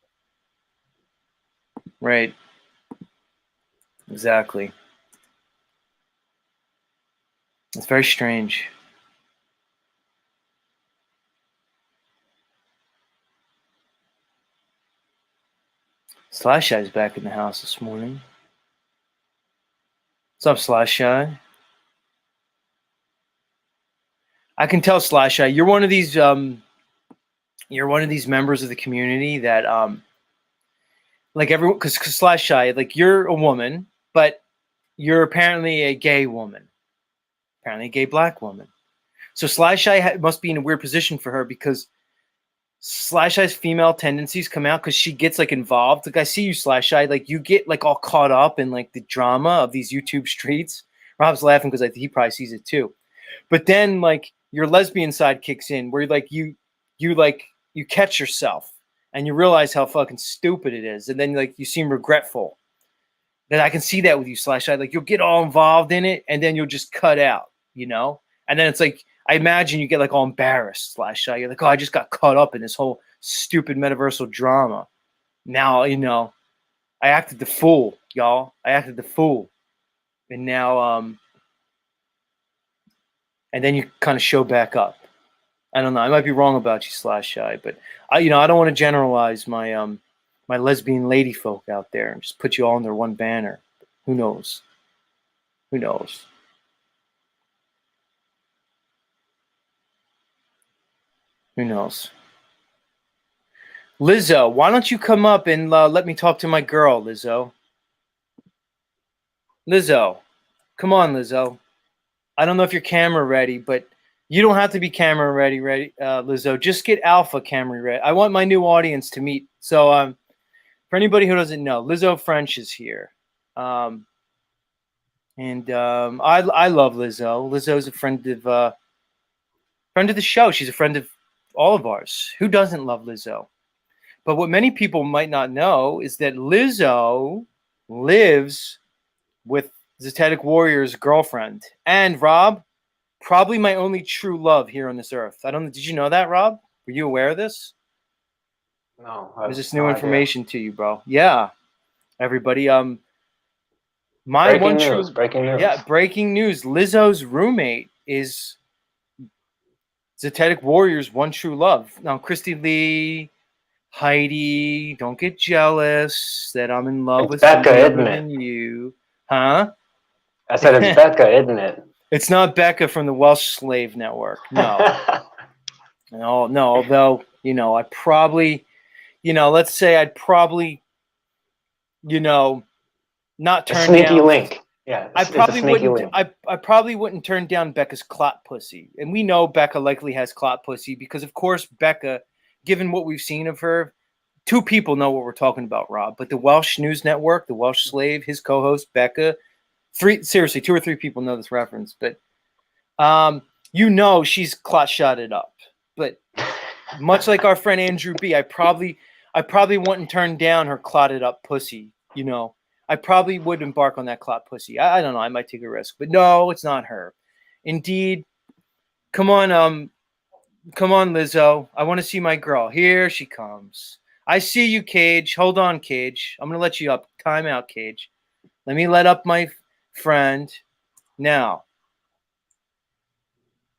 Right. Exactly. It's very strange. Slash Eye's back in the house this morning. What's up, Slash Eye? I can tell, Slash Eye, you're one of these members of the community that like everyone, because Slash Eye, like, you're a woman, but you're apparently a gay woman, apparently a gay black woman. So Slash Eye must be in a weird position for her, because Slash Eye's female tendencies come out because she gets like involved. Like, I see you, Slash Eye, like you get like all caught up in like the drama of these YouTube streets. Rob's laughing because I think he probably sees it too. But then like your lesbian side kicks in, where like you catch yourself and you realize how fucking stupid it is, and then like you seem regretful. That I can see that with you, Slash Eye. Like, you'll get all involved in it and then you'll just cut out, you know? And then it's like, I imagine you get like all embarrassed, Slash Eye. You're like, oh, I just got caught up in this whole stupid metaversal drama. Now, you know, I acted the fool, y'all. I acted the fool. And now, and then you kind of show back up. I don't know. I might be wrong about you, Slash Eye, but I don't want to generalize my my lesbian lady folk out there and just put you all under one banner. Who knows? Who knows? Who knows? Lizzo, why don't you come up and let me talk to my girl, Lizzo? Lizzo, come on, Lizzo. I don't know if you're camera ready, but you don't have to be camera ready, Lizzo. Just get alpha camera ready. I want my new audience to meet. So for anybody who doesn't know, Lizzo French is here. I love Lizzo. Lizzo's a friend of the show. She's a friend of all of ours. Who doesn't love Lizzo? But what many people might not know is that Lizzo lives with Zetetic Warrior's girlfriend. And Rob, probably my only true love here on this earth. I don't know. Did you know that, Rob? Were you aware of this? No, Is this I've new no idea. information to you, bro? Yeah, everybody. My Breaking one news. true, Breaking news. yeah, breaking news. Lizzo's roommate is Zetetic Warrior's one true love. Now, Christy Lee, Heidi, don't get jealous that I'm in love It's with Becca, somebody isn't other it? than you, huh? I said it's Becca, isn't it? It's not Becca from the Welsh Slave Network. No, no. Although I probably, let's say I'd probably, not A turn sneaky down. link. Yeah, I it's a probably sneaky wouldn't. link. I probably wouldn't turn down Becca's clot pussy, and we know Becca likely has clot pussy because, of course, Becca, given what we've seen of her, two people know what we're talking about, Rob. But the Welsh News Network, the Welsh Slave, his co-host Becca, seriously, 2 or 3 people know this reference, but she's clot shotted up. But much like our friend Andrew B, I probably wouldn't turn down her clotted up pussy. I probably would embark on that clot pussy. I don't know. I might take a risk, but no, it's not her. Indeed, come on, Lizzo. I want to see my girl. Here she comes. I see you, Cage. Hold on, Cage. I'm gonna let you up. Time out, Cage. Let me let up my friend. Now,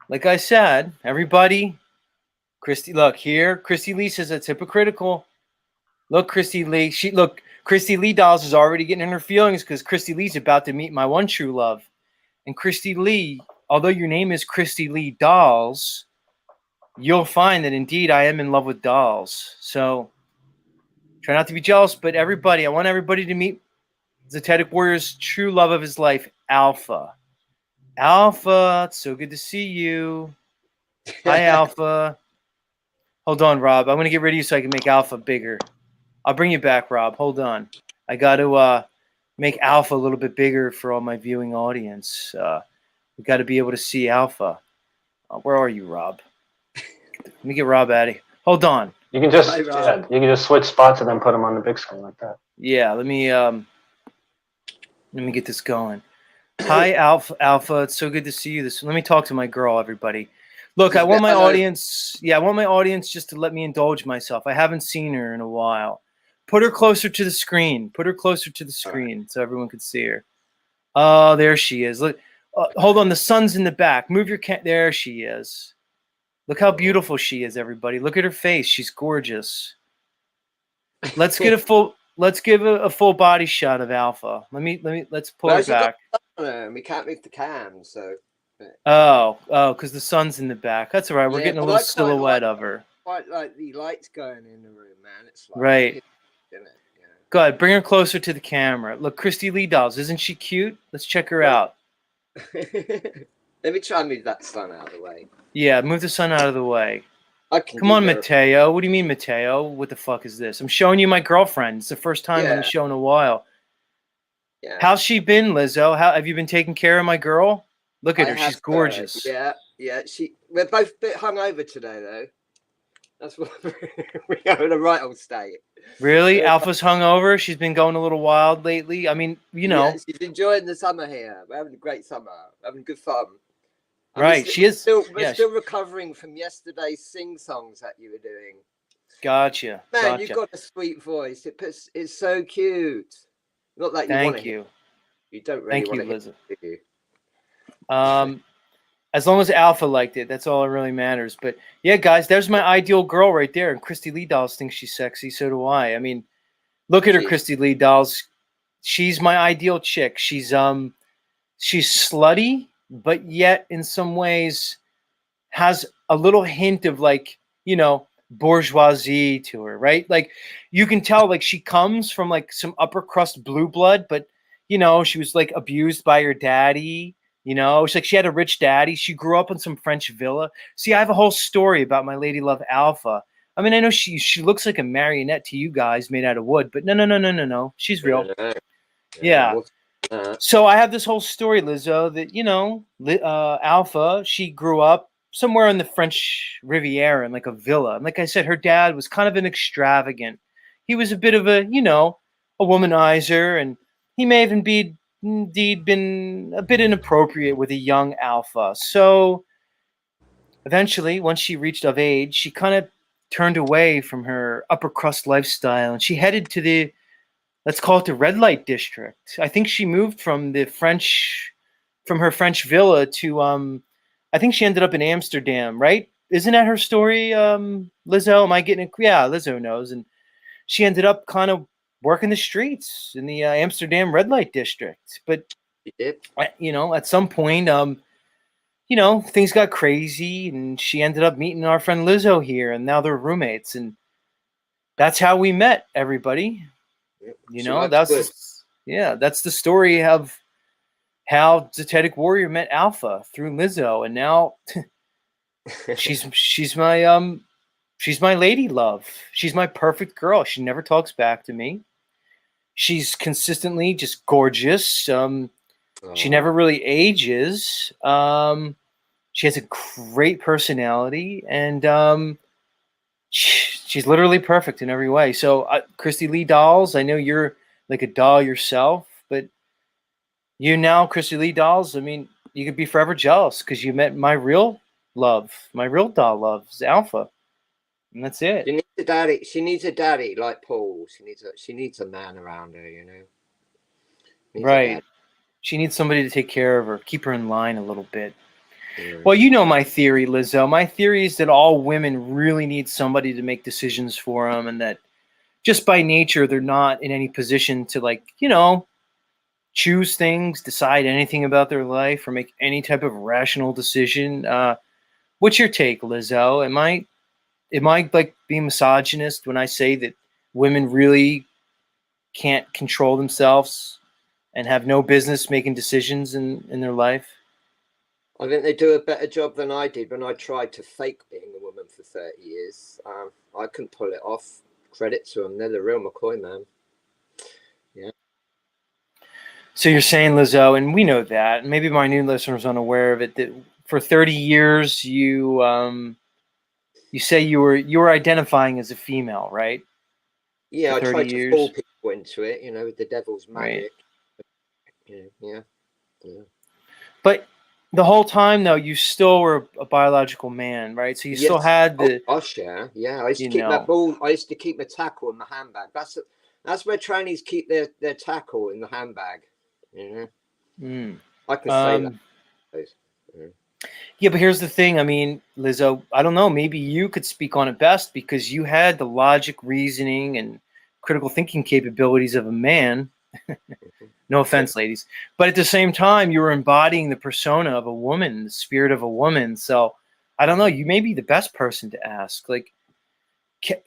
like I said, everybody, Christy, look here. Christy Lee says it's hypocritical. Look, Christy Lee. Christy Lee Dolls is already getting in her feelings because Christy Lee's about to meet my one true love. And Christy Lee, although your name is Christy Lee Dolls, you'll find that indeed I am in love with dolls. So try not to be jealous, but I want everybody to meet Zetetic Warrior's true love of his life, Alpha. Alpha, it's so good to see you. Hi, Alpha. Hold on, Rob. I'm going to get rid of you so I can make Alpha bigger. I'll bring you back, Rob. Hold on. I got to make Alpha a little bit bigger for all my viewing audience. We got to be able to see Alpha. Where are you, Rob? Let me get Rob out of here. Hold on. You can just switch spots and then put them on the big screen like that. Yeah, let me get this going. Hi, Alpha. It's so good to see you. Let me talk to my girl, everybody. Look, I want my audience. Yeah, I want my audience just to let me indulge myself. I haven't seen her in a while. Put her closer to the screen. So everyone could see her. Oh, there she is. Look, hold on. The sun's in the back. Move your there she is. Look how beautiful she is, everybody. Look at her face. She's gorgeous. Let's give a full body shot of Alpha. Let's pull her back. We can't move the cam, so. Oh, because the sun's in the back. That's all right. We're getting a little silhouette of her. Quite like the lights going in the room, man. It's like, right. Isn't it? Yeah. Go ahead, bring her closer to the camera. Look, Christy Lee Dolls, isn't she cute? Let's check her out. Let me try and move that sun out of the way. Yeah, move the sun out of the way. Come on, Mateo. What do you mean, Mateo? What the fuck is this? I'm showing you my girlfriend. It's the first time on the show in a while. Yeah. How's she been, Lizzo? How have you been taking care of my girl? Look at her. She's gorgeous. Yeah. We're both a bit hungover today, though. That's what we're in a right old state. Really? Alpha's hungover? She's been going a little wild lately. I mean, Yeah, she's enjoying the summer here. We're having a great summer. We're having good fun. Right, she is. We're still recovering from yesterday's sing-songs that you were doing. Gotcha. Man, you've got a sweet voice. It's so cute. Not that you want to hear. You don't really want to hear it, do you? As long as Alpha liked it, that's all that really matters. But yeah, guys, there's my ideal girl right there. And Christy Lee Dolls thinks she's sexy. So do I. I mean, look at her, Christy Lee Dolls. She's my ideal chick. She's slutty, but yet in some ways has a little hint of bourgeoisie to her, right? Like you can tell she comes from some upper crust blue blood, but she was abused by her daddy. It's she had a rich daddy. She grew up in some French villa. See, I have a whole story about my lady love Alpha. I mean, I know she looks like a marionette to you guys made out of wood, but no. She's real. Yeah. So I have this whole story, Lizzo, that, Alpha, she grew up somewhere in the French Riviera in a villa. And like I said, her dad was kind of an extravagant. He was a bit of a womanizer, and he may even indeed been a bit inappropriate with a young Alpha. So eventually, once she reached of age, she kind of turned away from her upper crust lifestyle, and she headed to the, let's call it the red light district. I think she moved from her French villa to I think she ended up in Amsterdam, right? Isn't that her story, Lizzo? Am I getting it? Yeah, Lizzo knows. And she ended up kind of working the streets in the Amsterdam red light district. But She did. at some point, things got crazy, and she ended up meeting our friend Lizzo here, and now they're roommates, and that's how we met. Everybody, that's the story of how Zetetic Warrior met Alpha through Lizzo, and now she's my lady love. She's my perfect girl. She never talks back to me. She's consistently just gorgeous. She never really ages. She has a great personality, and she's literally perfect in every way. So, Christy Lee Dolls, I know you're like a doll yourself, but you now, Christy Lee Dolls, I mean, you could be forever jealous because you met my real love. My real doll love is Alpha, and that's it. She needs a daddy. She needs a daddy like Paul. She needs a man around her, Right. She needs somebody to take care of her, keep her in line a little bit. Yeah. Well, you know my theory, Lizzo. My theory is that all women really need somebody to make decisions for them, and that just by nature, they're not in any position to, choose things, decide anything about their life, or make any type of rational decision. What's your take, Lizzo? Am I like being misogynist when I say that women really can't control themselves and have no business making decisions in their life? I think they do a better job than I did when I tried to fake being a woman for 30 years. I couldn't pull it off. Credit to them. They're the real McCoy, man. Yeah. So you're saying, Lizzo, and we know that, and maybe my new listeners are unaware of it, that for 30 years you say you were identifying as a female, right? Yeah, for I 30 tried years. to fool people into it, with the devil's magic. Right. Yeah. But the whole time, though, you still were a biological man, right? So you still had the. Oh gosh, yeah. I used to keep that ball. I used to keep my tackle in my handbag. That's where trannies keep their tackle in the handbag. I can say that. Yeah, but here's the thing. I mean, Lizzo, I don't know. Maybe you could speak on it best because you had the logic, reasoning, and critical thinking capabilities of a man. No offense, ladies. But at the same time, you were embodying the persona of a woman, the spirit of a woman. So I don't know. You may be the best person to ask. Like,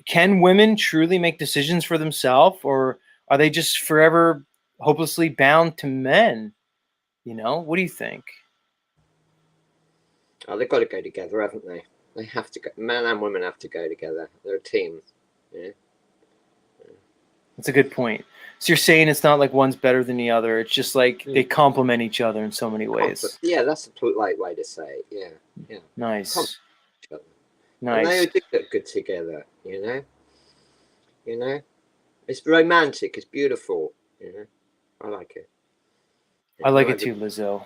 can women truly make decisions for themselves, or are they just forever hopelessly bound to men? What do you think? Oh, they've got to go together, haven't they? They have to go. Men and women have to go together. They're a team. Yeah. That's a good point. So you're saying it's not like one's better than the other. It's just like they complement each other in so many ways. Yeah, that's a polite way to say it. Yeah. Nice. And they do look good together, It's romantic. It's beautiful, I like it. I like it too, Lizzo.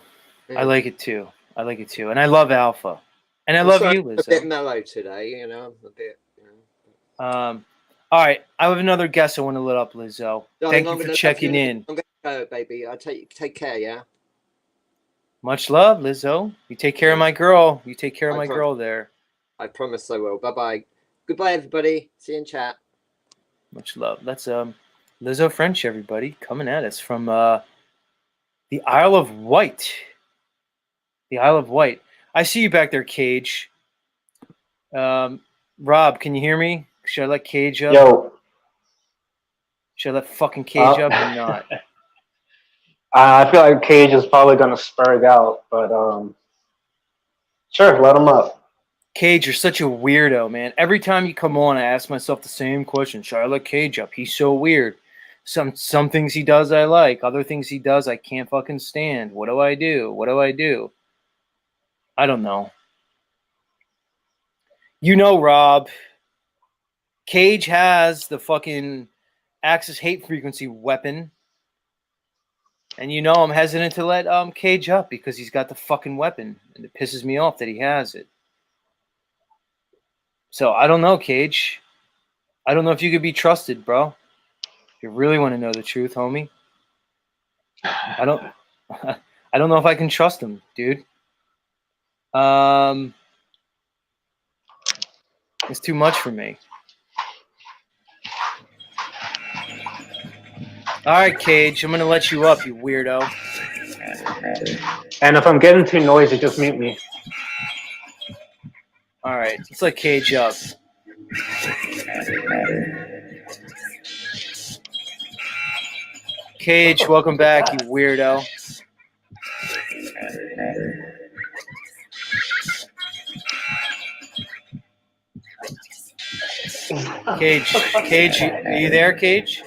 Yeah. I like it too. And I love Alpha. And I love you, Lizzo. A bit mellow today, a bit. All right, I have another guest I want to lit up, Lizzo. Darling, Thank you for checking in. I'm gonna go, baby. Take care, yeah. Much love, Lizzo. You take care of my girl. You take care of my girl there. I promise I will. Bye-bye. Goodbye, everybody. See you in chat. Much love. That's Lizzo French, everybody, coming at us from the Isle of Wight. The Isle of Wight. I see you back there, Cage. Rob, can you hear me? Should I let Cage up? Yo. Should I let fucking Cage up or not? I feel like Cage is probably going to spurg out, but sure, let him up. Cage, you're such a weirdo, man. Every time you come on, I ask myself the same question. Should I let Cage up? He's so weird. Some things he does I like. Other things he does I can't fucking stand. What do I do? I don't know. Rob, Cage has the fucking Axis hate frequency weapon. And I'm hesitant to let Cage up because he's got the fucking weapon. And it pisses me off that he has it. So I don't know, Cage. I don't know if you could be trusted, bro. If you really want to know the truth, homie. I don't know if I can trust him, dude. It's too much for me. All right, Cage, I'm gonna let you up, you weirdo. And if I'm getting too noisy, just mute me. All right, let's let Cage up. Cage, welcome back, you weirdo. Cage, are you there, Cage?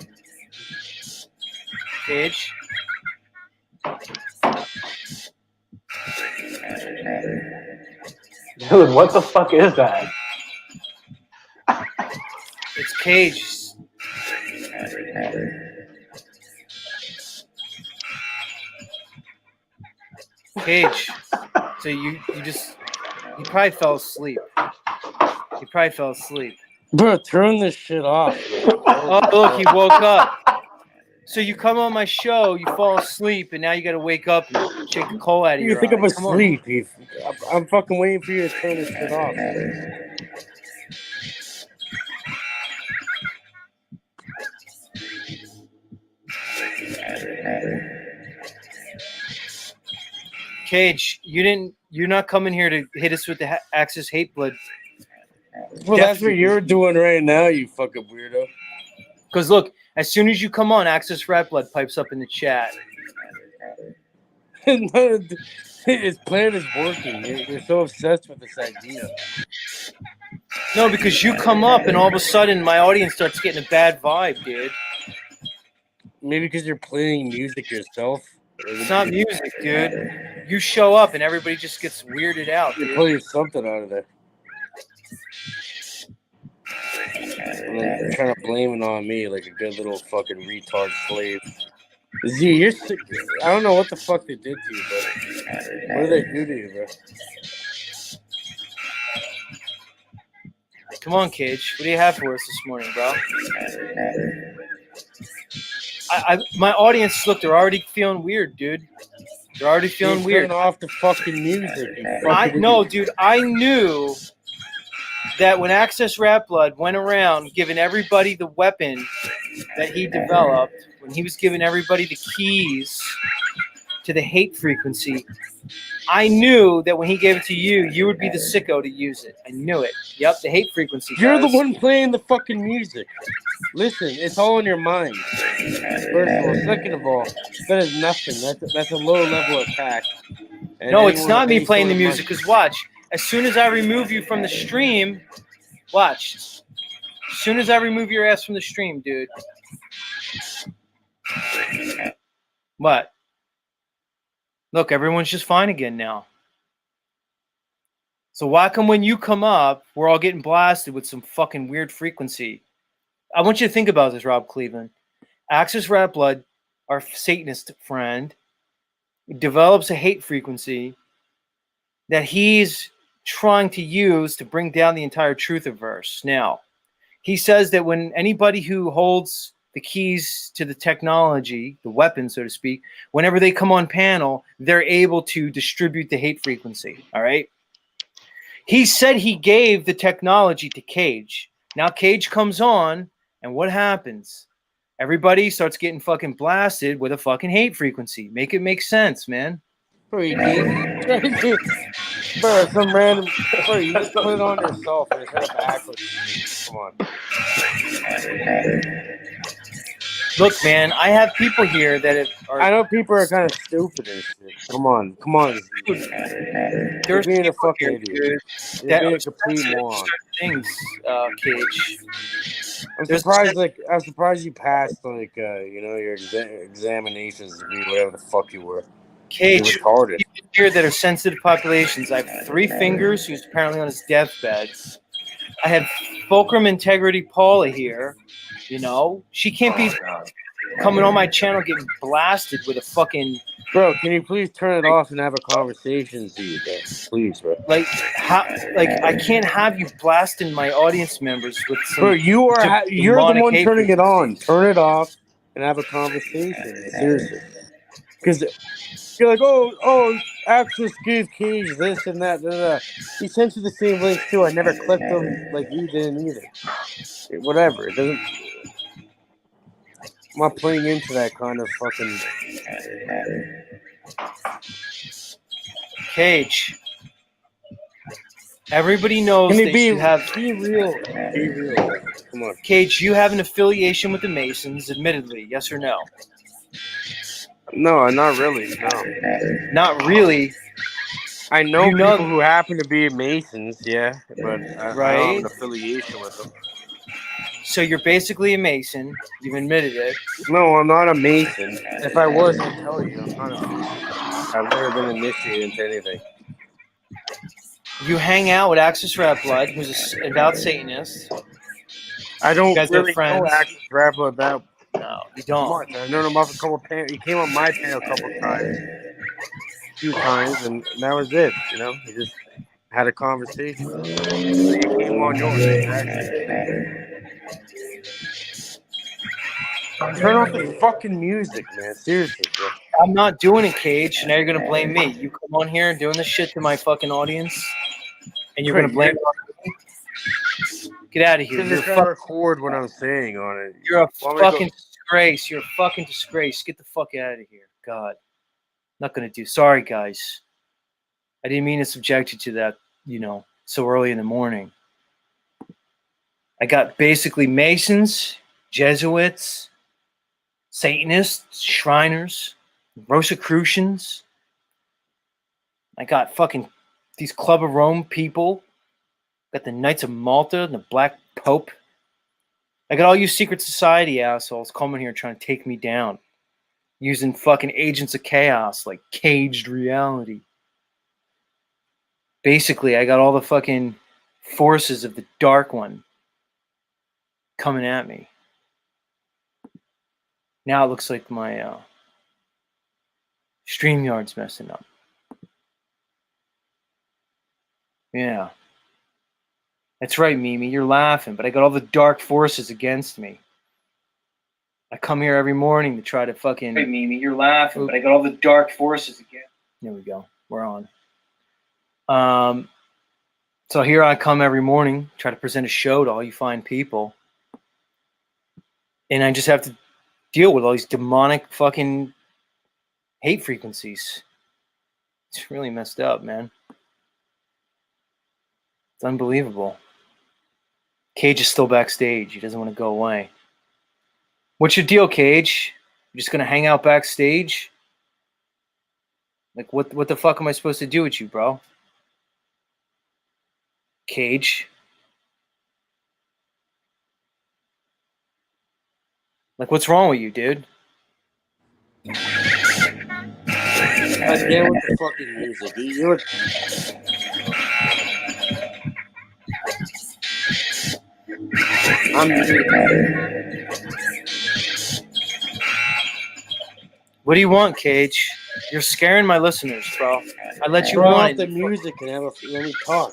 Cage? Dude, what the fuck is that? It's Cage. Cage. So you probably fell asleep. You probably fell asleep. Bro, turn this shit off. Oh, look, he woke up. So you come on my show, you fall asleep, and now you got to wake up and shake the coal out of You your think eye. I'm Come on. asleep? I'm fucking waiting for you to turn this shit off. Cage, you're not coming here to hit us with the Axis hate blood. Well, that's what you're doing right now, you fucking weirdo. Because look, as soon as you come on, Axis Rat Blood pipes up in the chat. His plan is working. You're so obsessed with this idea. No, because you come up and all of a sudden my audience starts getting a bad vibe, dude. Maybe because you're playing music yourself. It's not music, dude. You show up and everybody just gets weirded out, You dude. play something out of there. And then you're trying to blame it on me like a good little fucking retard slave. Z, you're sick. I don't know what the fuck they did to you, but what did they do to you, bro? Come on, Cage. What do you have for us this morning, bro? My audience, look, they're already feeling weird, dude. They're already feeling weird. Turn off the fucking music. No, dude, I knew that when Access Rat Blood went around giving everybody the weapon that he developed, when he was giving everybody the keys to the hate frequency, I knew that when he gave it to you, you would be the sicko to use it. I knew it. Yep, the hate frequency. You're the guys. one playing the fucking music. Listen, it's all in your mind. First of all. Second of all, that is nothing. That's a low level attack. And No, it's anyone not with me any playing sort the of music, because watch, as soon as I remove you from the stream, watch. As soon as I remove your ass from the stream, dude. What? Look, everyone's just fine again now. So why come when you come up, we're all getting blasted with some fucking weird frequency? I want you to think about this, Rob Cleveland. Axis Rat Blood, our Satanist friend, develops a hate frequency that he's trying to use to bring down the entire Truthiverse. Now, he says that when anybody who holds the keys to the technology, the weapon, so to speak, whenever they come on panel, they're able to distribute the hate frequency. All right. He said he gave the technology to Cage. Now Cage comes on, and what happens? Everybody starts getting fucking blasted with a fucking hate frequency. Make it make sense, man. Bro, you did. Bro, some random. Bro, you just put it on yourself and it's backwards. Come on. Look, man, I have people here that I know people are kind of stupid and shit. Come on. There's You're being a people fucking here, idiot. dude, You're that being are a complete sensitive to moron. certain things, Cage. I'm surprised you passed your examinations to be whatever the fuck you were. Cage, You're retarded. people here that are sensitive populations. I have 3 fingers who's apparently on his deathbed. I have Fulcrum Integrity Paula here. You know, she can't be coming on my channel getting blasted with a fucking Bro, can you please turn it off and have a conversation, Z? Please, bro. like how like I can't have you blasting my audience members with some. Bro, you're the demonic one hate turning it on. frequencies. Turn it off and have a conversation. Seriously. Because you're like, oh, Access gave Cage this and that. He sent you the same links too. I never clicked them like you didn't either. Whatever. It doesn't. I'm not playing into that kind of fucking. Cage. Everybody knows Can you that be you have. Be real. Be real. Come on. Cage, you have an affiliation with the Masons, admittedly. Yes or no? No, not really. No. Not really. I know You know- people who happen to be Masons, yeah, but I don't have an affiliation with them. So you're basically a Mason. You've admitted it. No, I'm not a Mason. If I was, I'd tell you. I'm not a Mason. I've never been initiated into anything. You hang out with Axis Rat Blood, who's an avowed Satanist. I don't You guys are really friends? know Access Rapper about No, you don't. much. I've known him off a couple of panels. He came on my panel a couple of times, a few times, and that was it. You know, he just had a conversation. So he came on yours. Turn off the fucking music, man. Seriously, bro. I'm not doing it, Cage. Now you're gonna blame me. You come on here doing this shit to my fucking audience, and you're gonna blame it on me? Get out of here. Because You're it's a, gotta record what I'm saying on it. you're a Want me to go- fucking disgrace. You're a fucking disgrace. Get the fuck out of here. God. Not gonna do. Sorry, guys. I didn't mean to subject you to that, so early in the morning. I got basically Masons, Jesuits, Satanists, Shriners, Rosicrucians. I got fucking these Club of Rome people. Got the Knights of Malta and the Black Pope. I got all you secret society assholes coming here trying to take me down. Using fucking agents of chaos like Caged Reality. Basically, I got all the fucking forces of the Dark One coming at me. Now it looks like my StreamYard's messing up. Yeah. That's right, Mimi. You're laughing, but I got all the dark forces against me. I come here every morning to try to fucking... Right, Mimi. You're laughing, but I got all the dark forces again. There we go. We're on. So here I come every morning, try to present a show to all you fine people. And I just have to deal with all these demonic fucking hate frequencies. It's really messed up, man. It's unbelievable. Cage is still backstage. He doesn't want to go away. What's your deal, Cage? You just gonna hang out backstage? Like, what the fuck am I supposed to do with you, bro? Cage? Like, what's wrong with you, dude? God damn with the fucking music. You're... What do you want, Cage? You're scaring my listeners, bro. I let you Turn off on. the music and let me talk.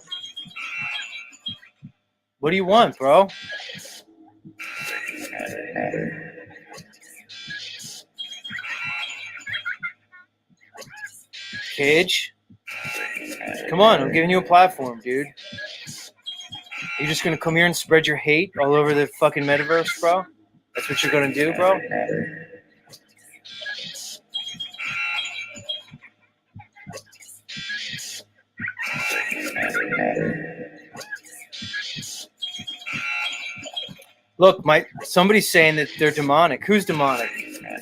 What do you want, bro? Cage? Come on, I'm giving you a platform, dude. You're just gonna come here and spread your hate all over the fucking metaverse, bro? That's what you're gonna do, bro? Look, somebody's saying that they're demonic. Who's demonic?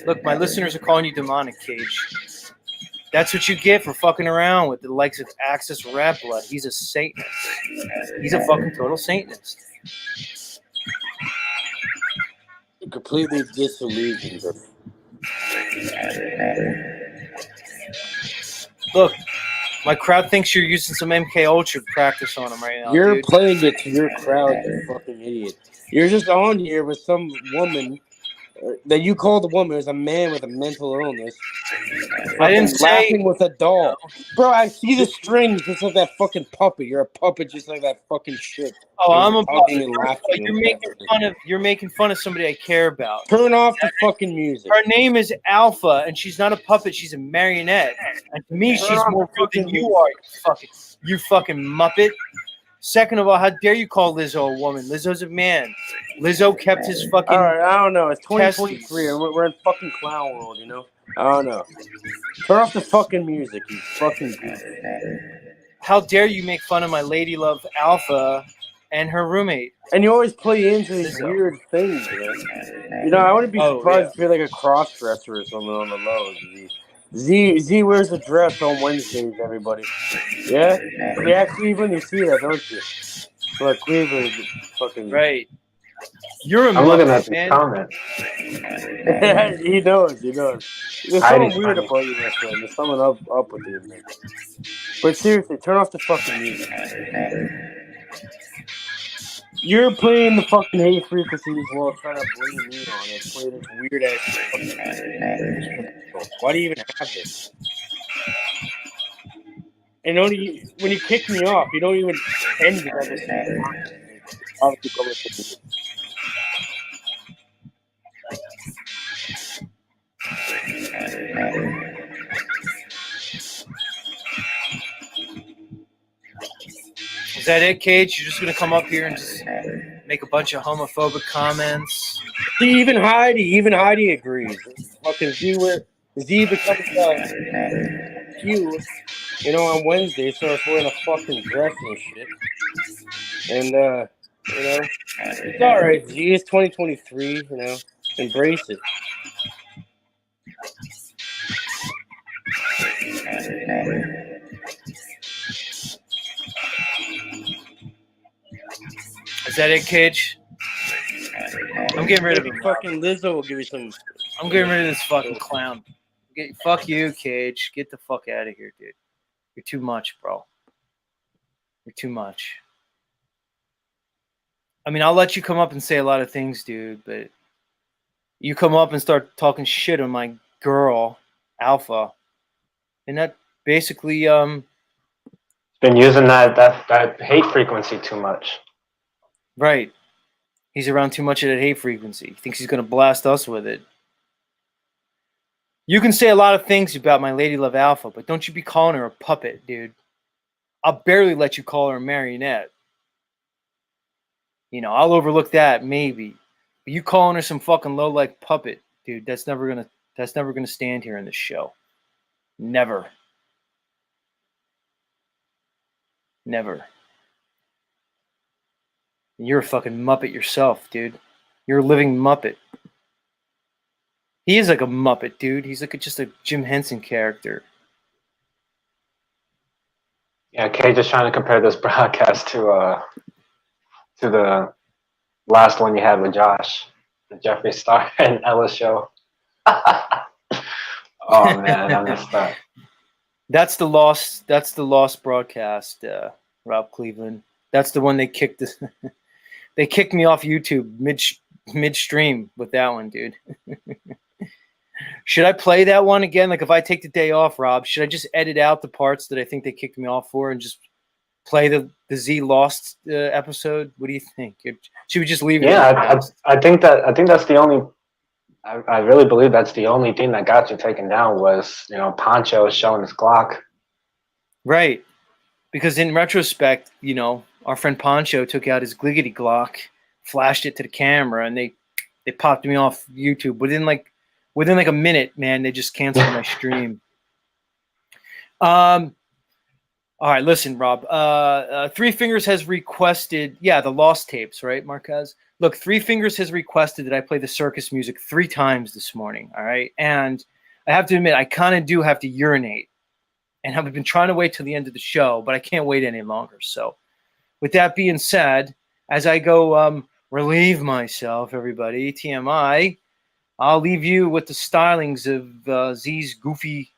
Look, my listeners are calling you demonic, Cage. That's what you get for fucking around with the likes of Axis Rat Blood. He's a Satanist. He's a fucking total Satanist. Completely disillusioned. Look, my crowd thinks you're using some MK Ultra practice on him right now. You're dude. playing it to your crowd, you fucking idiot. You're just on here with some woman that you called a woman is a man with a mental illness. I didn't say. Laughing with a doll. Bro, I see the strings just like that fucking puppet. You're a puppet just like that fucking shit. Oh, I'm a hugging puppet. and First of all, laughing. you're making fun of somebody I care about. Turn off the fucking music. Her name is Alpha, and she's not a puppet. She's a marionette. And to me, she's off more the real than fucking you are. You fucking muppet. Second of all, how dare you call Lizzo a woman? Lizzo's a man. Lizzo kept his fucking. All right, I don't know. It's 2023 and we're in fucking clown world, you know? I don't know. Turn off the fucking music, you fucking goose. How dare you make fun of my lady love Alpha and her roommate? And you always play into these weird things, man. You know, I wouldn't be surprised if you're like a cross dresser or something on the low. Z wears a dress on Wednesdays, everybody. Yeah? Yeah, Cleveland, you see that, don't you? Look, Cleveland, fucking. Right. You're a I'm looking at muppet, the man. comments. He knows. There's something weird about you, my friend. There's something up with you, man. But seriously, turn off the fucking music. You're playing the fucking hate frequency as well, trying to blame me on it. Play this weird ass fucking. Why do you even have this? And only when you kick me off, you don't even end it on this. Obviously, go with it. Is that it, Cage? You're just gonna come up here and just make a bunch of homophobic comments? See, even Heidi agrees. Fucking Z becomes Q, you know, on Wednesday, so it's wearing a fucking dress and shit. And you know, it's all right. Z, it's 2023. You know, embrace it. Is that it, Cage? I'm getting rid of him. Fucking Lizzo will give you some. I'm getting rid of this fucking clown. Fuck you, Cage. Get the fuck out of here, dude. You're too much, bro. You're too much. I mean, I'll let you come up and say a lot of things, dude, but you come up and start talking shit on my girl, Alpha, and that basically Been using that hate frequency too much. right. He's around too much of that hate frequency. He thinks he's gonna blast us with it. You can say a lot of things about my lady love Alpha, but don't you be calling her a puppet, dude. I'll barely let you call her a marionette. You know, I'll overlook that maybe. But you calling her some fucking low-like puppet, dude, that's never gonna stand here in this show. Never. Never. You're a fucking Muppet yourself, dude. You're a living Muppet. He is like a Muppet, dude. He's like just a Jim Henson character. Yeah, Kay just trying to compare this broadcast to the last one you had with Josh, the Jeffree Star and Ella show. Oh man, I missed that. That's the lost broadcast, Rob Cleveland. That's the one they kicked this. They kicked me off YouTube midstream with that one, dude. Should I play that one again? Like if I take the day off, Rob, should I just edit out the parts that I think they kicked me off for and just play the Z Lost episode? What do you think? Should we just leave it? Yeah, I think that's the only. I really believe that's the only thing that got you taken down was, you know, Poncho showing his Glock. Right. Because in retrospect, you know, our friend Poncho took out his Gliggity Glock, flashed it to the camera, and they popped me off YouTube. Within like a minute, man, they just canceled my stream. All right, listen, Rob. Three Fingers has requested, the Lost tapes, right, Marquez? Look, Three Fingers has requested that I play the circus music 3 times this morning, all right? And I have to admit, I kind of do have to urinate. And I've been trying to wait till the end of the show, but I can't wait any longer. So with that being said, as I go relieve myself, everybody, TMI, I'll leave you with the stylings of Z's goofy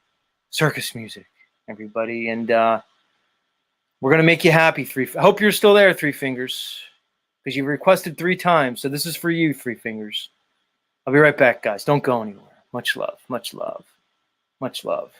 circus music, everybody. And we're going to make you happy. I hope you're still there, Three Fingers, because you requested 3 times. So this is for you, Three Fingers. I'll be right back, guys. Don't go anywhere. Much love. Much love. Much love.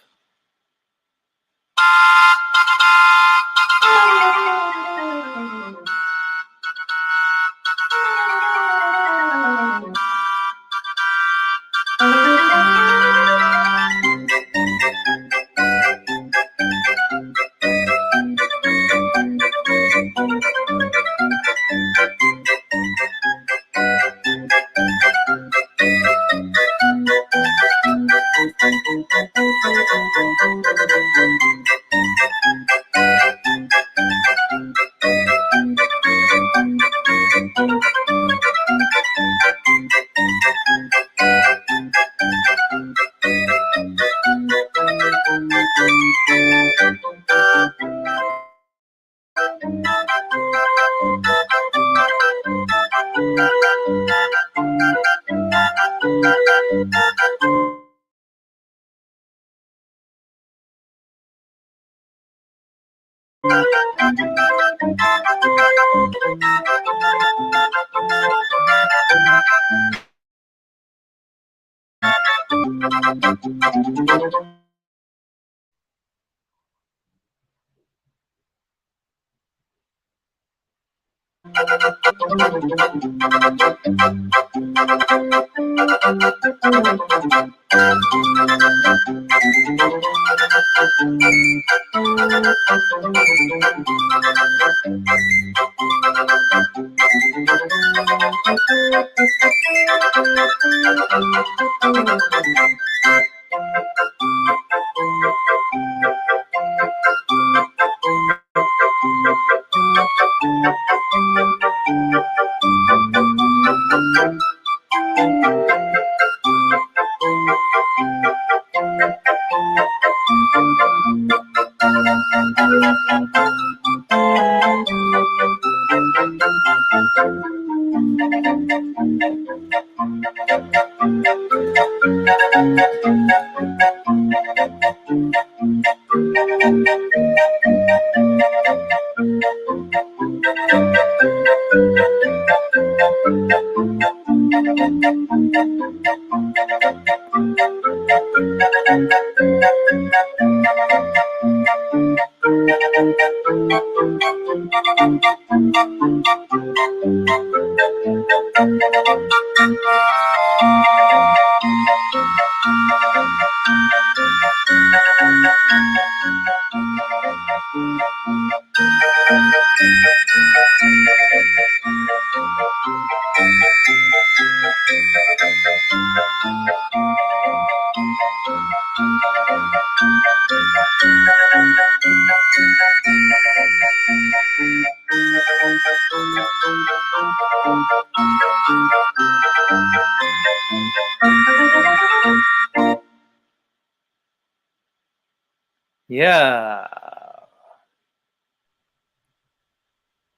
Yeah.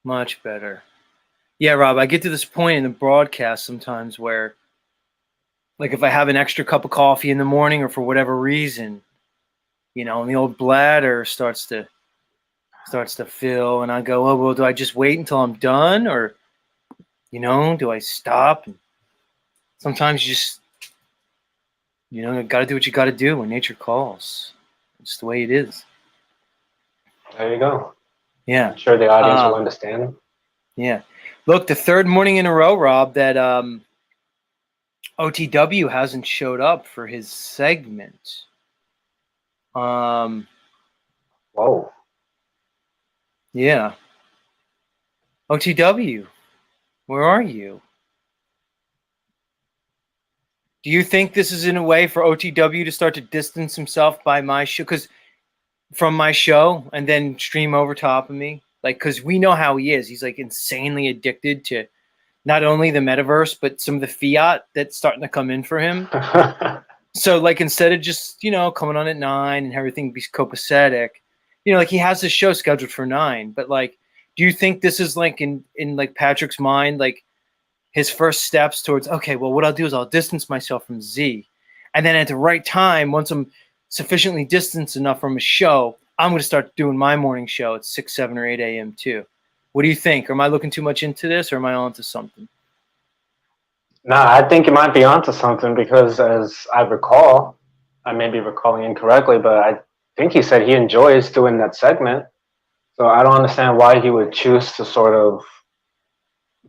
Much better. Yeah, Rob, I get to this point in the broadcast sometimes where, like, if I have an extra cup of coffee in the morning or for whatever reason, you know, and the old bladder starts to fill, and I go, oh, well, do I just wait until I'm done, or, you know, do I stop? And sometimes you just, you know, got to do what you got to do when nature calls. It's the way it is. There you go. Yeah. I'm sure the audience will understand. Yeah. Look, the third morning in a row, Rob, that OTW hasn't showed up for his segment. Whoa. Yeah. OTW, where are you? Do you think this is in a way for OTW to start to distance himself by my show, from my show, and then stream over top of me? Like, because we know how he is. He's like insanely addicted to not only the metaverse, but some of the fiat that's starting to come in for him. So, like, instead of just, you know, coming on at 9 and everything be copacetic, you know, like, he has his show scheduled for 9. But, like, do you think this is, like, in like, Patrick's mind, like, his first steps towards, okay, well, what I'll do is I'll distance myself from Z. And then at the right time, once I'm sufficiently distanced enough from a show, I'm going to start doing my morning show at 6, 7, or 8 a.m. too. What do you think? Am I looking too much into this, or am I on to something? No, I think you might be onto something because, as I recall, I may be recalling incorrectly, but I think he said he enjoys doing that segment. So I don't understand why he would choose to sort of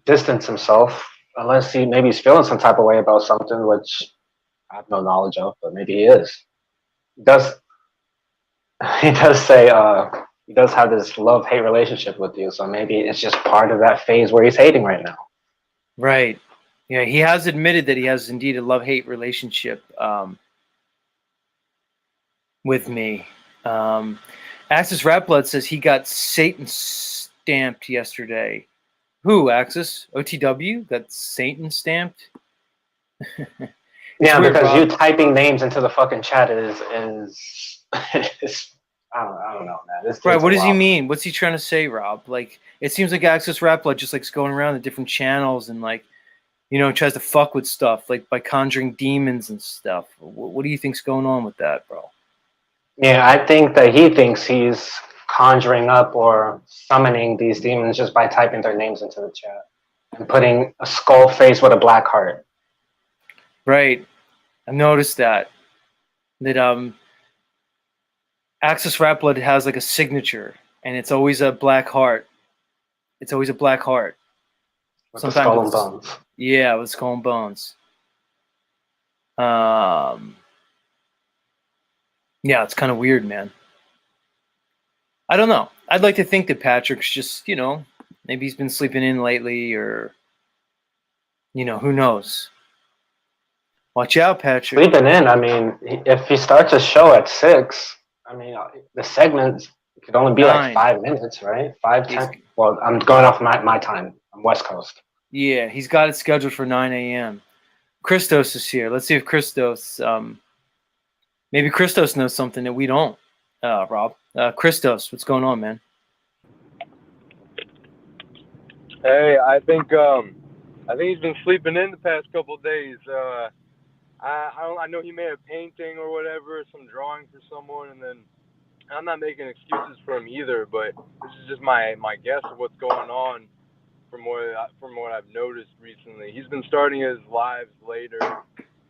distance himself, unless he's feeling some type of way about something, which I have no knowledge of, but maybe he is. He does he does say he does have this love hate relationship with you, so maybe it's just part of that phase where he's hating right now. Right. Yeah, he has admitted that he has indeed a love-hate relationship with me. Axis Rap Blood says he got Satan stamped yesterday. Who, Axis? OTW got Satan stamped? Yeah, weird, because Rob. you typing names into the fucking chat is I don't know, man. This Right, dude's what a does he wild. mean? What's he trying to say, Rob? Like, it seems like Axis Rap Blood just likes going around the different channels and like, you know, tries to fuck with stuff like by conjuring demons and stuff. What do you think's going on with that, bro? Yeah, I think that he thinks he's conjuring up or summoning these demons just by typing their names into the chat and putting a skull face with a black heart. Right. I've noticed that Axis Rap Blood has like a signature and it's always a black heart. It's always a black heart. With Sometimes the skull and it's, bones. yeah, with skull and bones. Yeah, it's kind of weird, man. I don't know. I'd like to think that Patrick's just, you know, maybe he's been sleeping in lately or, you know, who knows? Watch out, Patrick. Sleeping in, I mean, if he starts a show at 6, I mean, the segments could only be 9. like 5 minutes, right? 5, He's- 10. Well, I'm going off my time. I'm West Coast. Yeah, he's got it scheduled for 9 a.m. Christos is here. Let's see if Christos, maybe Christos knows something that we don't, Rob. Christos, what's going on, man? Hey, I think he's been sleeping in the past couple of days. I know he made a painting or whatever, some drawing for someone, and then I'm not making excuses for him either, but this is just my guess of what's going on from what I've noticed recently. He's been starting his lives later,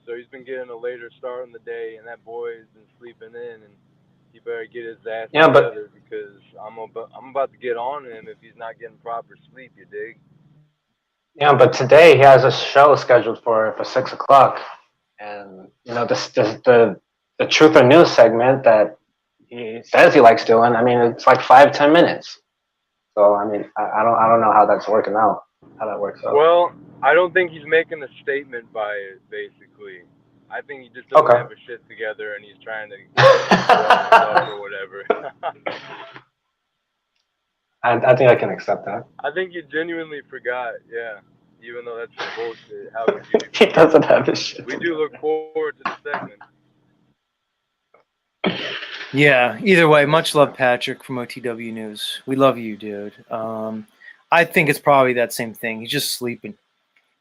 so he's been getting a later start in the day, and that boy's been sleeping in, and he better get his ass together because I'm about to get on him if he's not getting proper sleep. You dig? Yeah, but today he has a show scheduled for 6 o'clock, and you know the truth or news segment that he says he likes doing. I mean, it's like 5-10 minutes. So I mean, I don't know how that's working out. How that works out. Well, I don't think he's making a statement by it. Basically, I think he just doesn't have his shit together, and he's trying to up or whatever. I think I can accept that. I think he genuinely forgot. Yeah, even though that's some bullshit. How would you? He doesn't have his shit. We do look forward to the segment. Yeah, either way, much love, Patrick from OTW News. We love you, dude. I think it's probably that same thing. He's just sleeping.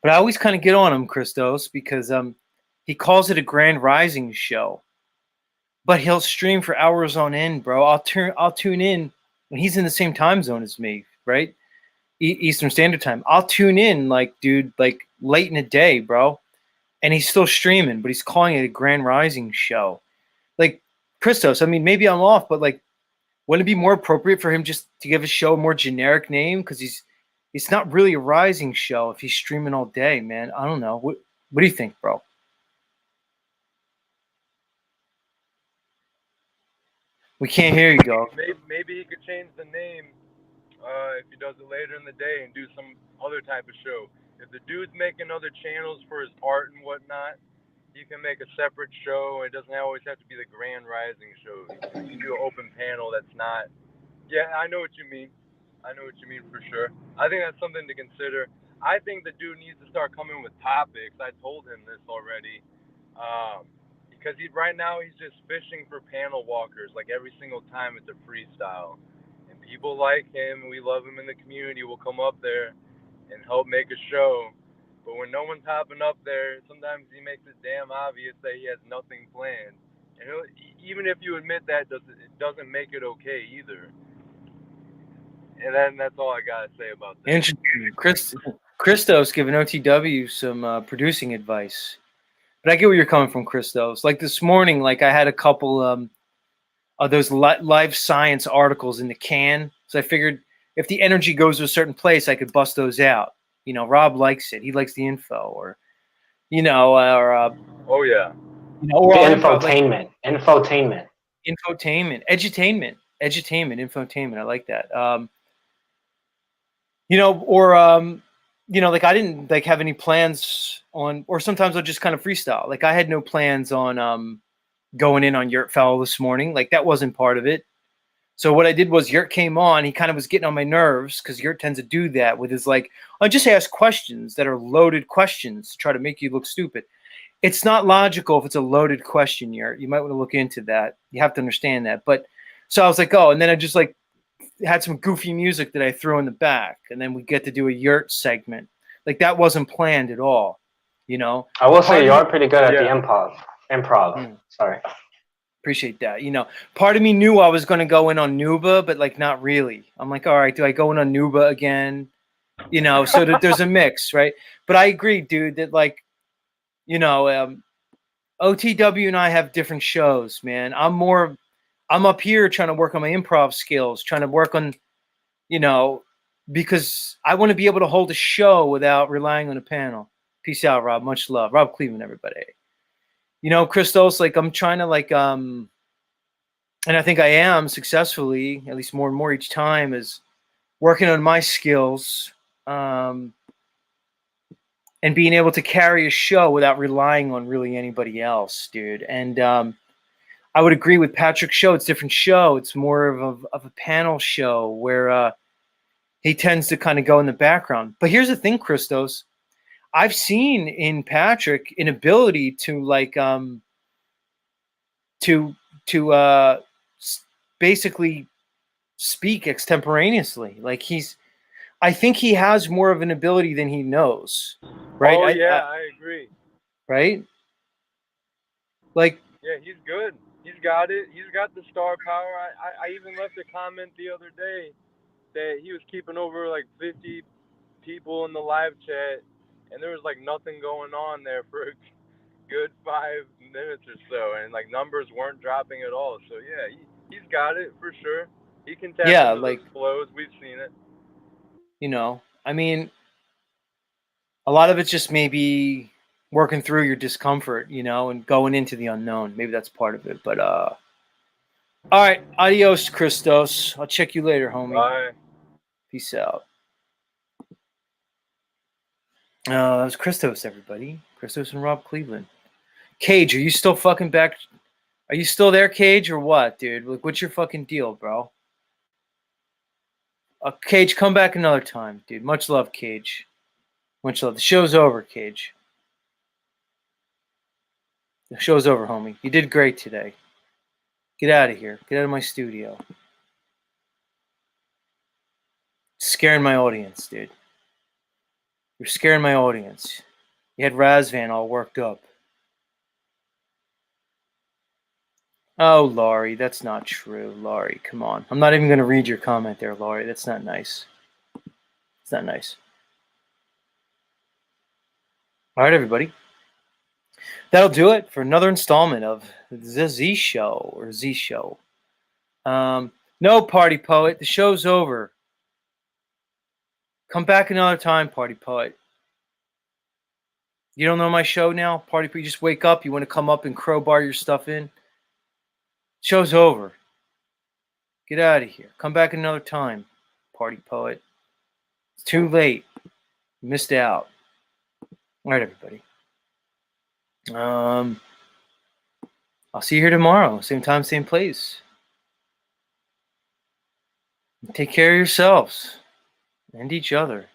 But I always kind of get on him, Christos, because he calls it a Grand Rising show. But he'll stream for hours on end, bro. I'll tune in when he's in the same time zone as me, right? Eastern Standard Time. I'll tune in, like, dude, like late in the day, bro. And he's still streaming, but he's calling it a Grand Rising show. Like, Christos, I mean, maybe I'm off, but like, wouldn't it be more appropriate for him just to give his show a more generic name? Because it's not really a rising show if he's streaming all day, man. I don't know. What do you think, bro? We can't hear you, dog. Maybe he could change the name if he does it later in the day and do some other type of show. If the dude's making other channels for his art and whatnot, you can make a separate show. It doesn't always have to be the Grand Rising show. You can do an open panel that's not. Yeah, I know what you mean. I know what you mean for sure. I think that's something to consider. I think the dude needs to start coming with topics. I told him this already. Because right now he's just fishing for panel walkers. Like every single time it's a freestyle. And people like him. We love him in the community. We'll come up there and help make a show. But when no one's hopping up there, sometimes he makes it damn obvious that he has nothing planned. And even if you admit that, it doesn't make it okay either. And then that's all I gotta say about that. Interesting. Christos giving OTW some producing advice. But I get where you're coming from, Christos. Like this morning, like I had a couple of those live science articles in the can. So I figured if the energy goes to a certain place, I could bust those out. You know, Rob likes it. He likes the info, or Oh yeah. or The I'll improv, like, infotainment. edutainment, infotainment. I like that. Like I didn't like have any plans on, or sometimes I'll just kind of freestyle. Like I had no plans on going in on Yurt Fowl this morning. Like that wasn't part of it. So what I did was Yurt came on. He kind of was getting on my nerves because Yurt tends to do that with his like, I just ask questions that are loaded questions to try to make you look stupid. It's not logical if it's a loaded question, Yurt. You might want to look into that. You have to understand that. But so I was like, oh, and then I just like had some goofy music that I threw in the back, and then we get to do a Yurt segment. Like that wasn't planned at all, you know. I will say you are pretty good at Yeah. the improv. Sorry. Appreciate that. You know, part of me knew I was going to go in on Nuba, but like not really. I'm like, all right, do I go in on Nuba again? You know, so there's a mix, right? But I agree, dude, that like, you know, OTW and I have different shows, man. I'm up here trying to work on my improv skills, trying to work on, you know, because I want to be able to hold a show without relying on a panel. Peace out, Rob. Much love. Rob Cleveland, everybody. You know, Christos, like I'm trying to like, and I think I am successfully, at least more and more each time, is working on my skills and being able to carry a show without relying on really anybody else, dude. And I would agree with Patrick's show. It's a different show. It's more of a panel show where he tends to kind of go in the background. But here's the thing, Christos. I've seen in Patrick an ability to like basically speak extemporaneously. Like I think he has more of an ability than he knows, right? Oh yeah, I agree. Right? Like, Yeah, he's good. He's got it. He's got the star power. I even left a comment the other day that he was keeping over like 50 people in the live chat, and there was like nothing going on there for a good 5 minutes or so, and like numbers weren't dropping at all. So yeah, he's got it for sure. He can tap into like those flows. We've seen it. You know, I mean, a lot of it's just maybe working through your discomfort, you know, and going into the unknown. Maybe that's part of it. But all right, adios, Christos. I'll check you later, homie. Bye. Peace out. That was Christos, everybody. Christos and Rob Cleveland. Cage, are you still fucking back? Are you still there, Cage, or what, dude? Like, what's your fucking deal, bro? Cage, come back another time, dude. Much love, Cage. Much love. The show's over, Cage. The show's over, homie. You did great today. Get out of here. Get out of my studio. Scaring my audience, dude. You're scaring my audience. You had Razvan all worked up. Oh, Laurie, that's not true. Laurie, come on. I'm not even going to read your comment there, Laurie. That's not nice. It's not nice. All right, everybody. That'll do it for another installment of the Z Show or Z Show. No, Party Poet. The show's over. Come back another time, Party Poet. You don't know my show now? Party Poet, you just wake up. You want to come up and crowbar your stuff in? Show's over. Get out of here. Come back another time, Party Poet. It's too late. You missed out. All right, everybody. I'll see you here tomorrow. Same time, same place. Take care of yourselves and each other.